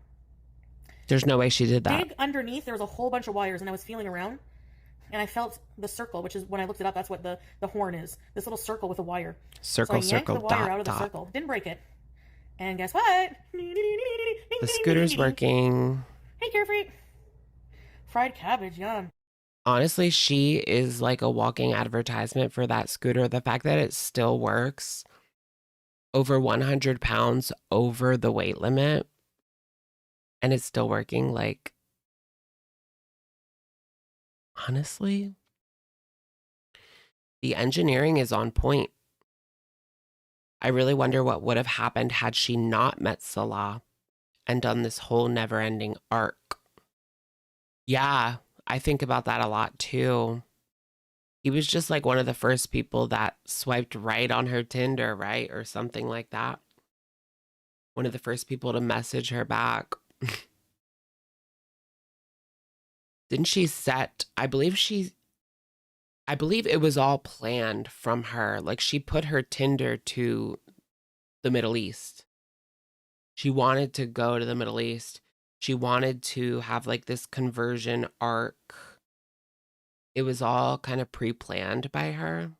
There's no way she did that. Dig underneath, there was a whole bunch of wires, and I was feeling around, and I felt the circle, which is when I looked it up. That's what the horn is. This little circle with a wire. Circle, so I yanked circle, the wire dot, out of the dot. circle. Didn't break it. And guess what? The scooter's working. Hey, Carefree. Fried cabbage, yum. Honestly, she is like a walking advertisement for that scooter. The fact that it still works, over 100 pounds over the weight limit, and it's still working, like, honestly, the engineering is on point. I really wonder what would have happened had she not met Salah and done this whole never-ending arc. Yeah, I think about that a lot too. He was just like one of the first people that swiped right on her Tinder, right? Or something like that. One of the first people to message her back. Didn't she set, I believe it was all planned from her. Like she put her Tinder to the Middle East. She wanted to go to the Middle East. She wanted to have like this conversion arc. It was all kind of pre-planned by her.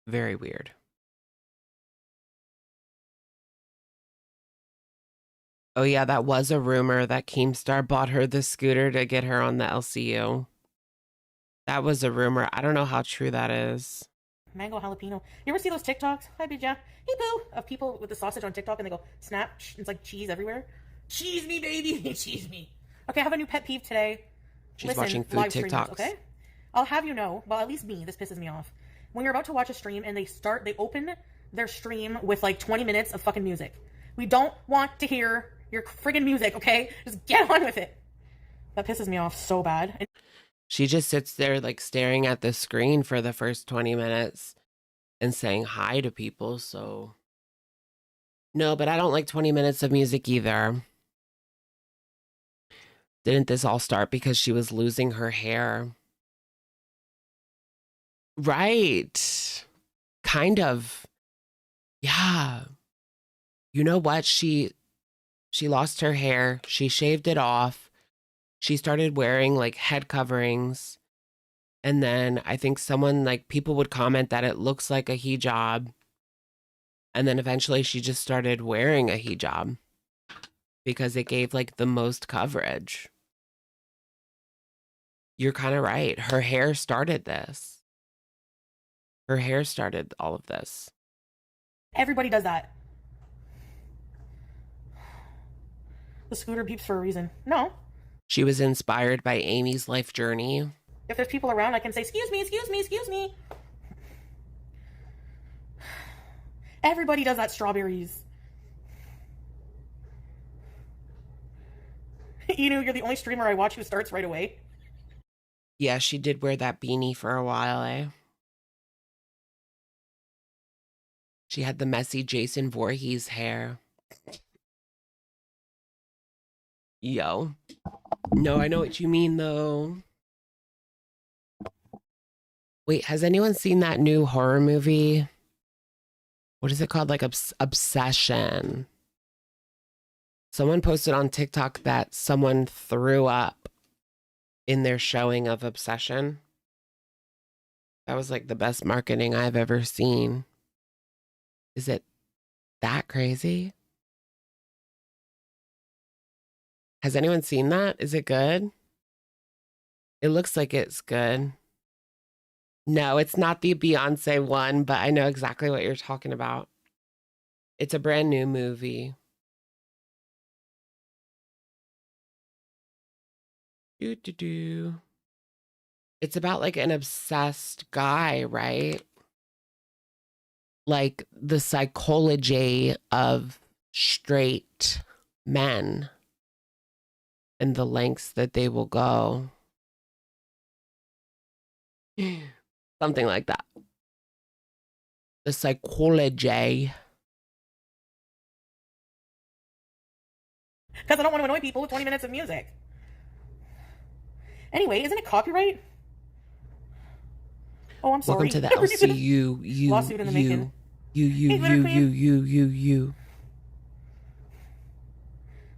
Very weird. Oh yeah, that was a rumor that Keemstar bought her the scooter to get her on the LCU. That was a rumor. I don't know how true that is. Mango jalapeno. You ever see those TikToks? Hi, Big Jack. Hey, Boo. Of people with the sausage on TikTok and they go, snap. It's like cheese everywhere. Cheese me, baby. Cheese me. Okay, I have a new pet peeve today. She's watching food live streamers, TikToks. okay? I'll have you know, well, at least me, this pisses me off. When you're about to watch a stream and they open their stream with like 20 minutes of fucking music. We don't want to hear your friggin' music, okay? Just get on with it. That pisses me off so bad. She just sits there like staring at the screen for the first 20 minutes and saying hi to people. So no, but I don't like 20 minutes of music either. Didn't this all start because she was losing her hair? Right. Kind of. Yeah. You know what? She lost her hair. She shaved it off. She started wearing like head coverings. And then I think people would comment that it looks like a hijab. And then eventually she just started wearing a hijab because it gave like the most coverage. You're kind of right. Her hair started this. Her hair started all of this. Everybody does that. The scooter beeps for a reason. No. She was inspired by Amy's life journey. If there's people around, I can say, excuse me, excuse me, excuse me. Everybody does that, strawberries. You know, you're the only streamer I watch who starts right away. Yeah, she did wear that beanie for a while, eh? She had the messy Jason Voorhees hair. Yo. No, I know what you mean, though. Wait, has anyone seen that new horror movie? What is it called? Like Obsession. Someone posted on TikTok that someone threw up in their showing of Obsession. That was like the best marketing I've ever seen. Is it that crazy? Has anyone seen that? Is it good? It looks like it's good. No, it's not the Beyonce one, but I know exactly what you're talking about. It's a brand new movie. It's about like an obsessed guy, right? Like the psychology of straight men and the lengths that they will go. Something like that. The psychology. Because I don't want to annoy people with 20 minutes of music. Anyway, isn't it copyright? Oh, I'm sorry. Welcome to the LCU. Lawsuit in the making. You.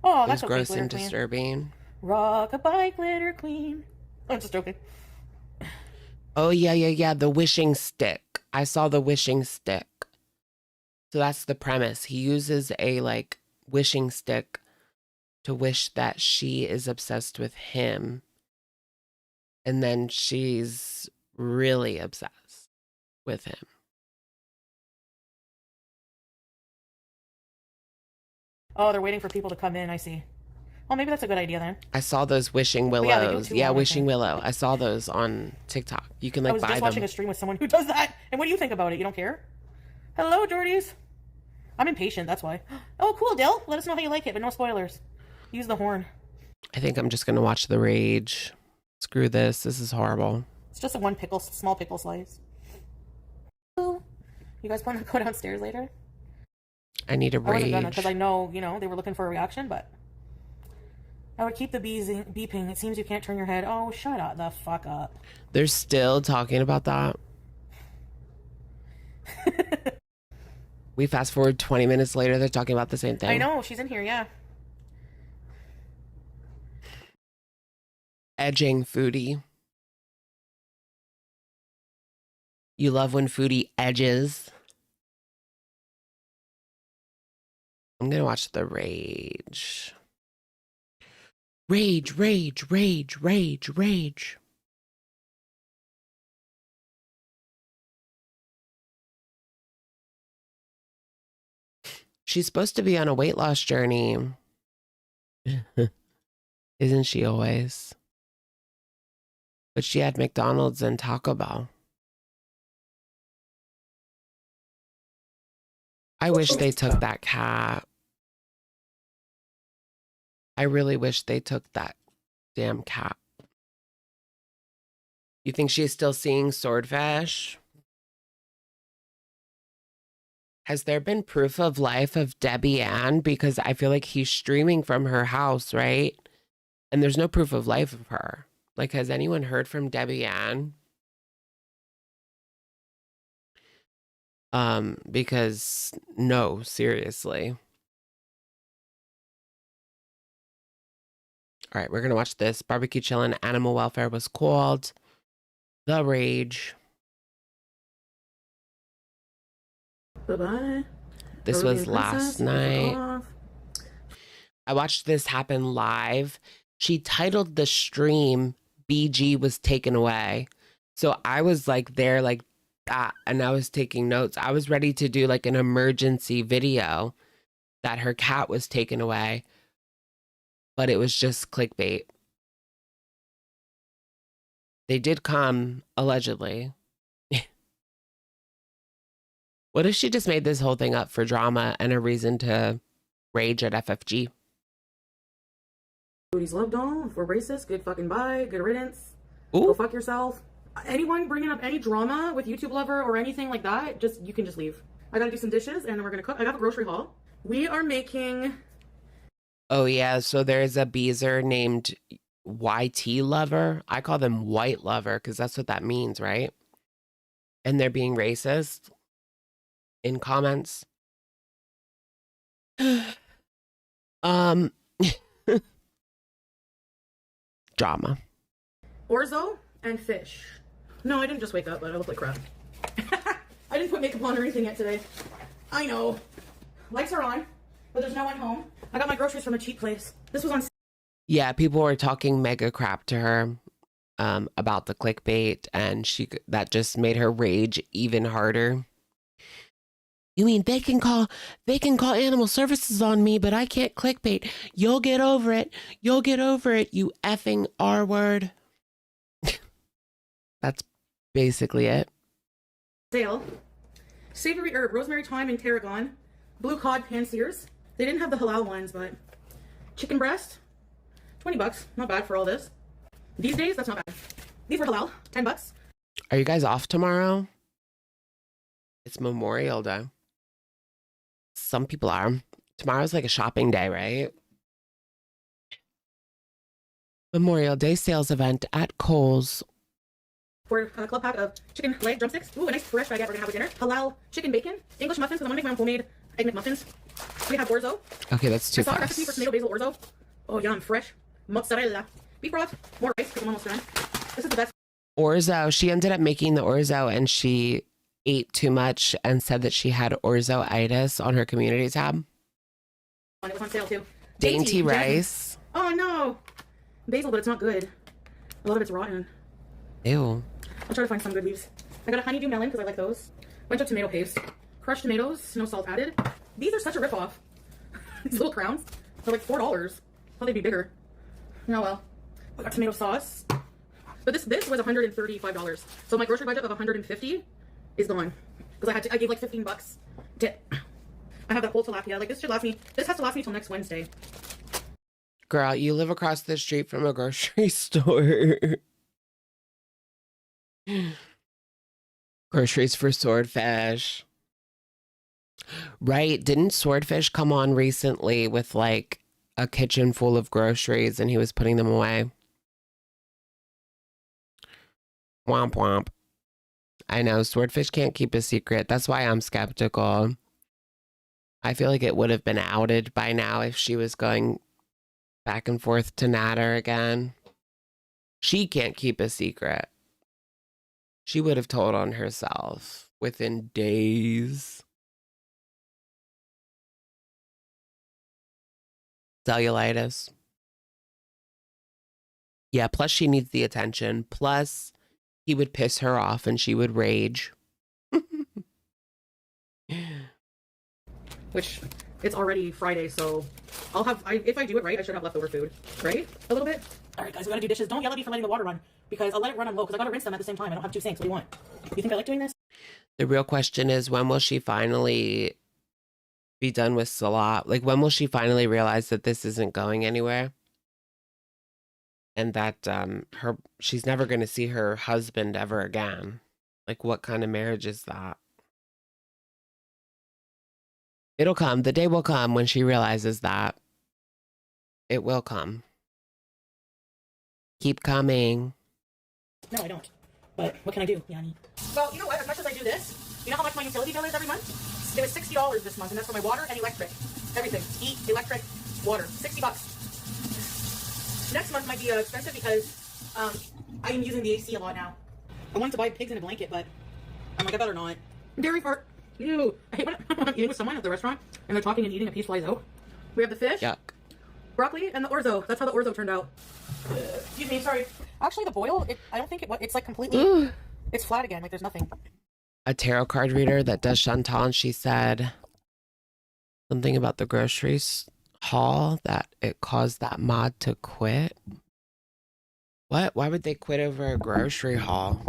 Oh, that's okay, gross and disturbing. Rock-a-bye, glitter queen. I'm just joking. Oh, yeah. The wishing stick. I saw the wishing stick. So that's the premise. He uses a like wishing stick to wish that she is obsessed with him. And then she's really obsessed with him. Oh, they're waiting for people to come in, I see. Oh, maybe that's a good idea then. I saw those wishing willows. yeah, they do too, Yeah, I wishing think. willow. I saw those on TikTok. You can I like was buy just watching them. a stream with someone who does that. And what do you think about it? You don't care? Hello, Jordies. I'm impatient, that's why. Oh, cool, Dill. Let us know how you like it, but no spoilers. Use the horn. I think I'm just gonna watch The Rage. Screw this. This is horrible. It's just a one pickle, small pickle slice. Ooh. You guys plan to go downstairs later? I need a I wasn't gonna, rage. because I know, you know, they were looking for a reaction, but I would keep the bees beeping. It seems you can't turn your head. Oh, shut up the fuck up. They're still talking about that. We fast forward 20 minutes later, they're talking about the same thing. I know, she's in here, yeah. Edging Foodie. You love when Foodie edges. I'm gonna watch The Rage. Rage, rage, rage, rage, rage. She's supposed to be on a weight loss journey. Isn't she always? But she had McDonald's and Taco Bell. I wish they took that cat. I really wish they took that damn cat. You think she's still seeing swordfish? Has there been proof of life of Debbie Ann? Because I feel like he's streaming from her house, right? And there's no proof of life of her. Like, has anyone heard from Debbie Ann? Because no, seriously. All right, we're gonna watch this. Barbecue Chillin' Animal Welfare was called The Rage. Bye-bye. This was last night. I watched this happen live. She titled the stream BG was taken away. So I was like there like that and I was taking notes. I was ready to do like an emergency video that her cat was taken away. But it was just clickbait. They did come, allegedly. What if she just made this whole thing up for drama and a reason to rage at FFG? Foodie's loved all. If we're racist, good fucking bye. Good riddance. Ooh. Go fuck yourself. Anyone bringing up any drama with YouTube Lover or anything like that, you can just leave. I gotta do some dishes and then we're gonna cook. I got the grocery haul. We are making... Oh yeah, so there's a beezer named YT Lover. I call them White Lover because that's what that means, right? And they're being racist in comments. Drama. orzo and fish. No, I didn't just wake up, but I look like crap. I didn't put makeup on or anything yet today. I know. Lights are on, but there's no one home. I got my groceries from a cheap place. This was on... Yeah, people were talking mega crap to her about the clickbait, and that just made her rage even harder. You mean they can call animal services on me, but I can't clickbait. You'll get over it. You'll get over it, you effing R word. That's basically it. Sale. Savory herb, rosemary, thyme, and tarragon. Blue cod pan-sears. They didn't have the halal ones, but... Chicken breast. $20. Not bad for all this. These days, that's not bad. These were halal. $10. Are you guys off tomorrow? It's Memorial Day. Some people are. Tomorrow's like a shopping day, right? Memorial Day sales event at Kohl's. For a club pack of chicken leg drumsticks. Ooh, a nice fresh baguette we're gonna have with dinner. Halal chicken bacon. English muffins, because I'm gonna make my own homemade egg McMuffins. We have orzo. Okay, that's too I saw a fast. recipe for tomato basil orzo. Oh, yum, fresh. Mozzarella. Beef broth. More rice, because I'm almost done. This is the best. Orzo. She ended up making the orzo and she ate too much and said that she had orzo-itis on her community tab. It was on sale too. Dainty Jen. rice. Oh no. Basil, but it's not good. A lot of it's rotten. Ew. I'll try to find some good leaves. I got a honeydew melon because I like those. Bunch of tomato paste. Crushed tomatoes, no salt added. These are such a ripoff. These little crowns. They're like $4. Thought they'd be bigger. Oh well. We got tomato sauce. But this was $135. So my grocery budget of $150 is gone. Because I gave like $15 tip. I have that whole tilapia. Like this should last me. This has to last me till next Wednesday. Girl, you live across the street from a grocery store. Groceries for Swordfish. Right. Didn't Swordfish come on recently with like a kitchen full of groceries and he was putting them away? Womp womp. I know Swordfish can't keep a secret. That's why I'm skeptical. I feel like it would have been outed by now if she was going back and forth to Natter again. She can't keep a secret. She would have told on herself within days. Cellulitis. Yeah, plus she needs the attention. Plus he would piss her off and she would rage. Which, it's already Friday, so I'll have, if I do it right, I should have leftover food, right? A little bit? All right, guys, we gotta do dishes. Don't yell at me for letting the water run, because I'll let it run on low, because I gotta rinse them at the same time. I don't have two sinks. What do you want? You think I like doing this? The real question is, when will she finally be done with Salah? Like, when will she finally realize that this isn't going anywhere? And that she's never going to see her husband ever again. Like, what kind of marriage is that? It'll come. The day will come when she realizes that. It will come. Keep coming. No, I don't. But what can I do, Yanni? Well, you know what? As much as I do this, you know how much my utility bill is every month? It was $60 this month, and that's for my water and electric. Everything. Heat, electric, water. $60. Next month might be expensive because I am using the AC a lot now. I wanted to buy pigs in a blanket, but I'm like, I better not. Dairy fart. Ew. I hate when I'm eating with someone at the restaurant and they're talking and eating, a piece flies out. We have the fish. Yuck. Broccoli and the orzo. That's how the orzo turned out. Excuse me, sorry. Actually, the boil, I don't think it's like completely, it's flat again, like there's nothing. A tarot card reader that does Chantal, and she said something about the groceries haul, that it caused that mod to quit. What? Why would they quit over a grocery haul?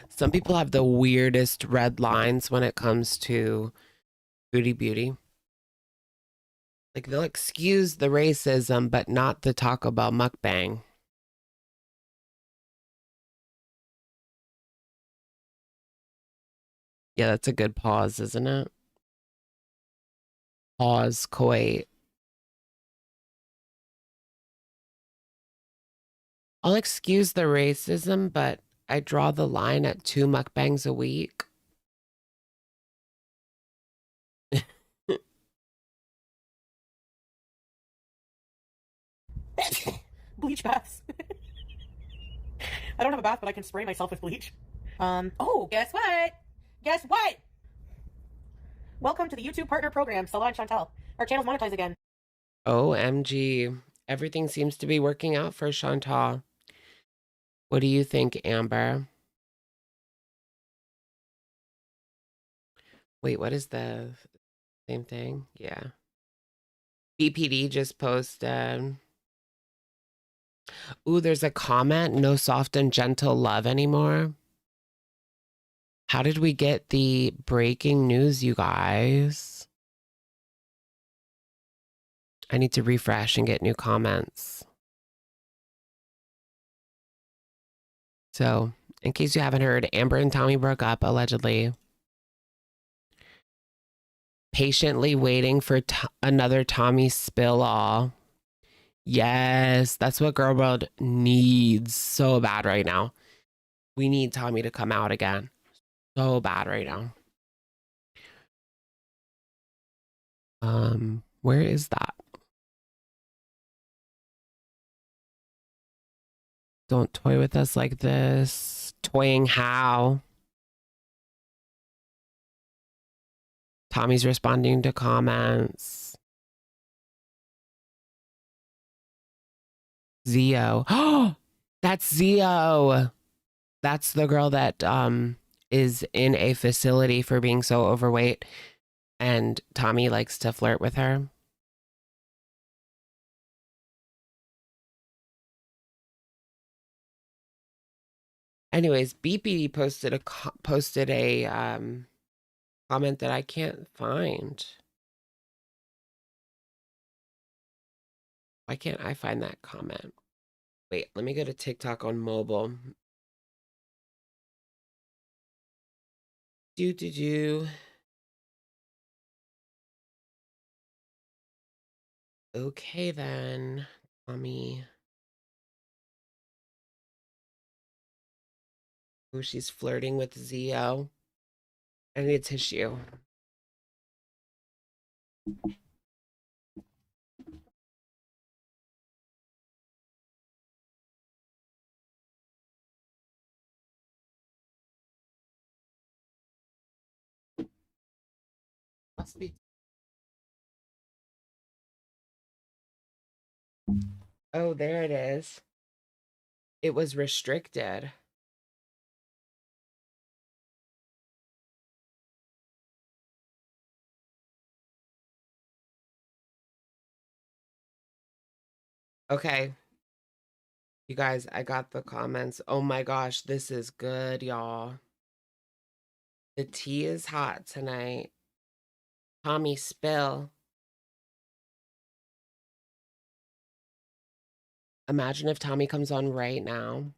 Some people have the weirdest red lines when it comes to Foodie Beauty. Like, they'll excuse the racism, but not the Taco Bell mukbang. Yeah, that's a good pause, isn't it? Pause, Kuwait. I'll excuse the racism, but I draw the line at 2 mukbangs a week. Bleach baths. I don't have a bath, but I can spray myself with bleach. Oh, guess what? Guess what? Welcome to the YouTube partner program, Salah and Chantal. Our channel's monetized again. OMG. Everything seems to be working out for Chantal. What do you think, Amber? Wait, what is the same thing? Yeah. BPD just posted. Ooh, there's a comment. No soft and gentle love anymore. How did we get the breaking news, you guys? I need to refresh and get new comments. So, in case you haven't heard, Amber and Tommy broke up, allegedly. Patiently waiting for another Tommy spill-all. Yes, that's what Girl World needs so bad right now. We need Tommy to come out again. So bad right now. Where is that? Don't toy with us like this. Toying how? Tommy's responding to comments. Zio. Oh, that's Zio. That's the girl that is in a facility for being so overweight, and Tommy likes to flirt with her. Anyways, BPD posted a comment that I can't find. Why can't I find that comment? Wait, let me go to TikTok on mobile. Do. Okay then, Tommy. Oh, she's flirting with Zio. I need a tissue. Must be. Oh, there it is. It was restricted. Okay. You guys, I got the comments. Oh my gosh, this is good, y'all. The tea is hot tonight. Tommy, spill. Imagine if Tommy comes on right now.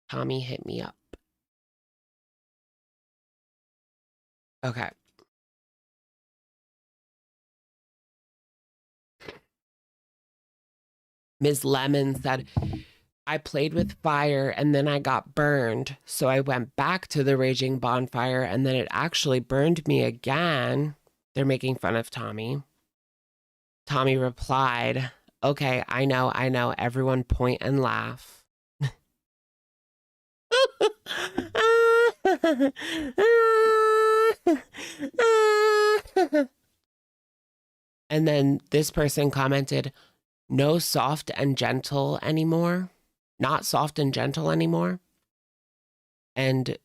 Tommy, hit me up. Okay. Ms. Lemon said, I played with fire and then I got burned. So I went back to the raging bonfire and then it actually burned me again. They're making fun of Tommy. Tommy replied, okay, I know. Everyone point and laugh. And then this person commented, no soft and gentle anymore. Not soft and gentle anymore. And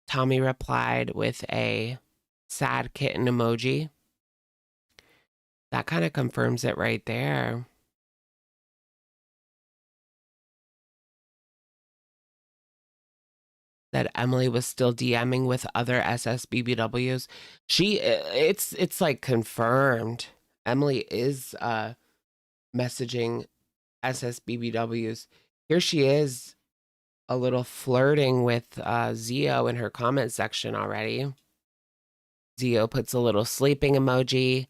Tommy replied with a sad kitten emoji. That kind of confirms it right there. That Emily was still DMing with other SSBBWs. It's like confirmed. Emily is messaging SSBBWs. Here she is, a little flirting with Zio in her comment section already. Zio puts a little sleeping emoji,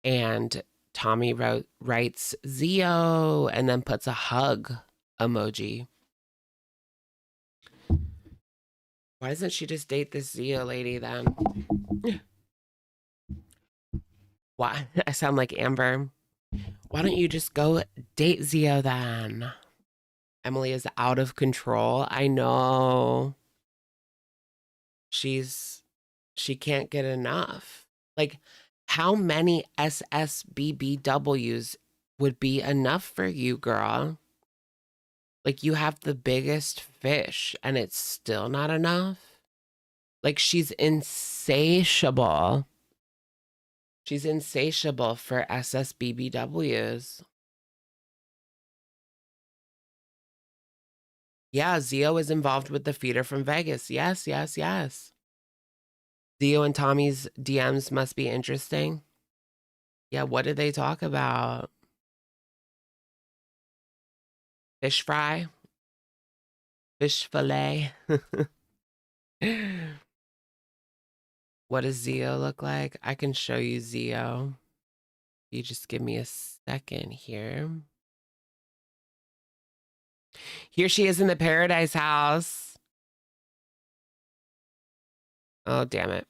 and Tommy writes Zio and then puts a hug emoji. Why doesn't she just date this Zio lady then? Why? I sound like Amber. Why don't you just go date Zio then? Emily is out of control. I know. She can't get enough. Like, how many SSBBWs would be enough for you, girl? Like, you have the biggest fish and it's still not enough? Like, she's insatiable. She's insatiable for SSBBWs. Yeah, Zio is involved with the feeder from Vegas. Yes. Zio and Tommy's DMs must be interesting. Yeah, what did they talk about? Fish fry? Fish fillet? What does Zio look like? I can show you Zio. You just give me a second here. Here she is in the paradise house. Oh, damn it.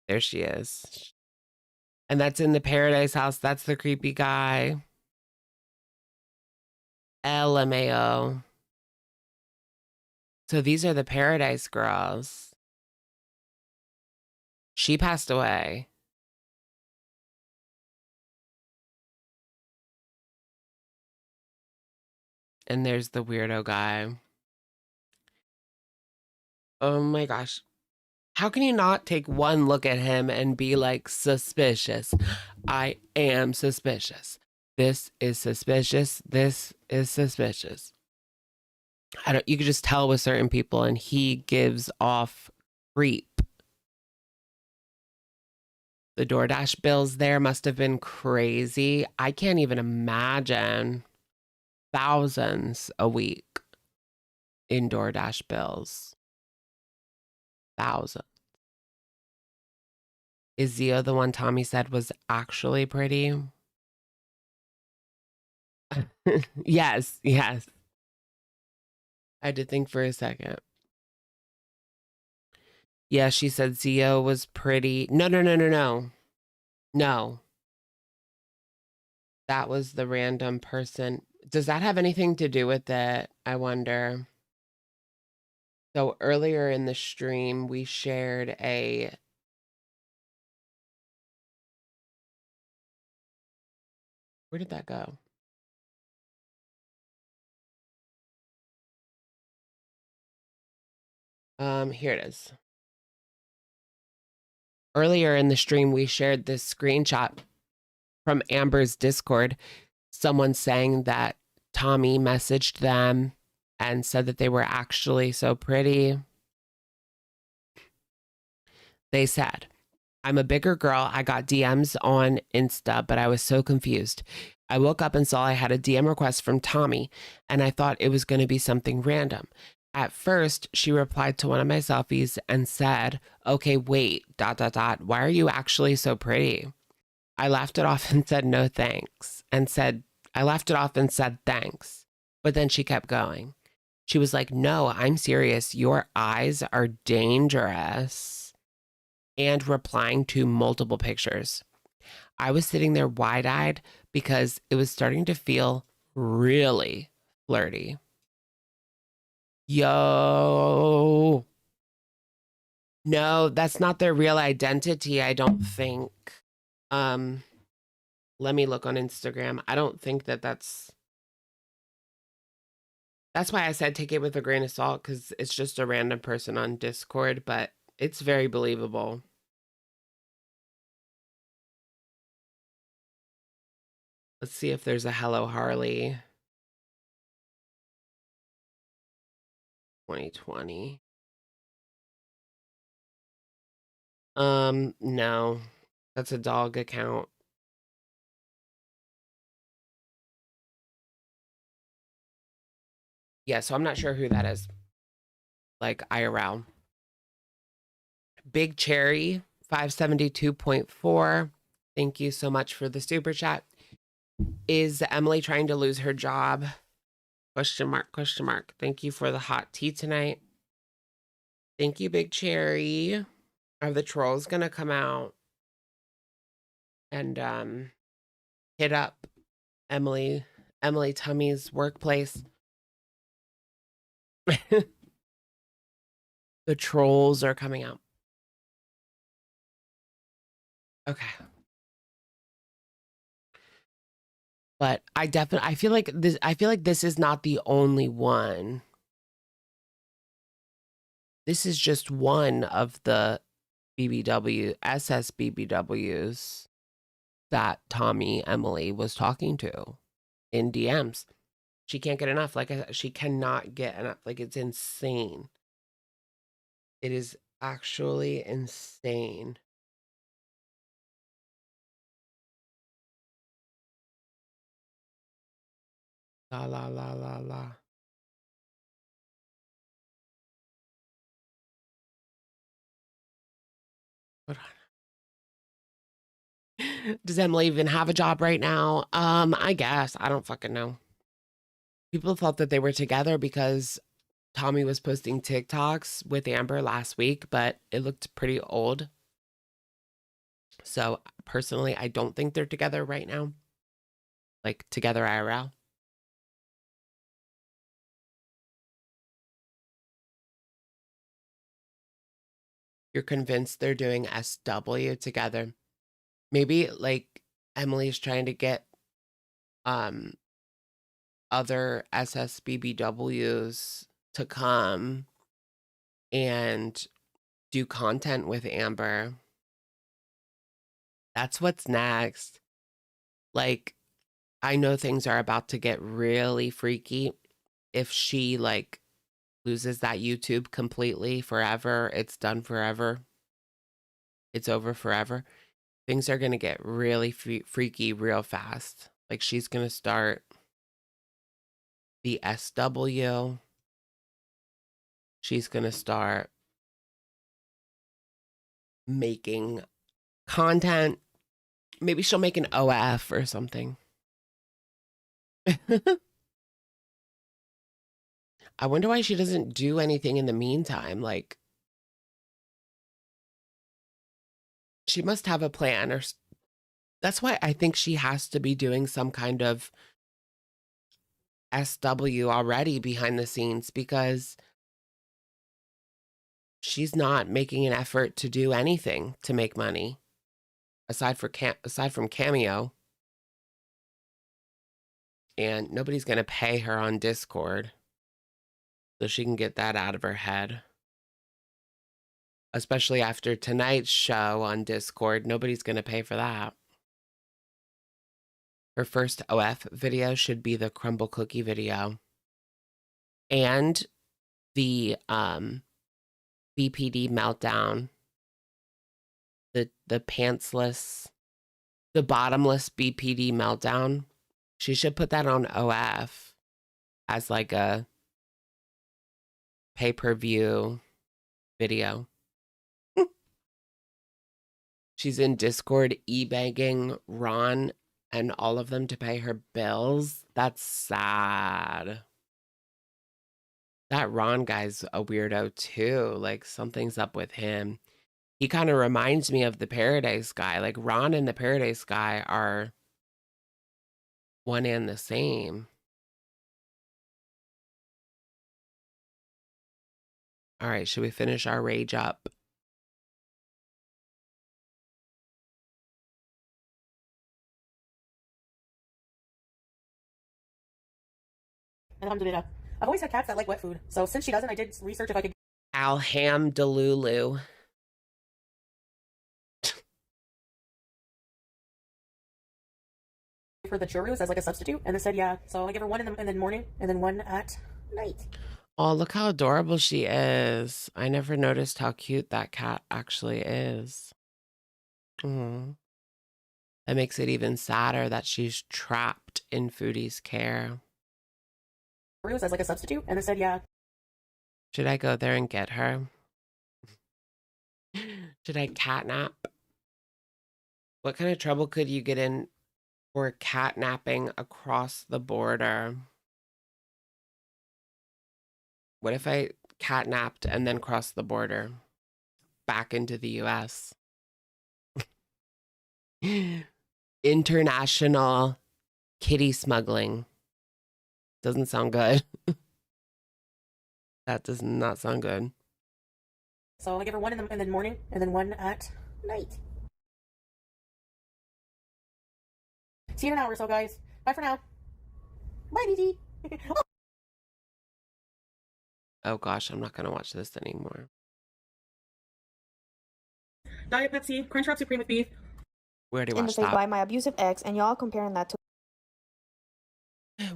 There she is. And that's in the paradise house. That's the creepy guy. LMAO. So these are the paradise girls. She passed away. And there's the weirdo guy. Oh my gosh. How can you not take one look at him and be like, suspicious? I am suspicious. This is suspicious. This is suspicious. You could just tell with certain people, and he gives off creep. The DoorDash bills there must have been crazy. I can't even imagine thousands a week in DoorDash bills. Thousands. Is Zio the one Tommy said was actually pretty? Yes, yes. I had to think for a second. Yeah, she said Zio was pretty. No. No. That was the random person. Does that have anything to do with it? I wonder. So earlier in the stream, we shared a... Where did that go? Here it is. Earlier in the stream, we shared this screenshot from Amber's Discord. Someone saying that Tommy messaged them and said that they were actually so pretty. They said, I'm a bigger girl. I got DMs on Insta, but I was so confused. I woke up and saw I had a DM request from Tommy, and I thought it was going to be something random. At first, she replied to one of my selfies and said, okay, wait, ... Why are you actually so pretty? I laughed it off and said, no thanks. I laughed it off and said, thanks. But then she kept going. She was like, no, I'm serious. Your eyes are dangerous. And replying to multiple pictures. I was sitting there wide-eyed because it was starting to feel really flirty. Yo. No, that's not their real identity, I don't think. Let me look on Instagram. I don't think that's why I said take it with a grain of salt, because it's just a random person on Discord, but it's very believable. Let's see if there's a Hello Harley 2020. No. That's a dog account. Yeah, so I'm not sure who that is. Like IRL. Big Cherry 572.4. Thank you so much for the super chat. Is Emily trying to lose her job? Question mark, question mark. Thank you for the hot tea tonight. Thank you, Big Cherry. Are the trolls gonna come out and hit up Emily Tummy's workplace? The trolls are coming out. Okay. But I feel like this is not the only one. This is just one of the SS BBWs that Tommy Emily was talking to in DMs. She can't get enough. Like I said, she cannot get enough. Like, it's insane. It is actually insane. La la la la la. Hold on. Does Emily even have a job right now? I guess. I don't fucking know. People thought that they were together because Tommy was posting TikToks with Amber last week, but it looked pretty old. So personally, I don't think they're together right now. Like together IRL. You're convinced they're doing SW together. Maybe like Emily's trying to get other SSBBWs to come and do content with Amber. That's what's next. Like, I know things are about to get really freaky if she like loses that YouTube completely forever. It's done forever. It's over forever. Things are going to get really freaky real fast. Like, she's going to start the SW. She's going to start making content. Maybe she'll make an OF or something. I wonder why she doesn't do anything in the meantime. Like, she must have a plan, or that's why I think she has to be doing some kind of SW already behind the scenes, because she's not making an effort to do anything to make money aside from Cameo. And nobody's going to pay her on Discord, so she can get that out of her head. Especially after tonight's show on Discord, nobody's going to pay for that. Her first OF video should be the crumble cookie video. And the BPD meltdown. The pantsless, the bottomless BPD meltdown. She should put that on OF as like a pay-per-view video. She's in Discord e-begging Ron and all of them to pay her bills. That's sad. That Ron guy's a weirdo too. Like, something's up with him. He kind of reminds me of the Paradise Guy. Like, Ron and the Paradise Guy are one and the same. All right, should we finish our rage up? Alhamdulillah. I've always had cats that like wet food. So since she doesn't, I did research if I could Alhamdulillah. for the churros as like a substitute, and they said yeah. So I give her one in the morning and then one at night. Oh, look how adorable she is. I never noticed how cute that cat actually is. That makes it even sadder that she's trapped in Foodie's care. Churros as like a substitute, and they said yeah. Should I go there and get her? Should I catnap? What kind of trouble could you get in for catnapping across the border? What if I catnapped and then crossed the border back into the US? International kitty smuggling. Doesn't sound good. That does not sound good. So I give her one in the morning and then one at night. See you in an hour or so, guys. Bye for now. Bye, DG. Oh gosh, I'm not gonna watch this anymore. Diet Pepsi, Crunchwrap Supreme with beef. We already watched Imitate that. by my abusive ex, and y'all comparing that to.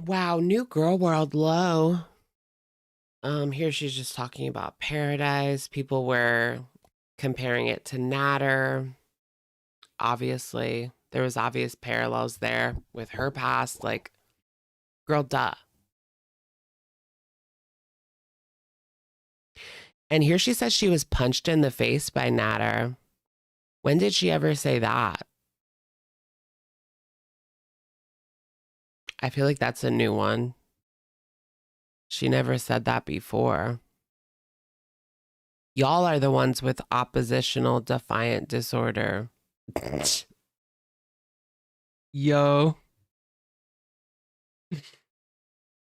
Wow, new girl world low. Here she's just talking about Paradise. People were comparing it to Natter. Obviously, there was obvious parallels there with her past. Like, girl, duh. And here she says she was punched in the face by Natter. When did she ever say that? I feel like that's a new one. She never said that before. Y'all are the ones with oppositional defiant disorder. Yo.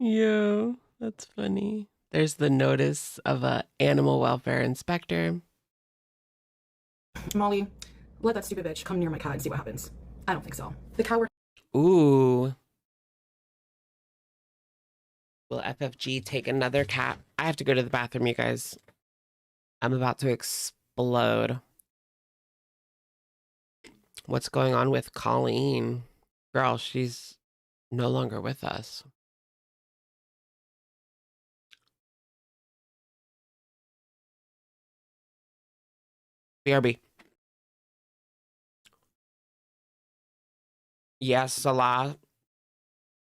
Yo, that's funny. There's the notice of a animal welfare inspector. Molly, let that stupid bitch come near my cat and see what happens. I don't think so. The coward. Ooh. Will FFG take another cat? I have to go to the bathroom, you guys. I'm about to explode. What's going on with Colleen? Girl, she's no longer with us. BRB. Yes, Salah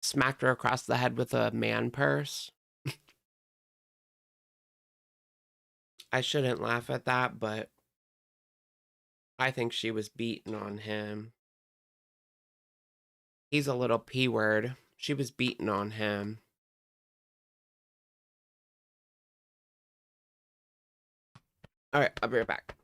smacked her across the head with a man purse. I shouldn't laugh at that, but I think she was beating on him. He's a little P word. She was beating on him. All right, I'll be right back.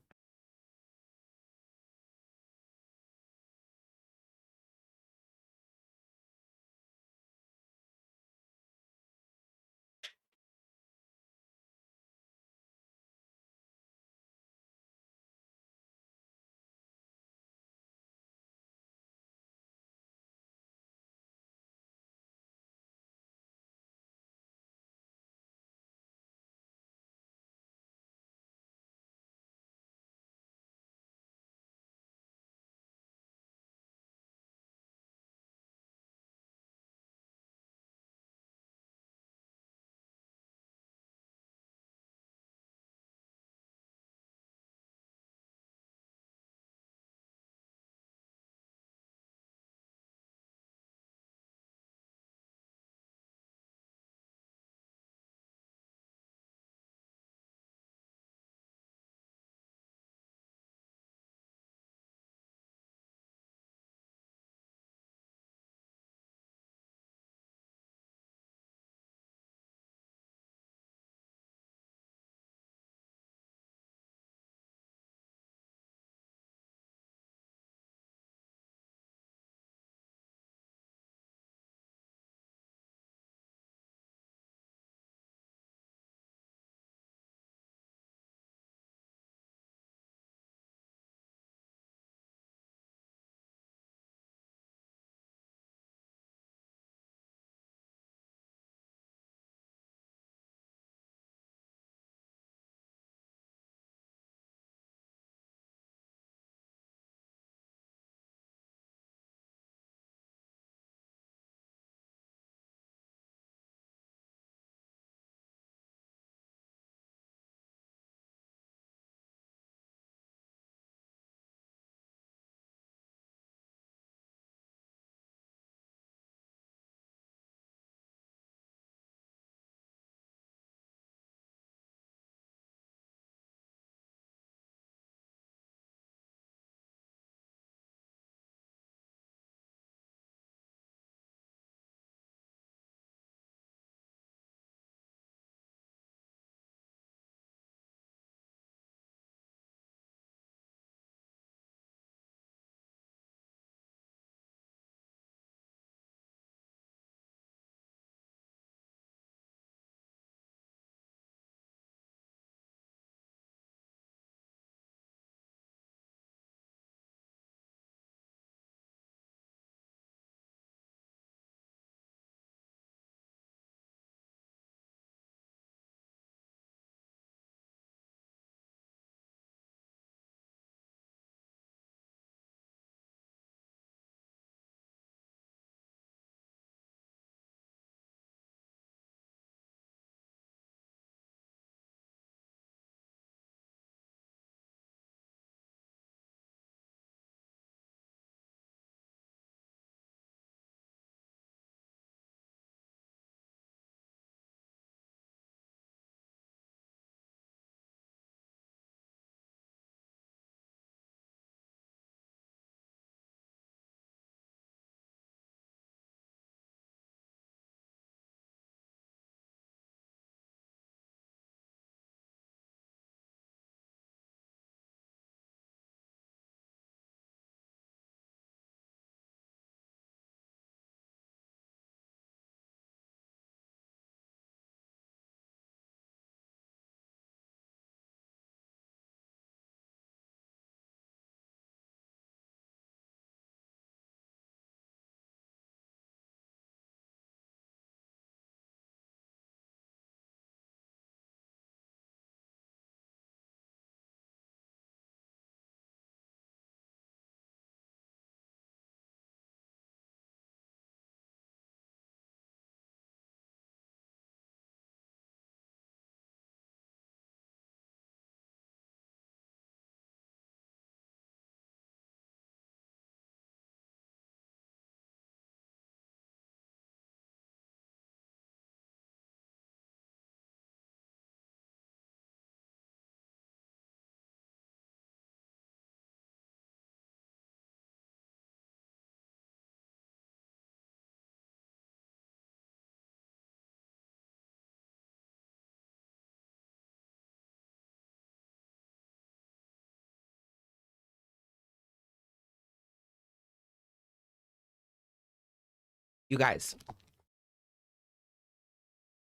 You guys.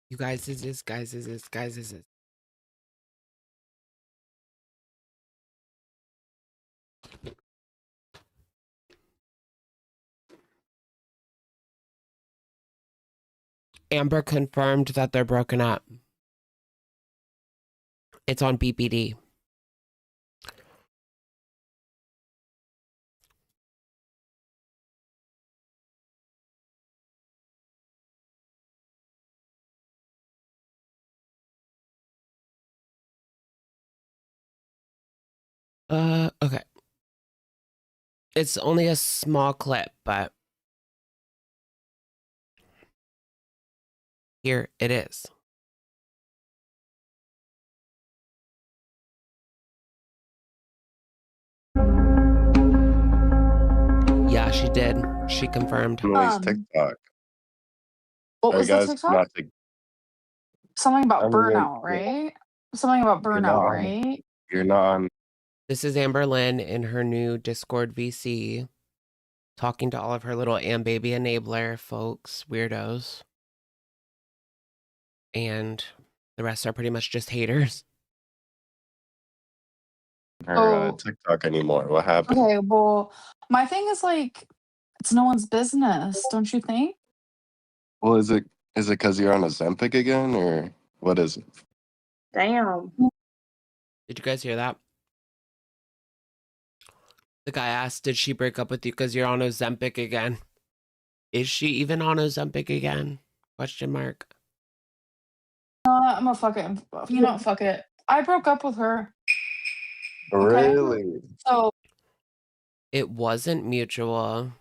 You guys is this, guys is this, guys is this. Amber confirmed that they're broken up. It's on BPD. Okay. It's only a small clip, but here it is. Yeah, she did. She confirmed. Noise TikTok. What was the guys, TikTok? not to. Something about Amber Lynn, burnout, right? Something about you're not burnout, on. right? You're not on. This is Amber Lynn in her new Discord VC, talking to all of her little baby enabler folks, weirdos. And the rest are pretty much just haters. Her TikTok anymore. What happened? Okay, well, my thing is like, it's no one's business, don't you think? Well, is it because you're on Ozempic again, or what is it? Damn. Did you guys hear that? The guy asked, did she break up with you because you're on Ozempic again? Is she even on Ozempic again? Question mark. I'm gonna fuck it. You know, fuck it. I broke up with her. Okay? Really? So It wasn't mutual.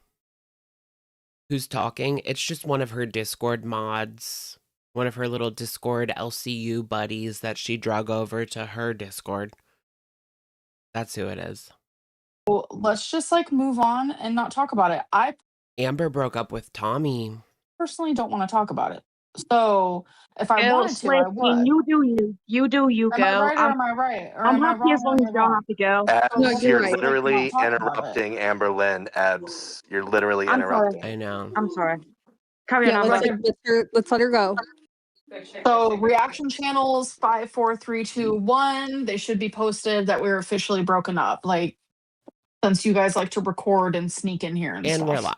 Who's talking? It's just one of her Discord mods. One of her little Discord LCU buddies that she drug over to her Discord. That's who it is. let's just like move on and not talk about it. I Amber broke up with Tommy. personally don't want to talk about it. So if I Girl, wanted to, I would. you do you. You do you, Am I girl. right or am I right? Or I'm am I happy wrong as or long am as I y'all wrong? have to go. So Ebs, let's you're just like literally not talk about it. interrupting Amber Lynn. Ebs, you're literally I'm sorry. interrupting. I know. I'm sorry. Carry on, Yeah, Amber. let's let her go. So reaction channels 5, 4, 3, 2, 1. They should be posted that we're officially broken up. Like since you guys like to record and sneak in here and And we're stuff.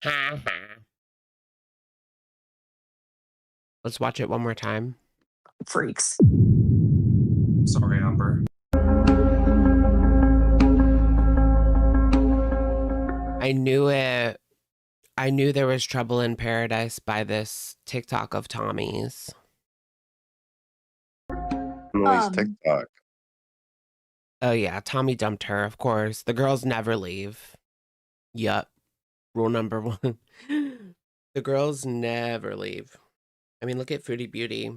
live. Let's watch it one more time. Freaks. I'm sorry, Amber. I knew it. I knew there was trouble in paradise by this TikTok of Tommy's. Noise TikTok. Oh yeah, Tommy dumped her, of course. The girls never leave. Yup. Rule number 1. The girls never leave. I mean, look at Foodie Beauty.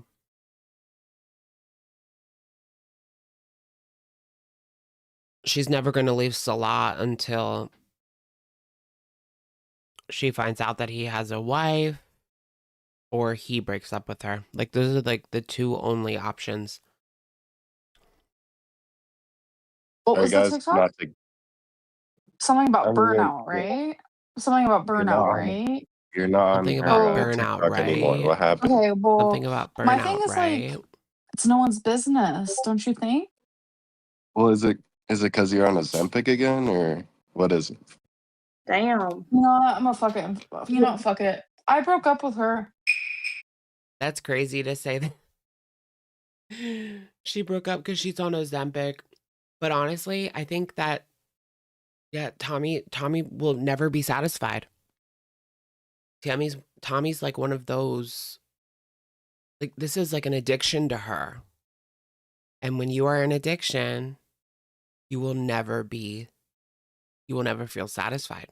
She's never going to leave Salah until she finds out that he has a wife or he breaks up with her. Like, those are like the two only options. What was the guys, TikTok? not to. Something about Amber Lynn, burnout, right? Something about you're not burnout, on. right? You're not on Something her about burnout, TikTok anymore. right? What happened? Okay, well, Something about my thing burnout, is right? like, it's no one's business, don't you think? Well, is it because you're on Ozempic again, or what is it? Damn. You know what? I'm gonna fuck it. You know what? Fuck it. I broke up with her. That's crazy to say that. She broke up because she's on Ozempic. But honestly, I think that, yeah, Tommy will never be satisfied. Tommy's like one of those, like, this is like an addiction to her. And when you are an addiction, you will never feel satisfied.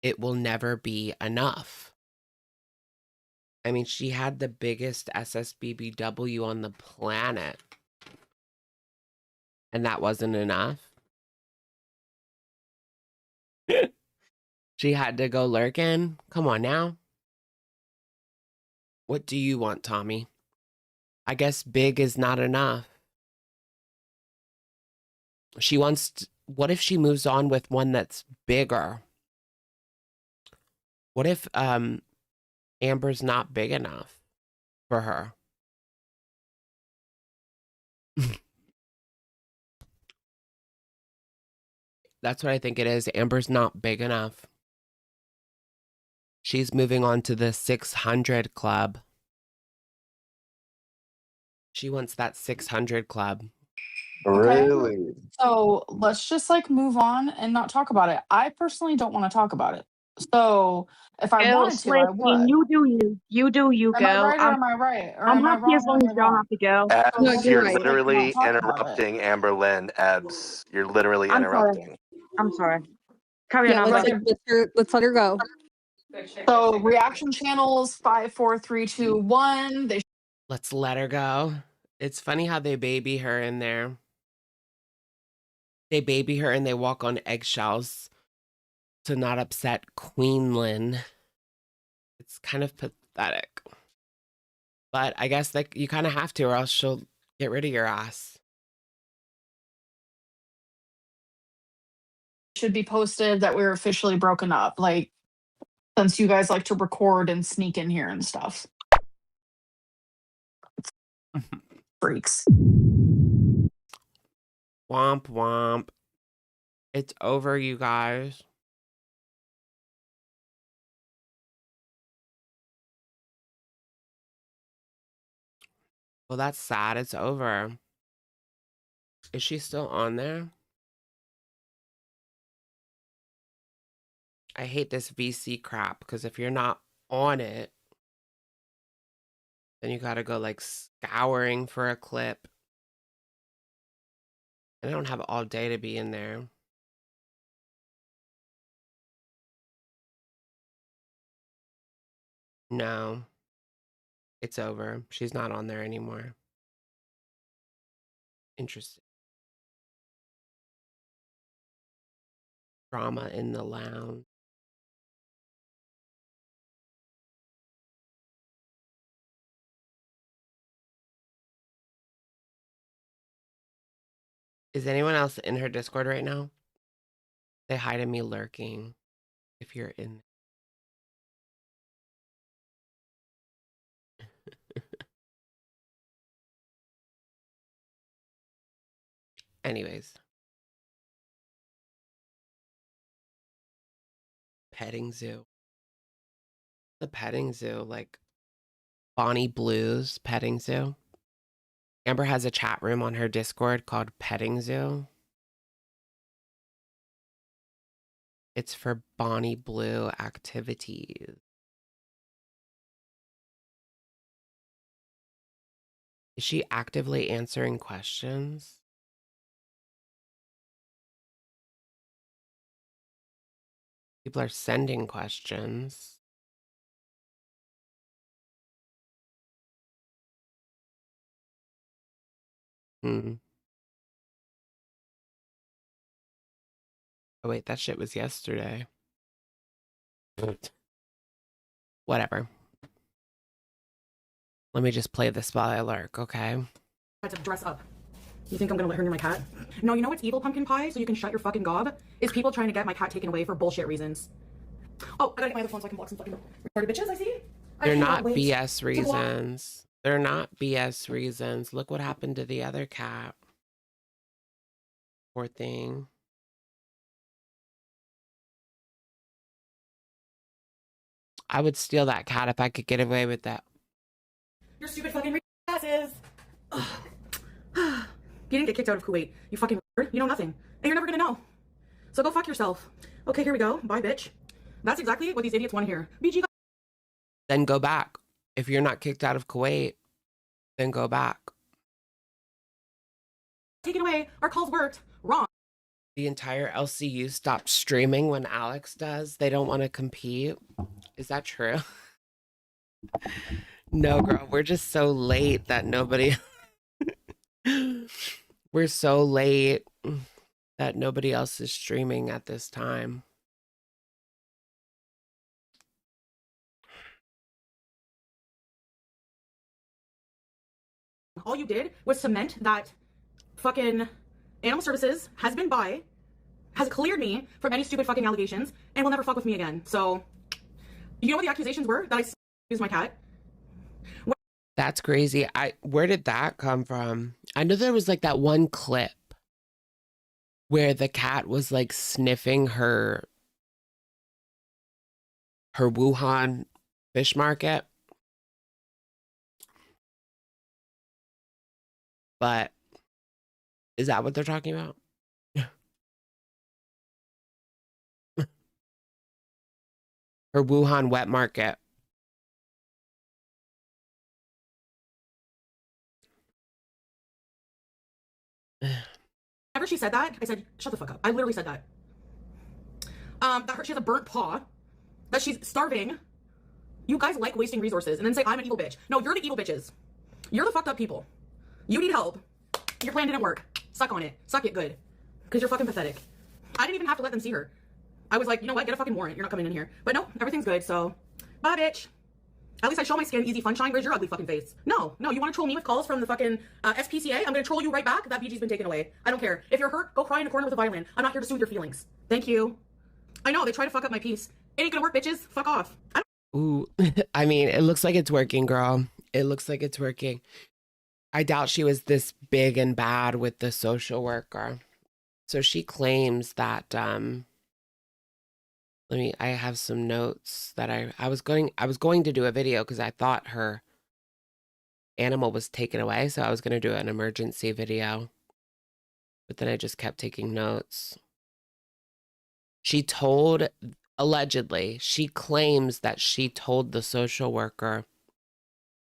It will never be enough. I mean, she had the biggest SSBBW on the planet. And that wasn't enough. She had to go lurking. Come on now. What do you want, Tommy? I guess big is not enough. She wants what if she moves on with one that's bigger? What if Amber's not big enough for her? That's what I think it is. Amber's not big enough. She's moving on to the 600 club. She wants that 600 club. Okay. Really? So let's just like move on and not talk about it. I personally don't want to talk about it. So if I Girl, wanted to, I Slippy, would. you do you. You do you, Am I girl. right or am I right? Or I'm am I happy as wrong or long am as I you don't wrong? have to go. So Abs, let's you're just like not literally talk about it. interrupting Amberlynn. Abs, you're literally I'm sorry. interrupting. I'm sorry. Carry on, Yeah, Amber. let's let her go. So reaction channels 5, 4, 3, 2, 1. They Let's let her go. It's funny how they baby her in there. They baby her and they walk on eggshells to not upset Queenlyn. It's kind of pathetic. But I guess like you kind of have to, or else she'll get rid of your ass. should be posted that we're officially broken up. Like, since you guys like to record and sneak in here and stuff. Freaks. Womp womp. It's over, you guys. Well, that's sad. It's over. Is she still on there? I hate this VC crap because if you're not on it, then you gotta go like scouring for a clip. And I don't have all day to be in there. No. It's over. She's not on there anymore. Interesting. Drama in the lounge. Is anyone else in her Discord right now? Say hi to me lurking if you're in. Anyways. Petting zoo. The petting zoo, like Bonnie Blue's petting zoo. Amber has a chat room on her Discord called Petting Zoo. It's for Bonnie Blue activities. Is she actively answering questions? People are sending questions. Hmm. Oh wait, that shit was yesterday. Whatever. Let me just play this while I lurk, okay? I had to dress up. You think I'm gonna let her near my cat? No, you know what's evil, pumpkin pie, so you can shut your fucking gob? Is people trying to get my cat taken away for bullshit reasons. Oh, I gotta get my other phone so I can block some fucking retarded bitches I see. They're not BS reasons. They're not BS reasons. Look what happened to the other cat. Poor thing. I would steal that cat if I could get away with that. Your stupid fucking asses. You didn't get kicked out of Kuwait. You fucking you know nothing. And you're never gonna know. So go fuck yourself. Okay, here we go. Bye, bitch. That's exactly what these idiots want to hear. BG. Then go back. If you're not kicked out of Kuwait, then go back. Take it away. Our calls worked. Wrong. The entire LCU stopped streaming when Alex does. They don't want to compete. Is that true? No, girl. We're just so late that nobody... We're so late that nobody else is streaming at this time. All you did was cement that fucking animal services has been by has cleared me from any stupid fucking allegations and will never fuck with me again. So, you know what the accusations were? That I used my cat. That's crazy. Where did that come from? I know there was like that one clip where the cat was like sniffing her Wuhan fish market. But is that what they're talking about? Her Wuhan wet market. Whenever she said that, I said, shut the fuck up. I literally said that. That she has a burnt paw, that she's starving. You guys like wasting resources and then say, I'm an evil bitch. No, you're the evil bitches. You're the fucked up people. You need help. Your plan didn't work. Suck on it. Suck it good. Because you're fucking pathetic. I didn't even have to let them see her. I was like, you know what? Get a fucking warrant. You're not coming in here. But no, everything's good, so bye, bitch. At least I show my skin easy sunshine. Where's your ugly fucking face? No, you want to troll me with calls from the fucking SPCA? I'm going to troll you right back. That BG's been taken away. I don't care. If you're hurt, go cry in a corner with a violin. I'm not here to soothe your feelings. Thank you. I know, they try to fuck up my peace. It ain't gonna work, bitches. Fuck off. Ooh, I mean, it looks like it's working, girl. It looks like it's working. I doubt she was this big and bad with the social worker. So she claims that, I have some notes that I was going to do a video because I thought her animal was taken away. So I was going to do an emergency video, but then I just kept taking notes. Allegedly, she claims that she told the social worker,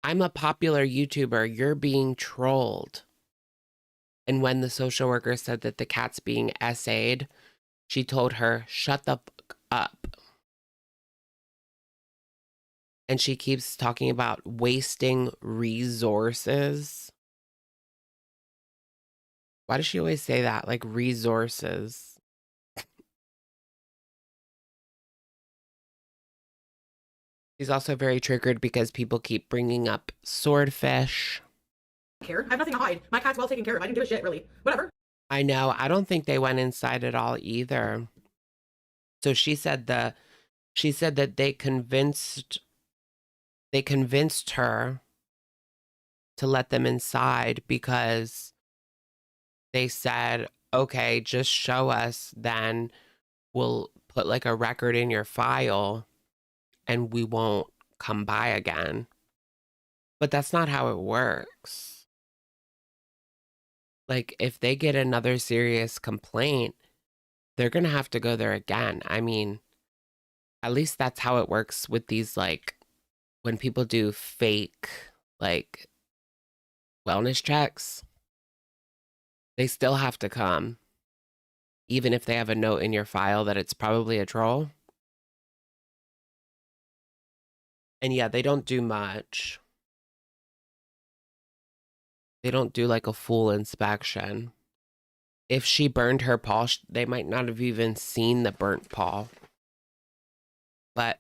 I'm a popular YouTuber, you're being trolled. And when the social worker said that the cat's being essayed, she told her, shut the fuck up. And she keeps talking about wasting resources. Why does she always say that? Like resources. She's also very triggered because people keep bringing up swordfish. Care. I have nothing to hide. My cat's well taken care of. I didn't do a shit, really. Whatever. I know. I don't think they went inside at all either. So she said that they convinced her to let them inside because they said, okay, just show us, then we'll put like a record in your file and we won't come by again. But that's not how it works. Like, if they get another serious complaint, they're going to have to go there again. I mean, at least that's how it works with these, like, when people do fake, like, wellness checks, they still have to come, even if they have a note in your file that it's probably a troll. And yeah, they don't do much. They don't do like a full inspection. If she burned her paw, they might not have even seen the burnt paw. But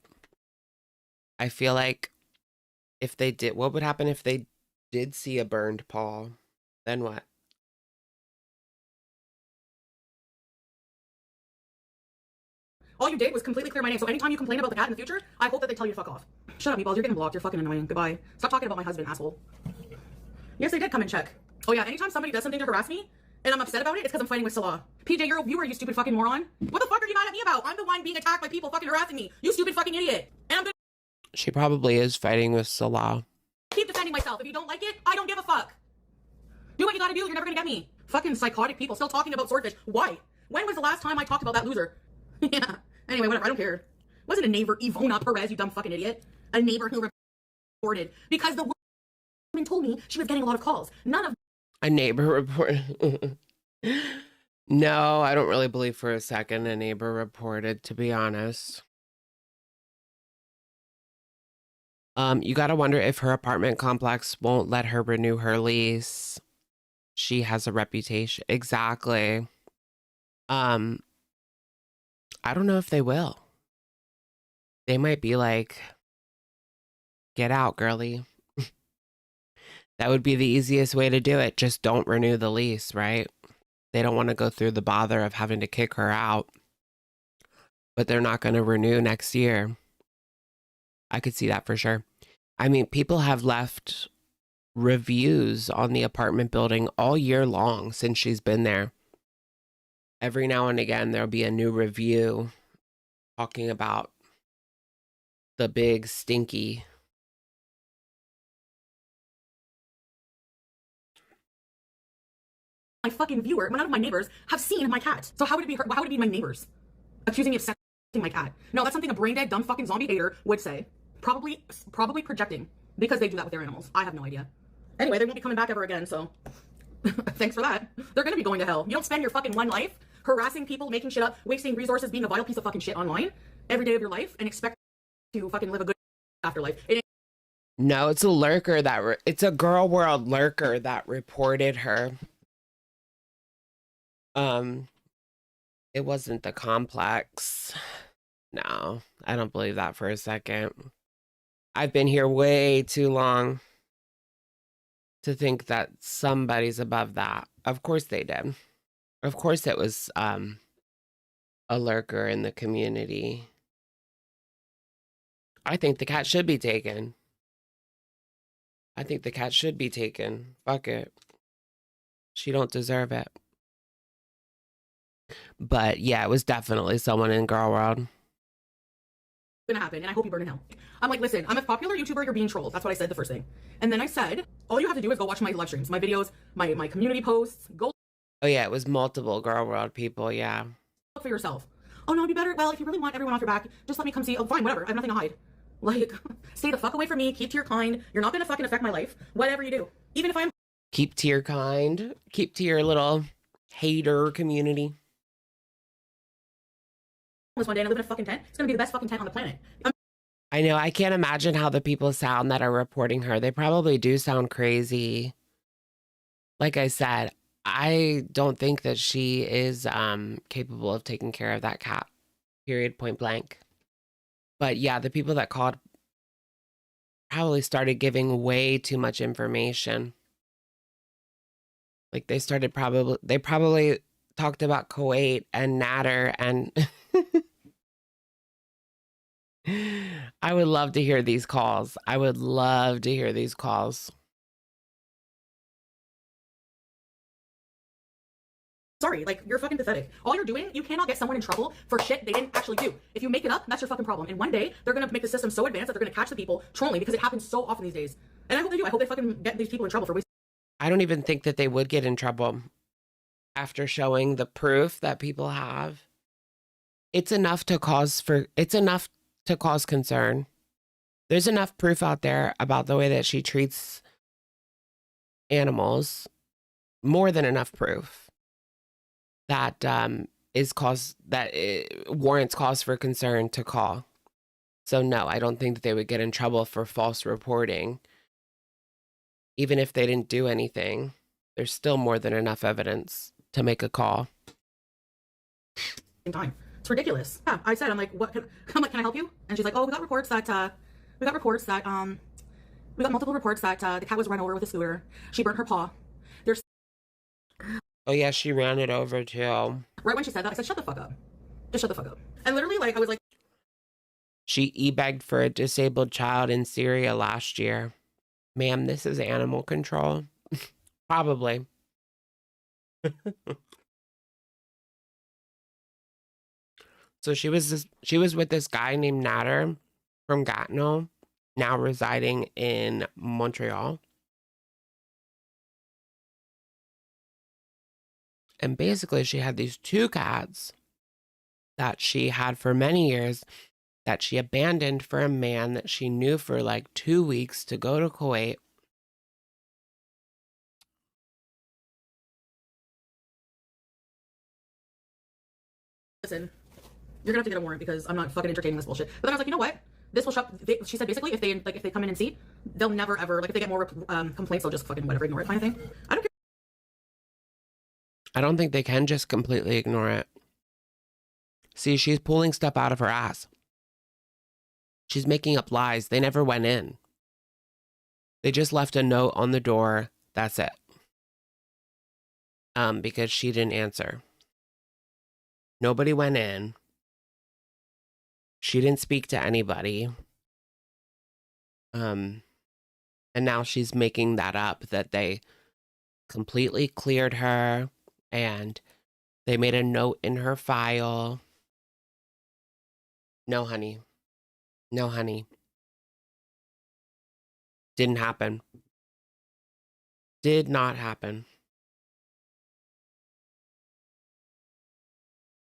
I feel like if they did, what would happen if they did see a burned paw? Then what? All you did was completely clear my name. So anytime you complain about the cat in the future, I hope that they tell you to fuck off. Shut up, meatballs. You're getting blocked. You're fucking annoying. Goodbye. Stop talking about my husband, asshole. Yes, they did come and check. Oh yeah, anytime somebody does something to harass me and I'm upset about it, it's because I'm fighting with Salah. PJ, you're a viewer, you stupid fucking moron. What the fuck are you mad at me about? I'm the one being attacked by people fucking harassing me. You stupid fucking idiot. And I'm gonna She probably is fighting with Salah. keep defending myself. If you don't like it, I don't give a fuck. Do what you gotta do. You're never gonna get me. Fucking psychotic people still talking about swordfish. Why? When was the last time I talked about that loser? Yeah. Anyway, whatever. I don't care. Wasn't a neighbor, Ivona Perez, you dumb fucking idiot. A neighbor who reported because the woman told me she was getting a lot of calls. None of A neighbor reported. No, I don't really believe for a second a neighbor reported, to be honest. You gotta wonder if her apartment complex won't let her renew her lease. She has a reputation. Exactly. I don't know if they will. They might be like, get out, girly. That would be the easiest way to do it. Just don't renew the lease, right? they don't want to go through the bother of having to kick her out. But they're not going to renew next year. I could see that for sure. I mean, people have left reviews on the apartment building all year long since she's been there. Every now and again, there'll be a new review talking about the big stinky. My fucking viewer, none of my neighbors have seen my cat. So how would it be her? How would it be my neighbors accusing me of sexting my cat? No, that's something a brain dead, dumb fucking zombie hater would say. Probably projecting, because they do that with their animals. I have no idea. Anyway, they won't be coming back ever again, so thanks for that. They're gonna be going to hell. You don't spend your fucking one life harassing people, making shit up, wasting resources, being a vile piece of fucking shit online every day of your life, and expect to fucking live a good afterlife. No, it's a lurker it's a girl world lurker that reported her. It wasn't the complex. No, I don't believe that for a second. I've been here way too long to think that somebody's above that. Of course they did. Of course it was a lurker in the community. I think the cat should be taken. I think the cat should be taken. Fuck it. She don't deserve it. But yeah, it was definitely someone in girl world. Gonna happen, and I hope you burn in hell. I'm like, listen, I'm a popular YouTuber, you're being trolled. That's what I said the first thing. And then I said, all you have to do is go watch my live streams, my videos, my community posts. Go. Oh yeah, it was multiple girl world people, yeah. Look for yourself. Oh no, it'd be better. Well, if you really want everyone off your back, just let me come see. Oh, fine, whatever. I have nothing to hide. Like, stay the fuck away from me. Keep to your kind. You're not gonna fucking affect my life. Whatever you do. Even if I'm. Keep to your kind. Keep to your little hater community. One day and I live in a fucking tent. It's gonna be the best fucking tent on the planet. I know. I can't imagine how the people sound that are reporting her. They probably do sound crazy. Like I said, I don't think that she is capable of taking care of that cat. Period. Point blank. But yeah, the people that called probably started giving way too much information. Like they probably talked about Kuwait and Natter and I would love to hear these calls. I would love to hear these calls. Sorry, like, you're fucking pathetic. All you're doing, you cannot get someone in trouble for shit they didn't actually do. If you make it up, that's your fucking problem. And one day, they're gonna make the system so advanced that they're gonna catch the people trolling because it happens so often these days. And I hope they do. I hope they fucking get these people in trouble for wasting. I don't even think that they would get in trouble after showing the proof that people have. It's enough to cause concern. There's enough proof out there about the way that she treats animals. More than enough proof that warrants cause for concern to call. So no, I don't think that they would get in trouble for false reporting. Even if they didn't do anything, there's still more than enough evidence to make a call. Time. It's ridiculous. Yeah, I said, I'm like, can I help you? And she's like, oh, we got multiple reports that the cat was run over with a scooter. She burnt her paw. There's. Oh yeah, she ran it over too. Right when she said that, I said, shut the fuck up. Just shut the fuck up. And literally, like, I was like. She e-begged for a disabled child in Syria last year. Ma'am, this is animal control. Probably. So she was with this guy named Natter from Gatineau, now residing in Montreal. And basically she had these two cats that she had for many years that she abandoned for a man that she knew for like 2 weeks to go to Kuwait. Listen, you're gonna have to get a warrant because I'm not fucking entertaining this bullshit. But then I was like, you know what? This will shut. She said basically, if they come in and see, they'll never ever if they get more complaints, they'll just fucking whatever ignore it kind of thing. I don't care. I don't think they can just completely ignore it. See, she's pulling stuff out of her ass. She's making up lies. They never went in. They just left a note on the door. That's it. because she didn't answer. Nobody went in. She didn't speak to anybody. And now she's making that up, that they completely cleared her and they made a note in her file. No, honey. No, honey. Didn't happen. Did not happen.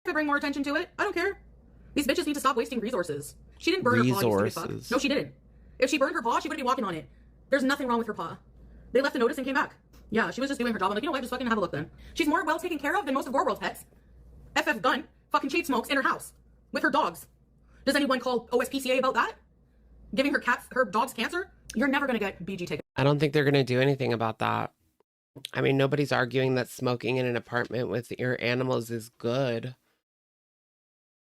To bring more attention to it, I don't care. These bitches need to stop wasting resources. She didn't burn her paw, you stupid fuck. No, she didn't. If she burned her paw, she wouldn't be walking on it. There's nothing wrong with her paw. They left a notice and came back. Yeah, she was just doing her job. I'm like, you know what, just fucking have a look then. She's more well taken care of than most of our world's pets. FF Gun fucking chain smokes in her house with her dogs. Does anyone call OSPCA about that? Giving her dogs cancer? You're never gonna get BG taken. I don't think they're going to do anything about that. I mean, nobody's arguing that smoking in an apartment with your animals is good.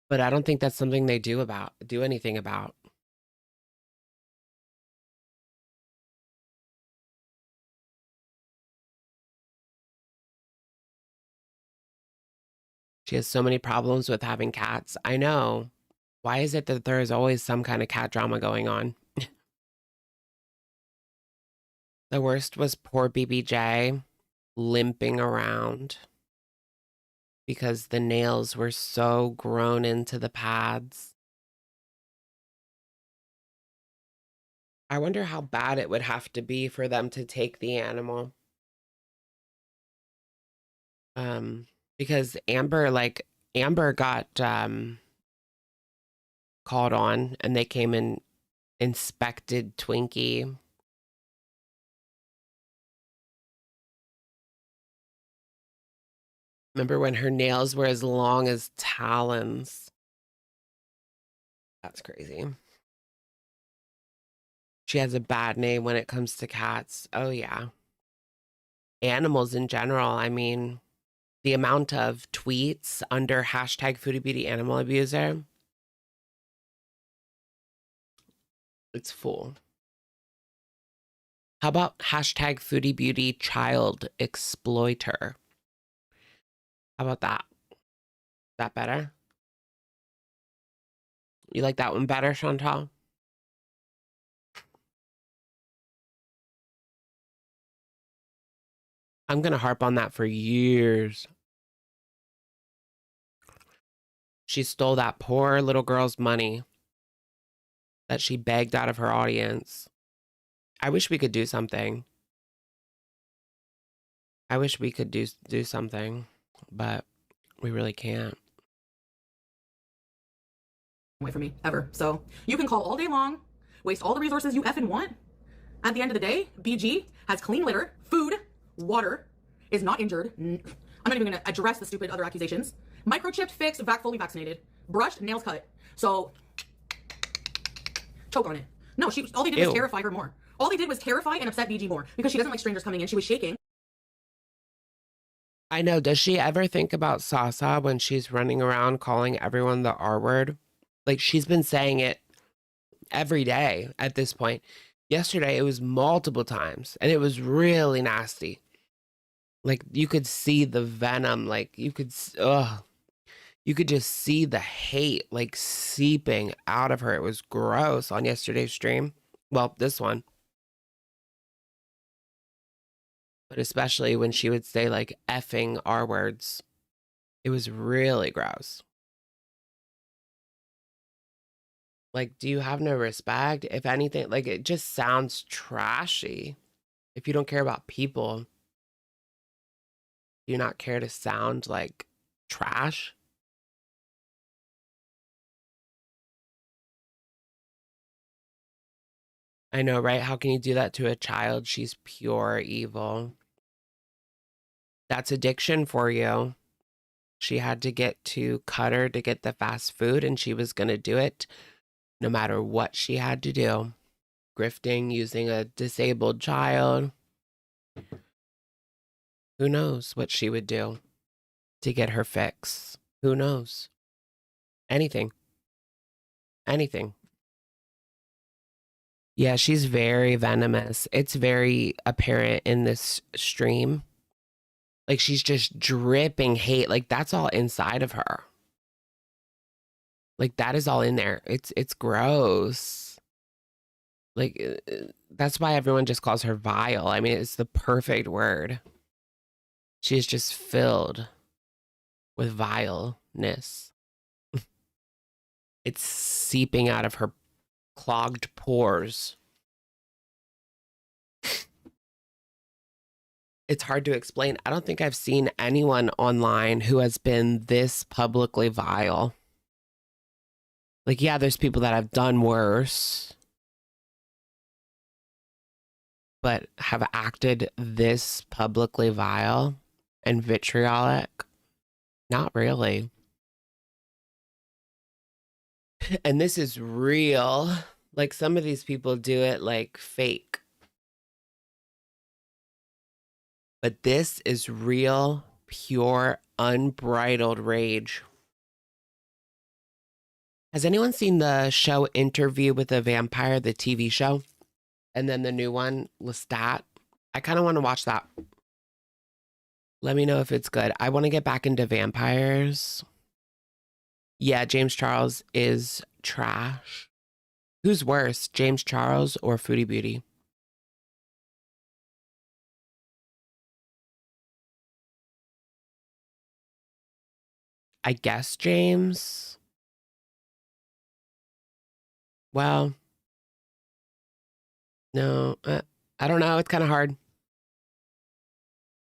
But I don't think that's something they do anything about. She has so many problems with having cats. I know. Why is it that there is always some kind of cat drama going on? The worst was poor BBJ limping around because the nails were so grown into the pads. I wonder how bad it would have to be for them to take the animal. Because Amber got called on and they came and inspected Twinkie. Remember when her nails were as long as talons? That's crazy. She has a bad name when it comes to cats. Oh, yeah. Animals in general. I mean, the amount of tweets under hashtag Foodie Beauty Animal Abuser. It's full. How about hashtag Foodie Beauty Child Exploiter? How about that? Is that better? You like that one better, Chantal? I'm going to harp on that for years. She stole that poor little girl's money that she begged out of her audience. I wish we could do something. I wish we could do something, but we really can't. Away from me, ever. So you can call all day long, waste all the resources you effing want. At the end of the day, BG has clean litter, food, water, is not injured. I'm not even gonna address the stupid other accusations. Microchipped, fixed, fully vaccinated, brushed, nails cut. So choke on it. No, all they did was terrify her more. All they did was terrify and upset BG more because she doesn't like strangers coming in. She was shaking. I know. Does she ever think about Sasa when she's running around calling everyone the R word? Like, she's been saying it every day at this point. Yesterday, it was multiple times, and it was really nasty. Like, you could see the venom. Like, you could just see the hate, like, seeping out of her. It was gross on yesterday's stream. Well, this one. But especially when she would say, like, effing R words. It was really gross. Like, do you have no respect? If anything, like, it just sounds trashy. If you don't care about people, do you not care to sound like trash? I know, right? How can you do that to a child? She's pure evil. That's addiction for you. She had to get to Cutter to get the fast food, and she was going to do it no matter what she had to do. Grifting, using a disabled child. Who knows what she would do to get her fix? Who knows? Anything. Anything. Yeah, she's very venomous. It's very apparent in this stream. Like she's just dripping hate. Like that's all inside of her. Like that is all in there. It's gross. Like that's why everyone just calls her vile. I mean, it's the perfect word. She is just filled with vileness. It's seeping out of her clogged pores. It's hard to explain. I don't think I've seen anyone online who has been this publicly vile. Like, yeah, there's people that have done worse, but have acted this publicly vile and vitriolic. Not really. And this is real. Like some of these people do it like fake. But this is real, pure, unbridled rage. Has anyone seen the show Interview with a Vampire, the TV show? And then the new one, Lestat? I kind of want to watch that. Let me know if it's good. I want to get back into vampires. Yeah, James Charles is trash. Who's worse, James Charles or Foodie Beauty? I guess James. Well, no, I don't know. It's kind of hard.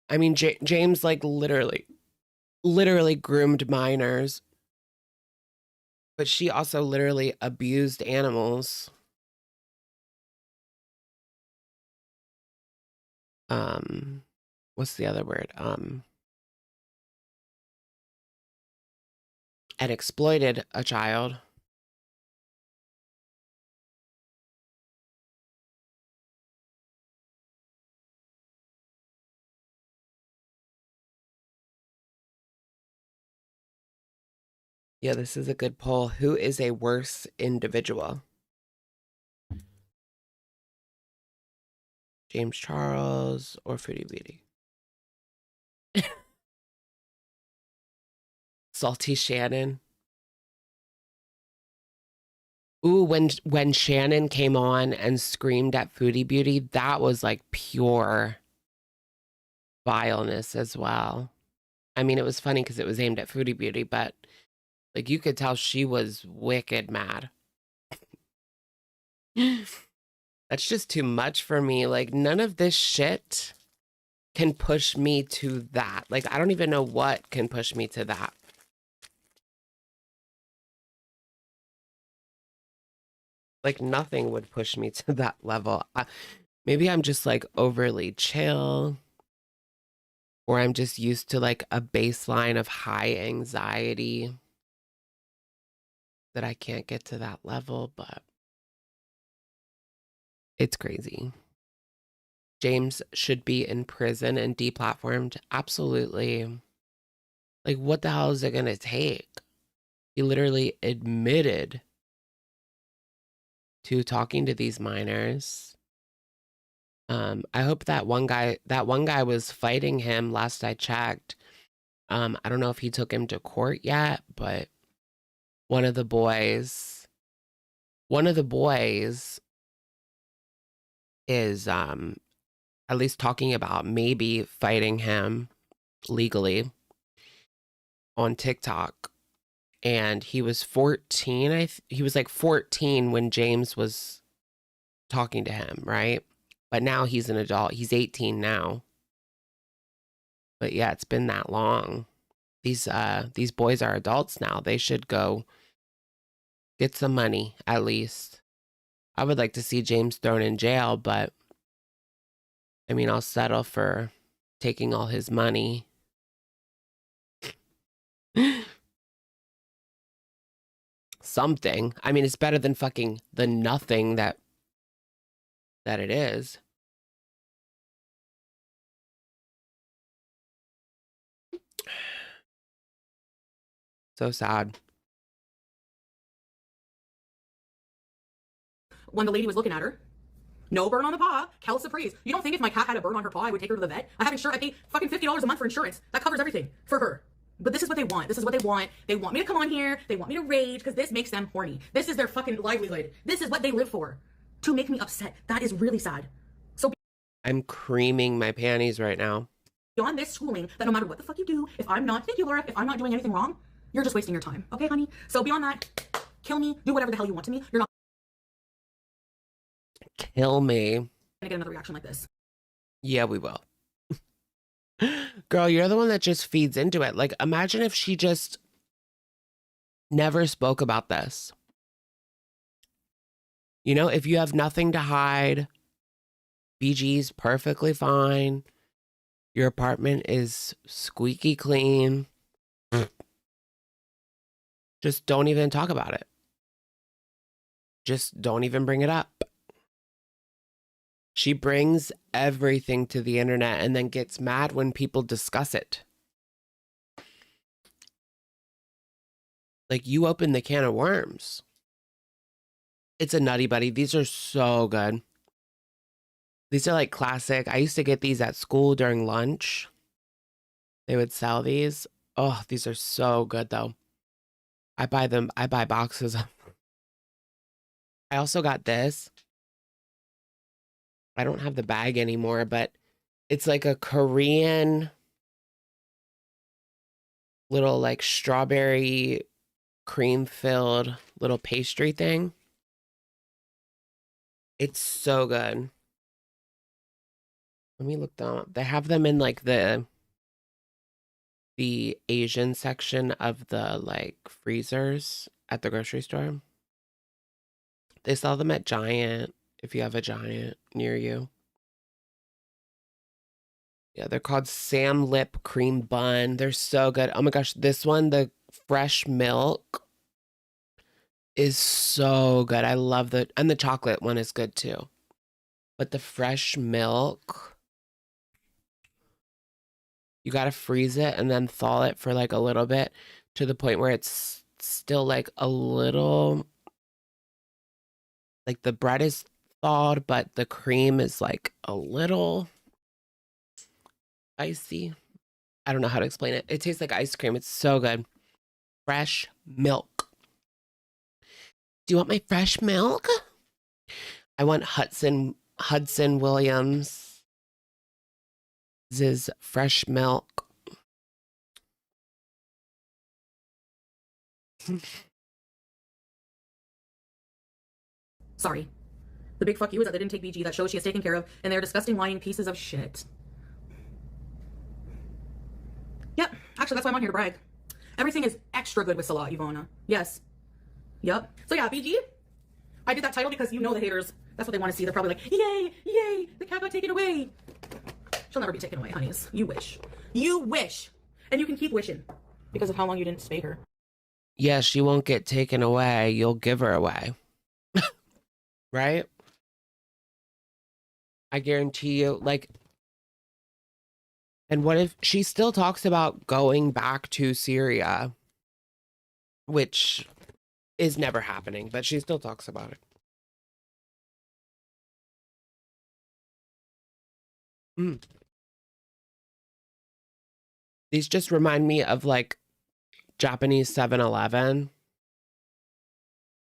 I mean, James like literally groomed minors, but she also literally abused animals. What's the other word? And exploited a child. Yeah, this is a good poll. Who is a worse individual? James Charles or Foodie Beauty? Salty Shannon. Ooh, when Shannon came on and screamed at Foodie Beauty, that was like pure vileness as well. I mean, it was funny because it was aimed at Foodie Beauty, but like you could tell she was wicked mad. That's just too much for me. Like none of this shit can push me to that. Like I don't even know what can push me to that. Like nothing would push me to that level. Maybe I'm just like overly chill, or I'm just used to like a baseline of high anxiety that I can't get to that level, but it's crazy. James should be in prison and deplatformed. Absolutely. Like, what the hell is it going to take? He literally admitted to talking to these minors. I hope that one guy was fighting him last I checked. I don't know if he took him to court yet, but one of the boys is at least talking about maybe fighting him legally on TikTok. And he was 14. He was like 14 when James was talking to him, right? But now he's an adult. He's 18 now. But yeah, it's been that long. These boys are adults now. They should go get some money at least. I would like to see James thrown in jail, but I mean, I'll settle for taking all his money. Something. I mean, it's better than fucking the nothing that it is. So sad. When the lady was looking at her, No burn on the paw. Calciprese. You don't think if my cat had a burn on her paw, I would take her to the vet? I have insurance. I pay fucking $50 a month for insurance. That covers everything for her. But this is what they want. This is what they want. They want me to come on here. They want me to rage because this makes them horny. This is their fucking livelihood. This is what they live for. To make me upset. That is really sad. So I'm creaming my panties right now. beyond this schooling, that no matter what the fuck you do, if I'm not, thank you, Laura, if I'm not doing anything wrong, you're just wasting your time. Okay, honey? So beyond that, kill me, do whatever the hell you want to me. You're not Kill me. gonna get another reaction like this. Yeah, we will. Girl, you're the one that just feeds into it. Like, imagine if she just never spoke about this. You know, if you have nothing to hide, BG's perfectly fine. Your apartment is squeaky clean. Just don't even talk about it. Just don't even bring it up. She brings everything to the internet and then gets mad when people discuss it. Like, you open the can of worms. It's a Nutty Buddy. These are so good. These are like classic. I used to get these at school during lunch. They would sell these. Oh, these are so good though. I buy them. I buy boxes of them. I also got this. I don't have the bag anymore, but it's like a Korean little like strawberry cream filled little pastry thing. It's so good. Let me look them up. They have them in like the Asian section of the like freezers at the grocery store. They sell them at Giant if you have a Giant near you. Yeah, they're called Sam Lip Cream Bun. They're so good. Oh my gosh, this one, the fresh milk, is so good. I love and the chocolate one is good too. But the fresh milk, you gotta freeze it and then thaw it for like a little bit to the point where it's still like a little, like the bread is thawed, but the cream is like a little icy. I don't know how to explain it. It tastes like ice cream. It's so good. Fresh milk. Do you want my fresh milk? I want Hudson Williams' fresh milk. Sorry. The big fuck you is that they didn't take BG. That shows she is taken care of, and they're disgusting, lying pieces of shit. Yep. Actually, that's why I'm on here to brag. Everything is extra good with Salah, Ivana. Yes. Yep. So yeah, BG, I did that title because you know the haters. That's what they want to see. They're probably like, yay, yay, the cat got taken away. She'll never be taken away, honeys. You wish. You wish. And you can keep wishing because of how long you didn't spay her. Yeah, she won't get taken away. You'll give her away. Right? I guarantee you, like, and what if she still talks about going back to Syria, which is never happening, but she still talks about it. These just remind me of like Japanese 7-Eleven.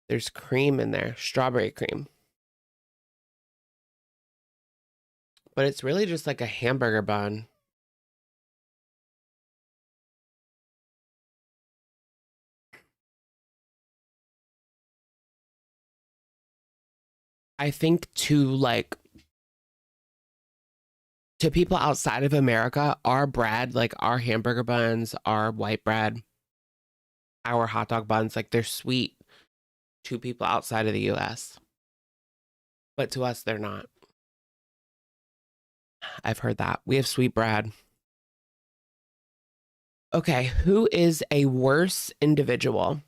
There's cream in there, strawberry cream. But it's really just like a hamburger bun. I think to people outside of America, our bread, like our hamburger buns, our white bread, our hot dog buns, like they're sweet to people outside of the US. But to us, they're not. I've heard that. We have sweet bread. Okay, who is a worse individual?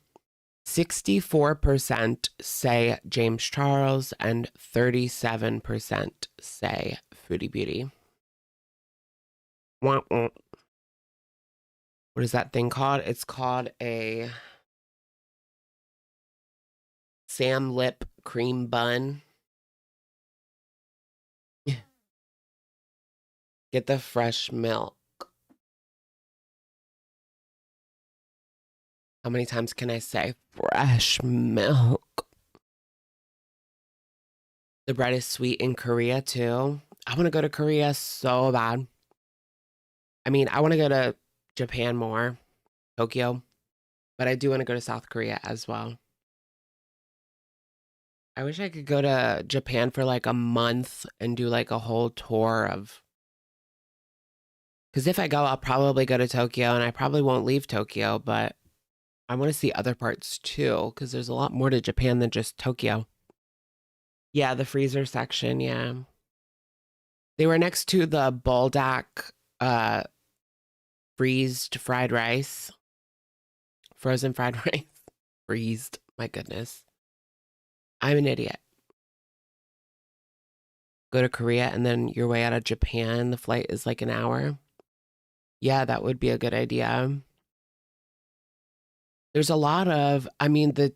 64% say James Charles and 37% say Foodie Beauty. What is that thing called? It's called a Sam Lip cream bun. Get the fresh milk. How many times can I say fresh milk? The bread is sweet in Korea too. I want to go to Korea so bad. I mean, I want to go to Japan more, Tokyo, but I do want to go to South Korea as well. I wish I could go to Japan for like a month and do like a whole tour of. Because if I go, I'll probably go to Tokyo and I probably won't leave Tokyo, but I want to see other parts too, because there's a lot more to Japan than just Tokyo. Yeah, the freezer section, yeah. They were next to the Buldak freezed fried rice. Frozen fried rice. Freezed, my goodness. I'm an idiot. Go to Korea and then your way out of Japan. The flight is like an hour. Yeah, that would be a good idea. There's a lot of, I mean, the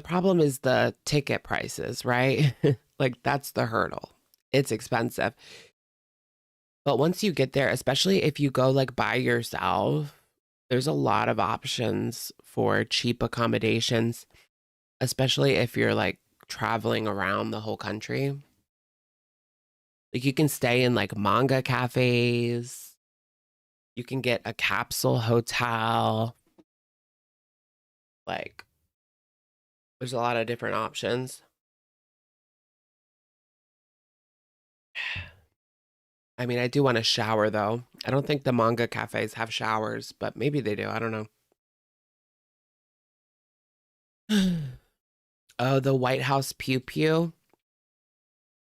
problem is the ticket prices, right? Like that's the hurdle. It's expensive. But once you get there, especially if you go like by yourself, there's a lot of options for cheap accommodations, especially if you're like traveling around the whole country. Like you can stay in like manga cafes. You can get a capsule hotel. Like there's a lot of different options. I mean, I do want to shower though. I don't think the manga cafes have showers, but maybe they do. I don't know. Oh, the White House pew pew.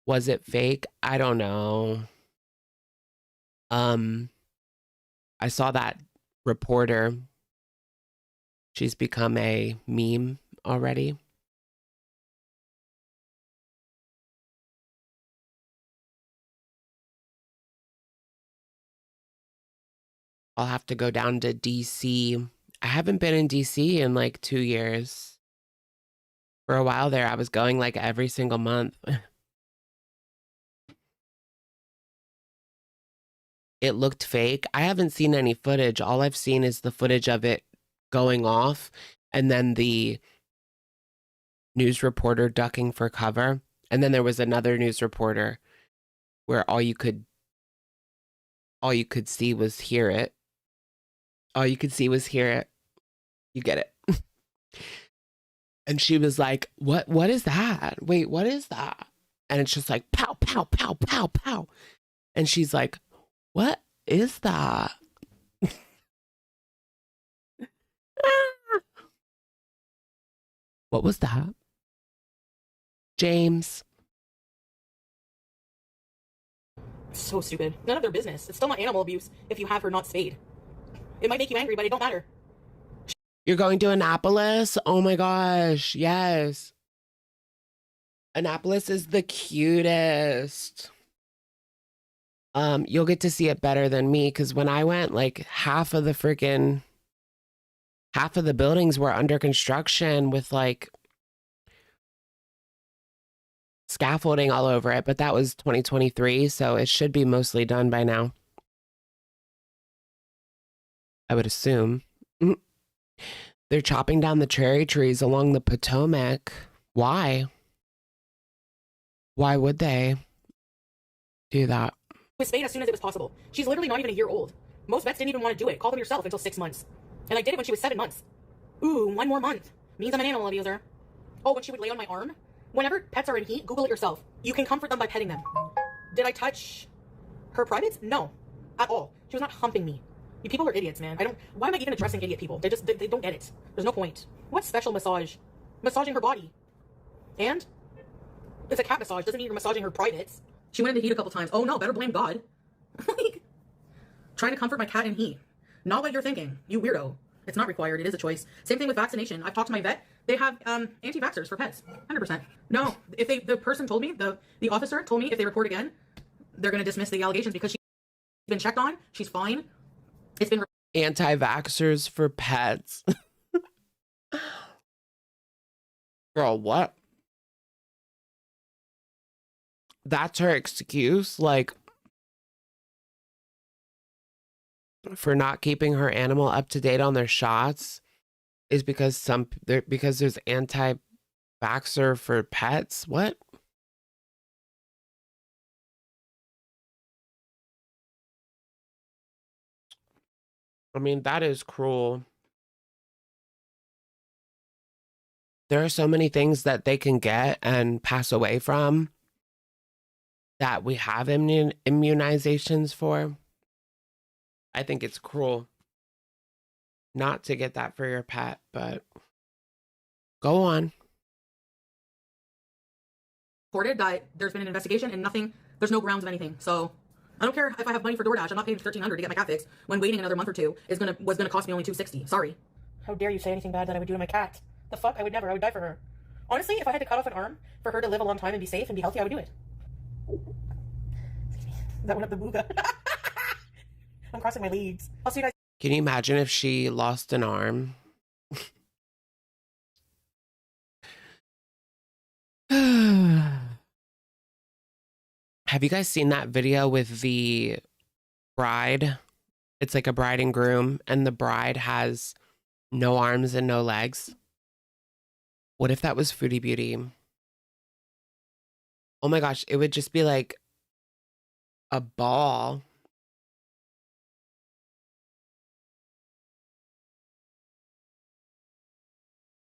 Was it fake? I don't know. I saw that reporter. She's become a meme already. I'll have to go down to DC. I haven't been in DC in like 2 years. For a while there, I was going like every single month. It looked fake. I haven't seen any footage. All I've seen is the footage of it going off and then the news reporter ducking for cover. And then there was another news reporter where all you could see was hear it. All you could see was hear it. You get it. And she was like, what is that? Wait, what is that? And it's just like pow, pow, pow, pow, pow. And she's like, what is that? What was that? James. So stupid. None of their business. It's still not animal abuse if you have her not spayed. It might make you angry, but it don't matter. You're going to Annapolis? Oh my gosh, yes. Annapolis is the cutest. You'll get to see it better than me because when I went, like half of the buildings were under construction with like scaffolding all over it, but that was 2023, so it should be mostly done by now. I would assume. They're chopping down the cherry trees along the Potomac. Why? Why would they do that? Was spayed as soon as it was possible. She's literally not even a year old. Most vets didn't even want to do it. Call them yourself until 6 months. And I did it when she was 7 months. Ooh, 1 more month. Means I'm an animal abuser. Oh, when she would lay on my arm? Whenever pets are in heat, Google it yourself. You can comfort them by petting them. Did I touch her privates? No. At all. She was not humping me. You people are idiots, man. Why am I even addressing idiot people? They don't get it. There's no point. What special massage? Massaging her body. And? It's a cat massage. Doesn't mean you're massaging her privates. She went in the heat a couple times. Oh no, better blame God. Trying to comfort my cat in heat. Not what you're thinking, you weirdo. It's not required, it is a choice. Same thing with vaccination. I've talked to my vet. They have anti-vaxxers for pets. 100%. No, if the person told me, the officer told me if they report again, they're going to dismiss the allegations because she's been checked on. She's fine. It's been Anti-vaxxers for pets. Girl, what? That's her excuse? Like, for not keeping her animal up to date on their shots is because because there's anti-vaxxer for pets. What? I mean, that is cruel. There are so many things that they can get and pass away from that we have immunizations for. I think it's cruel not to get that for your pet, but go on. Reported that there's been an investigation and nothing, there's no grounds of anything. So I don't care if I have money for DoorDash. I'm not paying $1,300 to get my cat fixed when waiting another month or two was gonna cost me only $260. Sorry. How dare you say anything bad that I would do to my cat? The fuck? I would never. I would die for her. Honestly, if I had to cut off an arm for her to live a long time and be safe and be healthy, I would do it. That went up the booga. I'm crossing my legs. I'll see you guys. Can you imagine if she lost an arm? Have you guys seen that video with the bride? It's like a bride and groom, and the bride has no arms and no legs. What if that was Foodie Beauty? Oh my gosh, it would just be like a ball.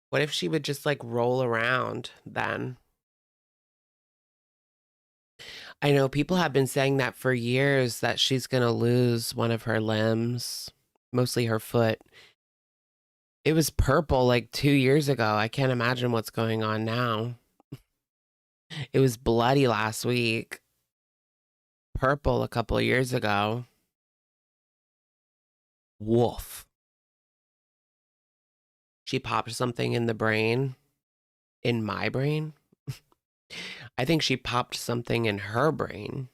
What if she would just like roll around then? I know people have been saying that for years, that she's going to lose one of her limbs, mostly her foot. It was purple like 2 years ago. I can't imagine what's going on now. It was bloody last week. Purple a couple of years ago. Woof. She popped something in the brain. In my brain. I think she popped something in her brain.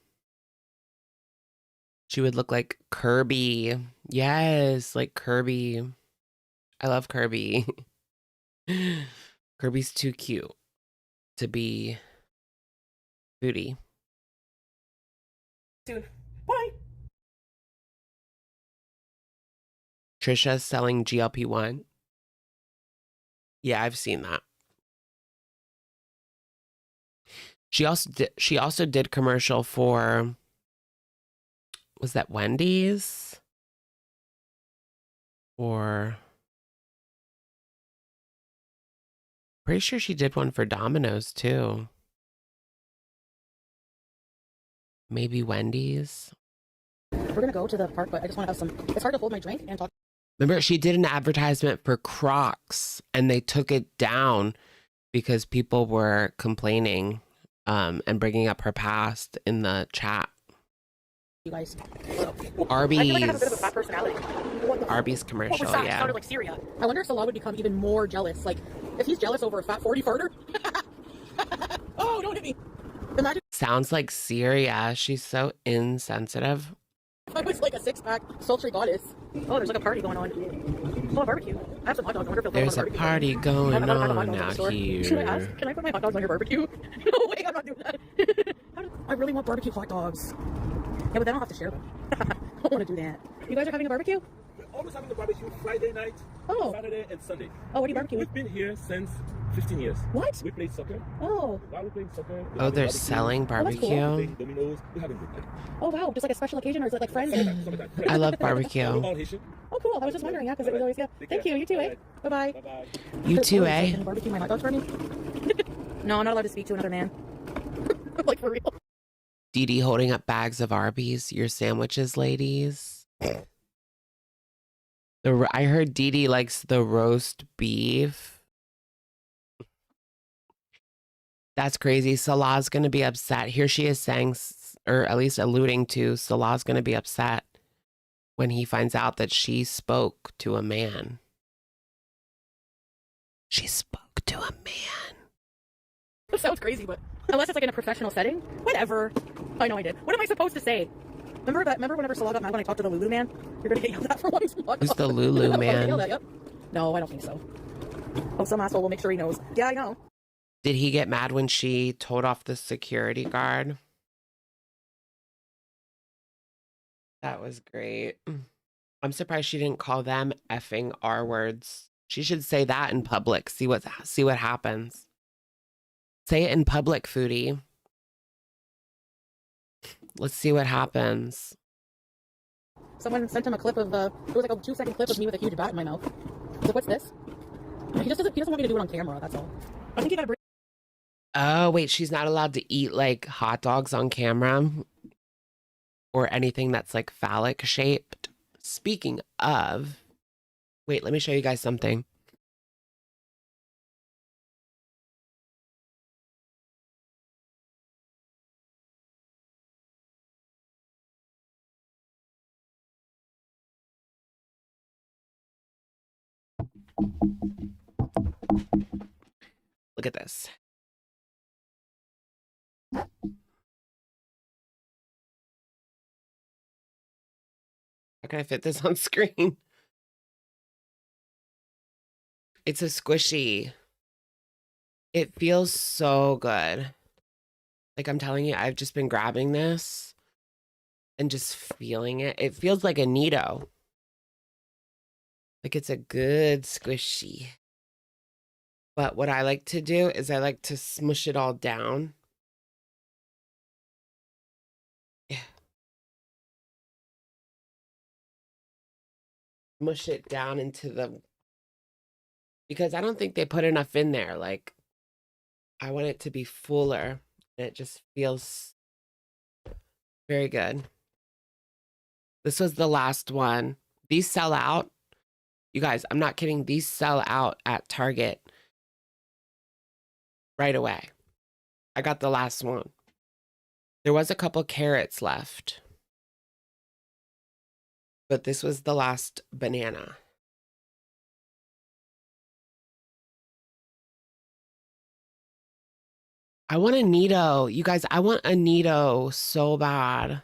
She would look like Kirby. Yes, like Kirby. I love Kirby. Kirby's too cute to be Foodie. Dude, bye. Trisha's selling GLP-1. Yeah, I've seen that. She also did commercial for, was that Wendy's? Or pretty sure she did one for Domino's too. Maybe Wendy's. We're gonna go to the park, but I just want to have some. It's hard to hold my drink and talk. Remember, she did an advertisement for Crocs, and they took it down because people were complaining and bringing up her past in the chat. You guys. Arby's. I feel like I have a bit of a fat personality. Arby's commercial, what was that? yeah. It sounded like Syria. I wonder if Salah would become even more jealous. Like, if he's jealous over a fat 40 farter. Oh, don't hit me. Imagine Sounds like Syria. She's so insensitive. if I was like a six-pack sultry goddess. Oh, there's like a party going on. Oh, a barbecue. I have some hot dogs. I wonder if they'll There's a party going on out Should I here. ask? Can I put my hot dogs on your barbecue? No way, I'm not doing that. I really want barbecue hot dogs. Yeah, but then I'll have to share them. I don't want to do that. You guys are having a barbecue? We're always having a barbecue Friday night, Saturday, and Sunday. Oh, what are you barbecuing? We've been here since 15 years. What? We played soccer. Oh. While we're playing soccer, Oh, they're selling barbecue? We're playing dominoes. We're having a good time. Oh, wow. Just like a special occasion, or is it like friends? I love barbecue. We're all Haitian. Oh, cool. I was just wondering, yeah, because it was always, yeah. Thank you. You too, eh? Bye-bye. Bye-bye. You too, eh? Can you barbecue my hot dogs for me? No, I'm not allowed to speak to another man. Like, for real. Dee Dee holding up bags of Arby's. Your sandwiches, ladies. I heard Dee Dee likes the roast beef. That's crazy. Salah's going to be upset. Here she is saying, or at least alluding to, Salah's going to be upset when he finds out that she spoke to a man. She spoke to a man. That sounds crazy, but unless it's like in a professional setting, whatever. I know I did. What am I supposed to say? Remember whenever Salah got mad when I talked to the Lulu man? You're gonna get yelled at for wanting some hot dogs. Who's the Lulu man? Yep. No, I don't think so. Oh, some asshole will make sure he knows. Yeah, I know. Did he get mad when she told off the security guard? That was great. I'm surprised she didn't call them effing R words. She should say that in public. See what happens. Say it in public, Foodie. Let's see what happens. Someone sent him a clip of, it was like a 2-second clip of me with a huge bat in my mouth. He's like, what's this? He doesn't want me to do it on camera, that's all. I think you gotta bring. Oh, wait, she's not allowed to eat like hot dogs on camera or anything that's like phallic shaped. Speaking of, wait, let me show you guys something. Look at this. How can I fit this on screen? It's a squishy. It feels so good. Like I'm telling you, I've just been grabbing this and just feeling it. It feels like a Neato. Like it's a good squishy. But what I like to do is I like to smush it all down. Yeah. Mush it down into the, because I don't think they put enough in there. Like I want it to be fuller and it just feels very good. This was the last one. These sell out. You guys, I'm not kidding. These sell out at Target right away. I got the last one. There was a couple carrots left, but this was the last banana. I want a Neato. You guys, I want a Neato so bad,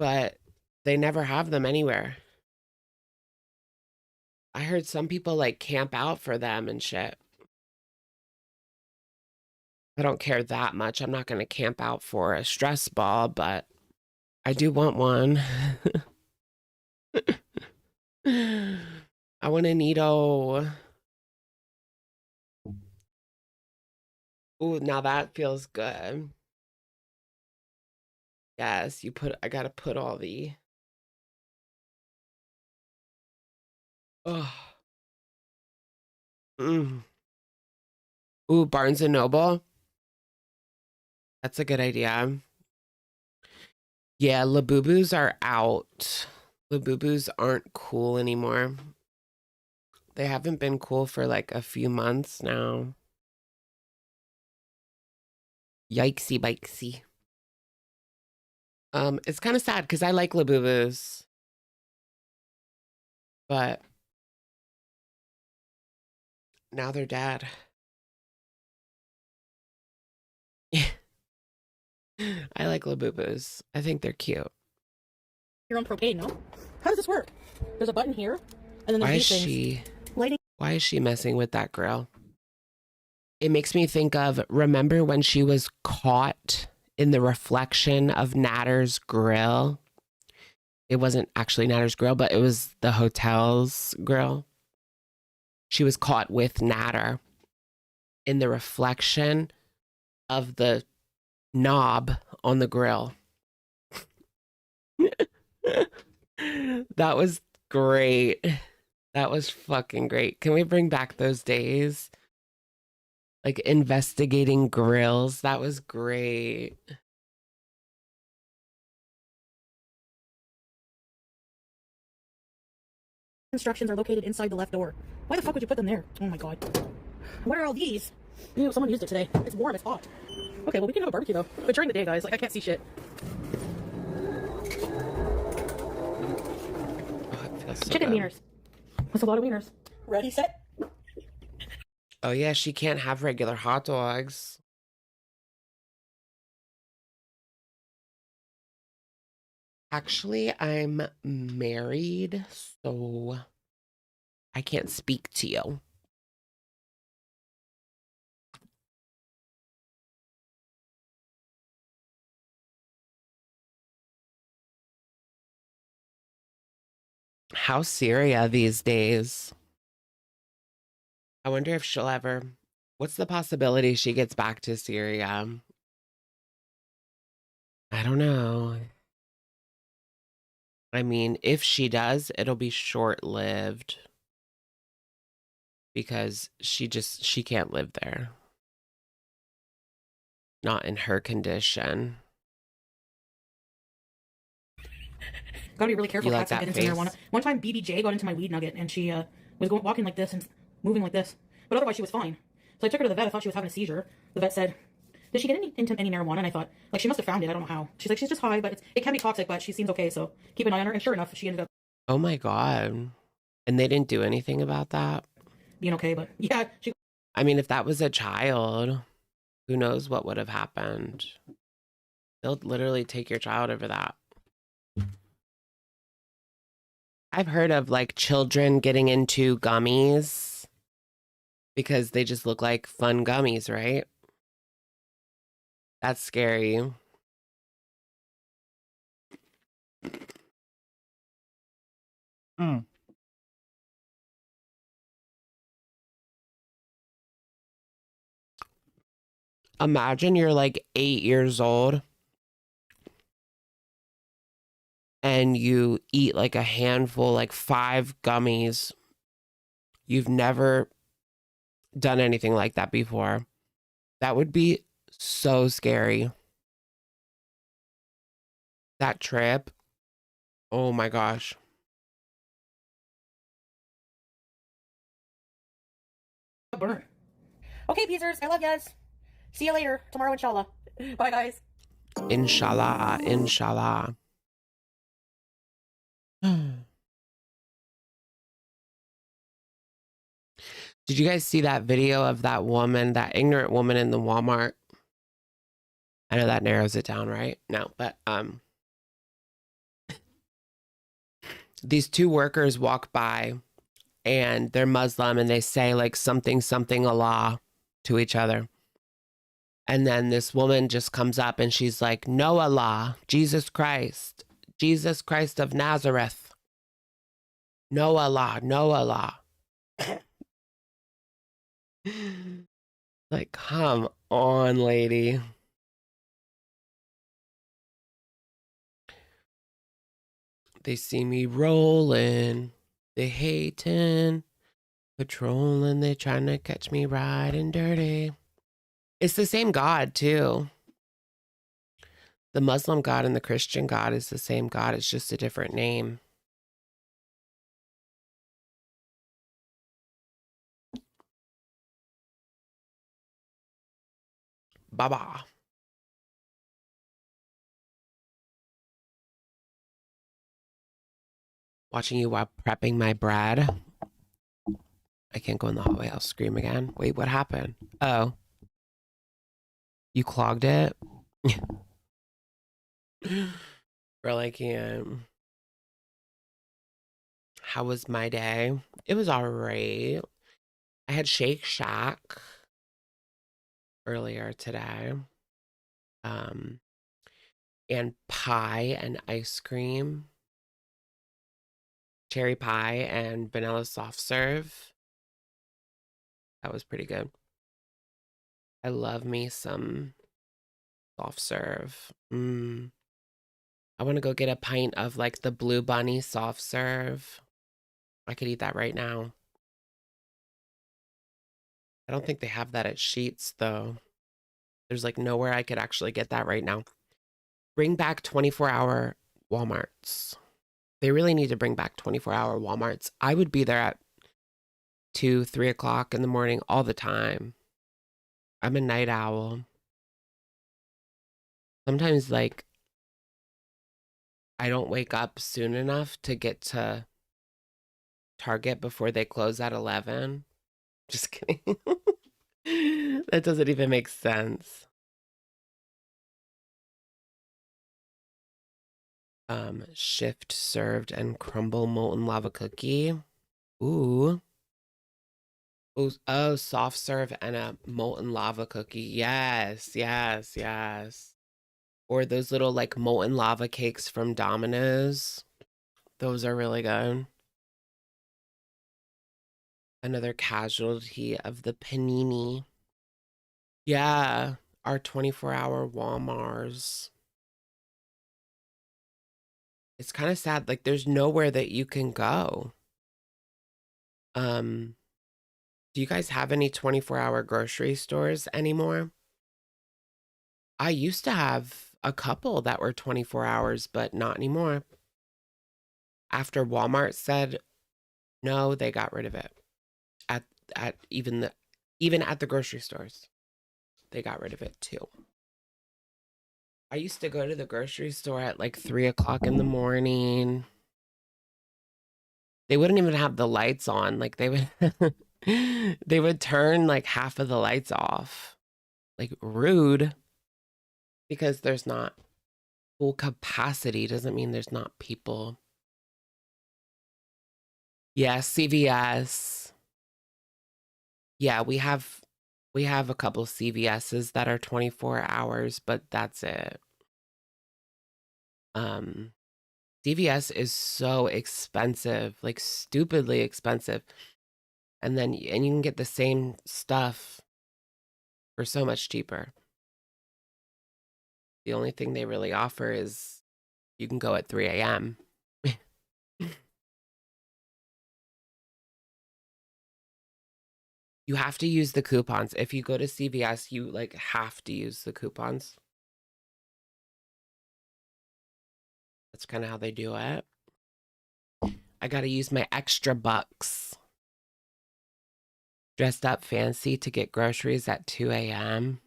but they never have them anywhere. I heard some people like camp out for them and shit. I don't care that much. I'm not going to camp out for a stress ball, but I do want one. I want a Neato. Ooh, now that feels good. Yes, I gotta put all the. Oh. Ooh, Barnes and Noble. That's a good idea. Yeah, Labubus are out. Labubus aren't cool anymore. They haven't been cool for like a few months now. Yikesy bikesy. It's kind of sad because I like Labubus, but now they're dead. I like Labubus. I think they're cute. You're on propane, no? How does this work? There's a button here, and then there's Why is these things. she? Lighting. Why is she messing with that grill? It makes me think of, remember when she was caught in the reflection of Natter's grill? It wasn't actually Natter's grill, but it was the hotel's grill. She was caught with Natter in the reflection of the knob on the grill. That was great. That was fucking great. Can we bring back those days? Like investigating grills. That was great. Instructions are located inside the left door. Why the fuck would you put them there? Oh my god. What are all these? Ew, someone used it today. It's warm, it's hot. Okay, well we can have a barbecue though. But during the day, guys, like I can't see shit. Oh, it feels so Chicken good. wieners. That's a lot of wieners. Ready, set. Oh yeah, she can't have regular hot dogs. Actually, I'm married, so I can't speak to you. How's Syria these days? I wonder if she'll ever. What's the possibility she gets back to Syria? I don't know. I mean, if she does, it'll be short-lived because she can't live there. Not in her condition. Gotta be really careful. You like Cats don't that get into face? marijuana. One time, BBJ got into my weed nugget, and she was walking like this and moving like this, but otherwise she was fine. So I took her to the vet. I thought she was having a seizure. The vet said, "Did she get into any marijuana?" And I thought, like, she must have found it. I don't know how. She's like, she's just high, but it can be toxic, but she seems okay. So keep an eye on her. And sure enough, she ended up Oh my God. And they didn't do anything about that? being okay. But yeah, she. I mean, if that was a child, who knows what would have happened? They'll literally take your child over that. I've heard of like children getting into gummies because they just look like fun gummies, right? That's scary. Imagine you're like 8 years old and you eat like a handful, like 5 gummies. You've never done anything like that before. That would be so scary. That trip. Oh my gosh. Burn. Okay, Peasers. I love yous. See you later. Tomorrow, inshallah. Bye, guys. Inshallah. Inshallah. Did you guys see that video of that woman, that ignorant woman in the Walmart? I know that narrows it down, right? No, but these 2 workers walk by and they're Muslim and they say like something Allah to each other. And then this woman just comes up and she's like, "No Allah, Jesus Christ of Nazareth. No Allah, no Allah." Like, come on, lady. They see me rolling, they hating, patrolling, they trying to catch me riding dirty. It's the same God, too. The Muslim God and the Christian God is the same God. It's just a different name. Baba. Watching you while prepping my bread. I can't go in the hallway. I'll scream again. Wait, what happened? Oh. You clogged it? Girl, I can't. How was my day? It was alright. I had Shake Shack earlier today. And pie and ice cream. Cherry pie and vanilla soft serve. That was pretty good. I love me some soft serve. I want to go get a pint of like the Blue Bunny soft serve. I could eat that right now. I don't think they have that at Sheetz though. There's like nowhere I could actually get that right now. Bring back 24-hour Walmarts. They really need to bring back 24-hour Walmarts. I would be there at 2, 3 o'clock in the morning all the time. I'm a night owl. Sometimes, like, I don't wake up soon enough to get to Target before they close at 11. Just kidding. That doesn't even make sense. Shift served and crumble molten lava cookie. Ooh. Oh, soft serve and a molten lava cookie. Yes, yes, yes. Or those little like molten lava cakes from Domino's. Those are really good. Another casualty of the panini. Yeah, our 24-hour Walmarts. It's kind of sad. Like, there's nowhere that you can go. Do you guys have any 24-hour grocery stores anymore? I used to have a couple that were 24 hours, but not anymore. After Walmart said no, they got rid of it. At even at the grocery stores, they got rid of it too. I used to go to the grocery store at like 3 o'clock in the morning. They wouldn't even have the lights on. Like they would they would turn like half of the lights off. Like rude. Because there's not full capacity doesn't mean there's not people. Yeah, CVS. Yeah, we have a couple CVS's that are 24 hours, but that's it. CVS is so expensive, like stupidly expensive. And you can get the same stuff for so much cheaper. The only thing they really offer is you can go at 3 a.m. You have to use the coupons. If you go to CVS, you like have to use the coupons. That's kind of how they do it. I got to use my extra bucks. Dressed up fancy to get groceries at 2 a.m.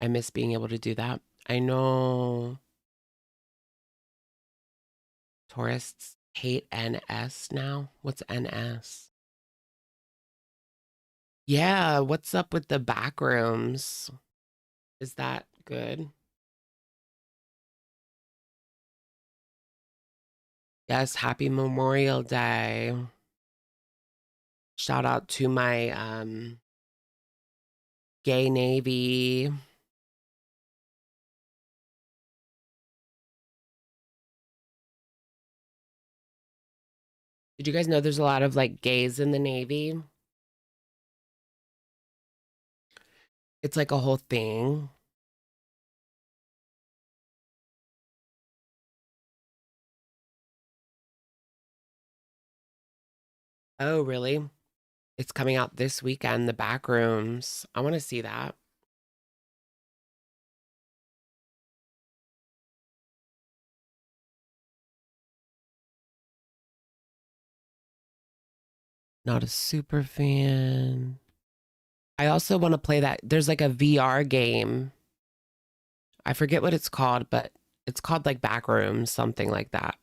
I miss being able to do that. I know. Tourists hate NS now. What's NS? Yeah, what's up with the back rooms? Is that good? Yes, happy Memorial Day. Shout out to my gay Navy. Did you guys know there's a lot of like gays in the Navy? It's like a whole thing. Oh, really? It's coming out this weekend, The Back Rooms. I want to see that. Not a super fan. I also want to play that. There's like a VR game. I forget what it's called, but it's called like Backrooms, something like that.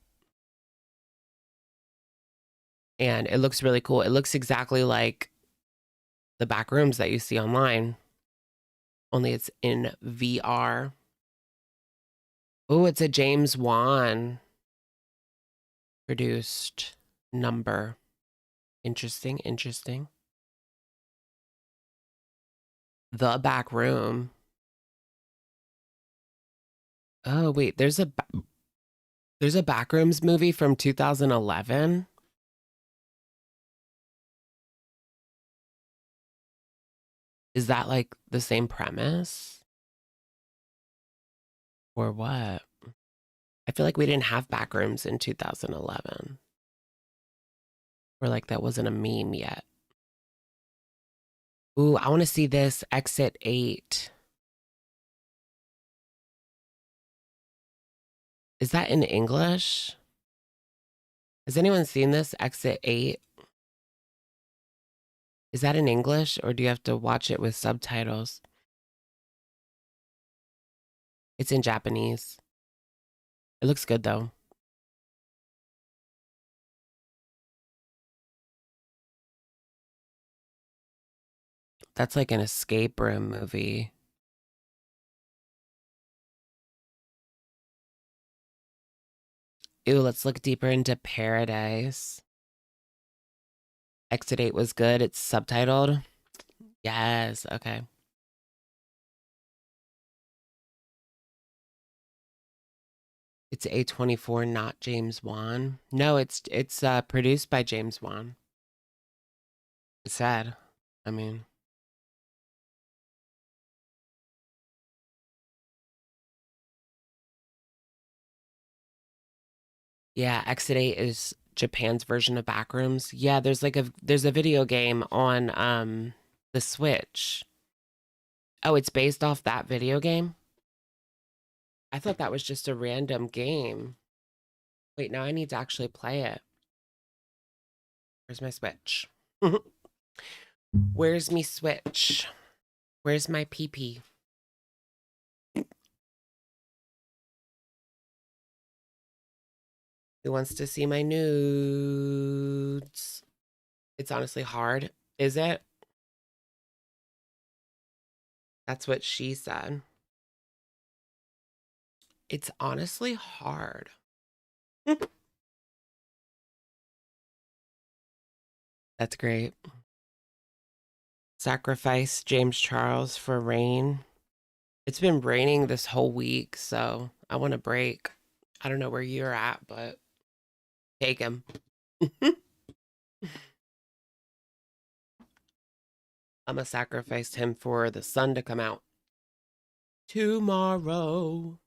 And it looks really cool. It looks exactly like the Backrooms that you see online, only it's in VR. Oh, it's a James Wan produced number. Interesting, interesting. The Back Room. Oh, wait, there's a Backrooms movie from 2011. Is that like the same premise? Or what? I feel like we didn't have Backrooms in 2011. Or like that wasn't a meme yet. Ooh, I want to see this Exit 8. Is that in English? Has anyone seen this Exit 8? Is that in English or do you have to watch it with subtitles? It's in Japanese. It looks good though. That's like an escape room movie. Ooh, let's look deeper into Paradise. Exit 8 was good. It's subtitled. Yes, okay. It's A24, not James Wan. No, it's produced by James Wan. It's sad. I mean, yeah, Exit 8 is Japan's version of Backrooms. Yeah, there's a video game on the Switch. Oh, it's based off that video game? I thought that was just a random game. Wait, now I need to actually play it. Where's my Switch? Where's me Switch? Where's my PP? Who wants to see my nudes? It's honestly hard. Is it? That's what she said. It's honestly hard. That's great. Sacrifice James Charles for rain. It's been raining this whole week, so I want a break. I don't know where you're at, but take him. I'm gonna sacrifice him for the sun to come out tomorrow.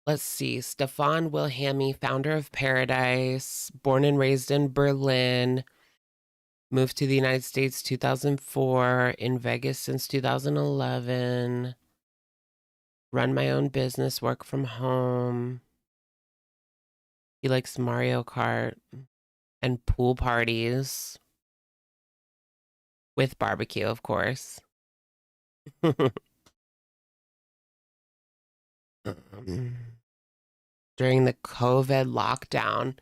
Let's see. Stefan Wilhelmi, founder of Paradise, born and raised in Berlin, moved to the United States 2004, in Vegas since 2011, run my own business, work from home. He likes Mario Kart and pool parties with barbecue, of course. During the COVID lockdown,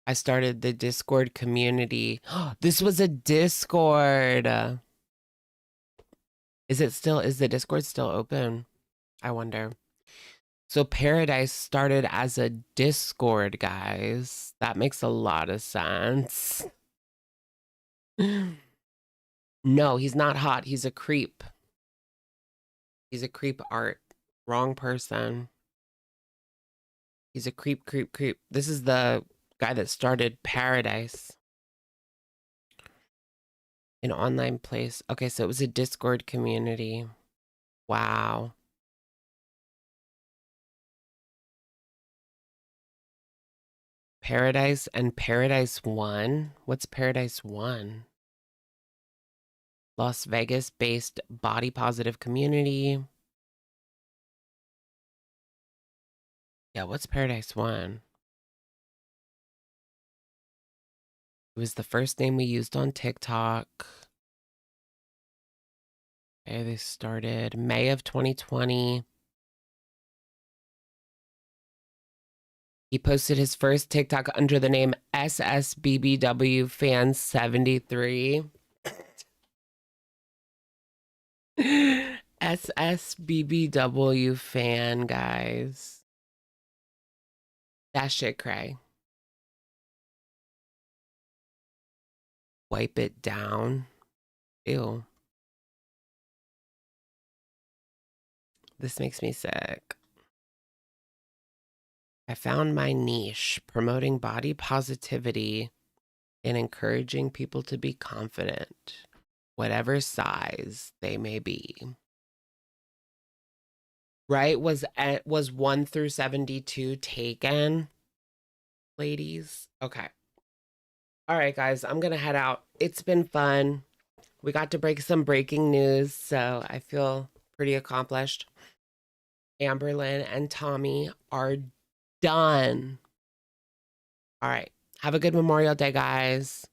I started the Discord community. This was a Discord. Is the Discord still open? I wonder. So Paradise started as a Discord, guys. That makes a lot of sense. No, he's not hot. He's a creep. He's a creep art. Wrong person. He's a creep, creep, creep. This is the guy that started Paradise. An online place. Okay, so it was a Discord community. Wow. Paradise and Paradise 1? What's Paradise 1? Las Vegas-based body positive community. Yeah, what's Paradise 1? It was the first name we used on TikTok. Okay, they started May of 2020. He posted his first TikTok under the name SSBBW Fan 73. SSBBW Fan, guys. That shit cray. Wipe it down. Ew. This makes me sick. I found my niche, promoting body positivity and encouraging people to be confident, whatever size they may be. Right? Was 1 through 72 taken, ladies? Okay. All right, guys, I'm going to head out. It's been fun. We got to break some breaking news, so I feel pretty accomplished. Amberlynn and Tommy are done. All right. Have a good Memorial Day, guys.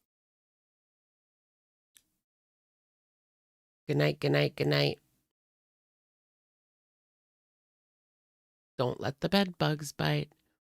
Good night, good night, good night. Don't let the bed bugs bite.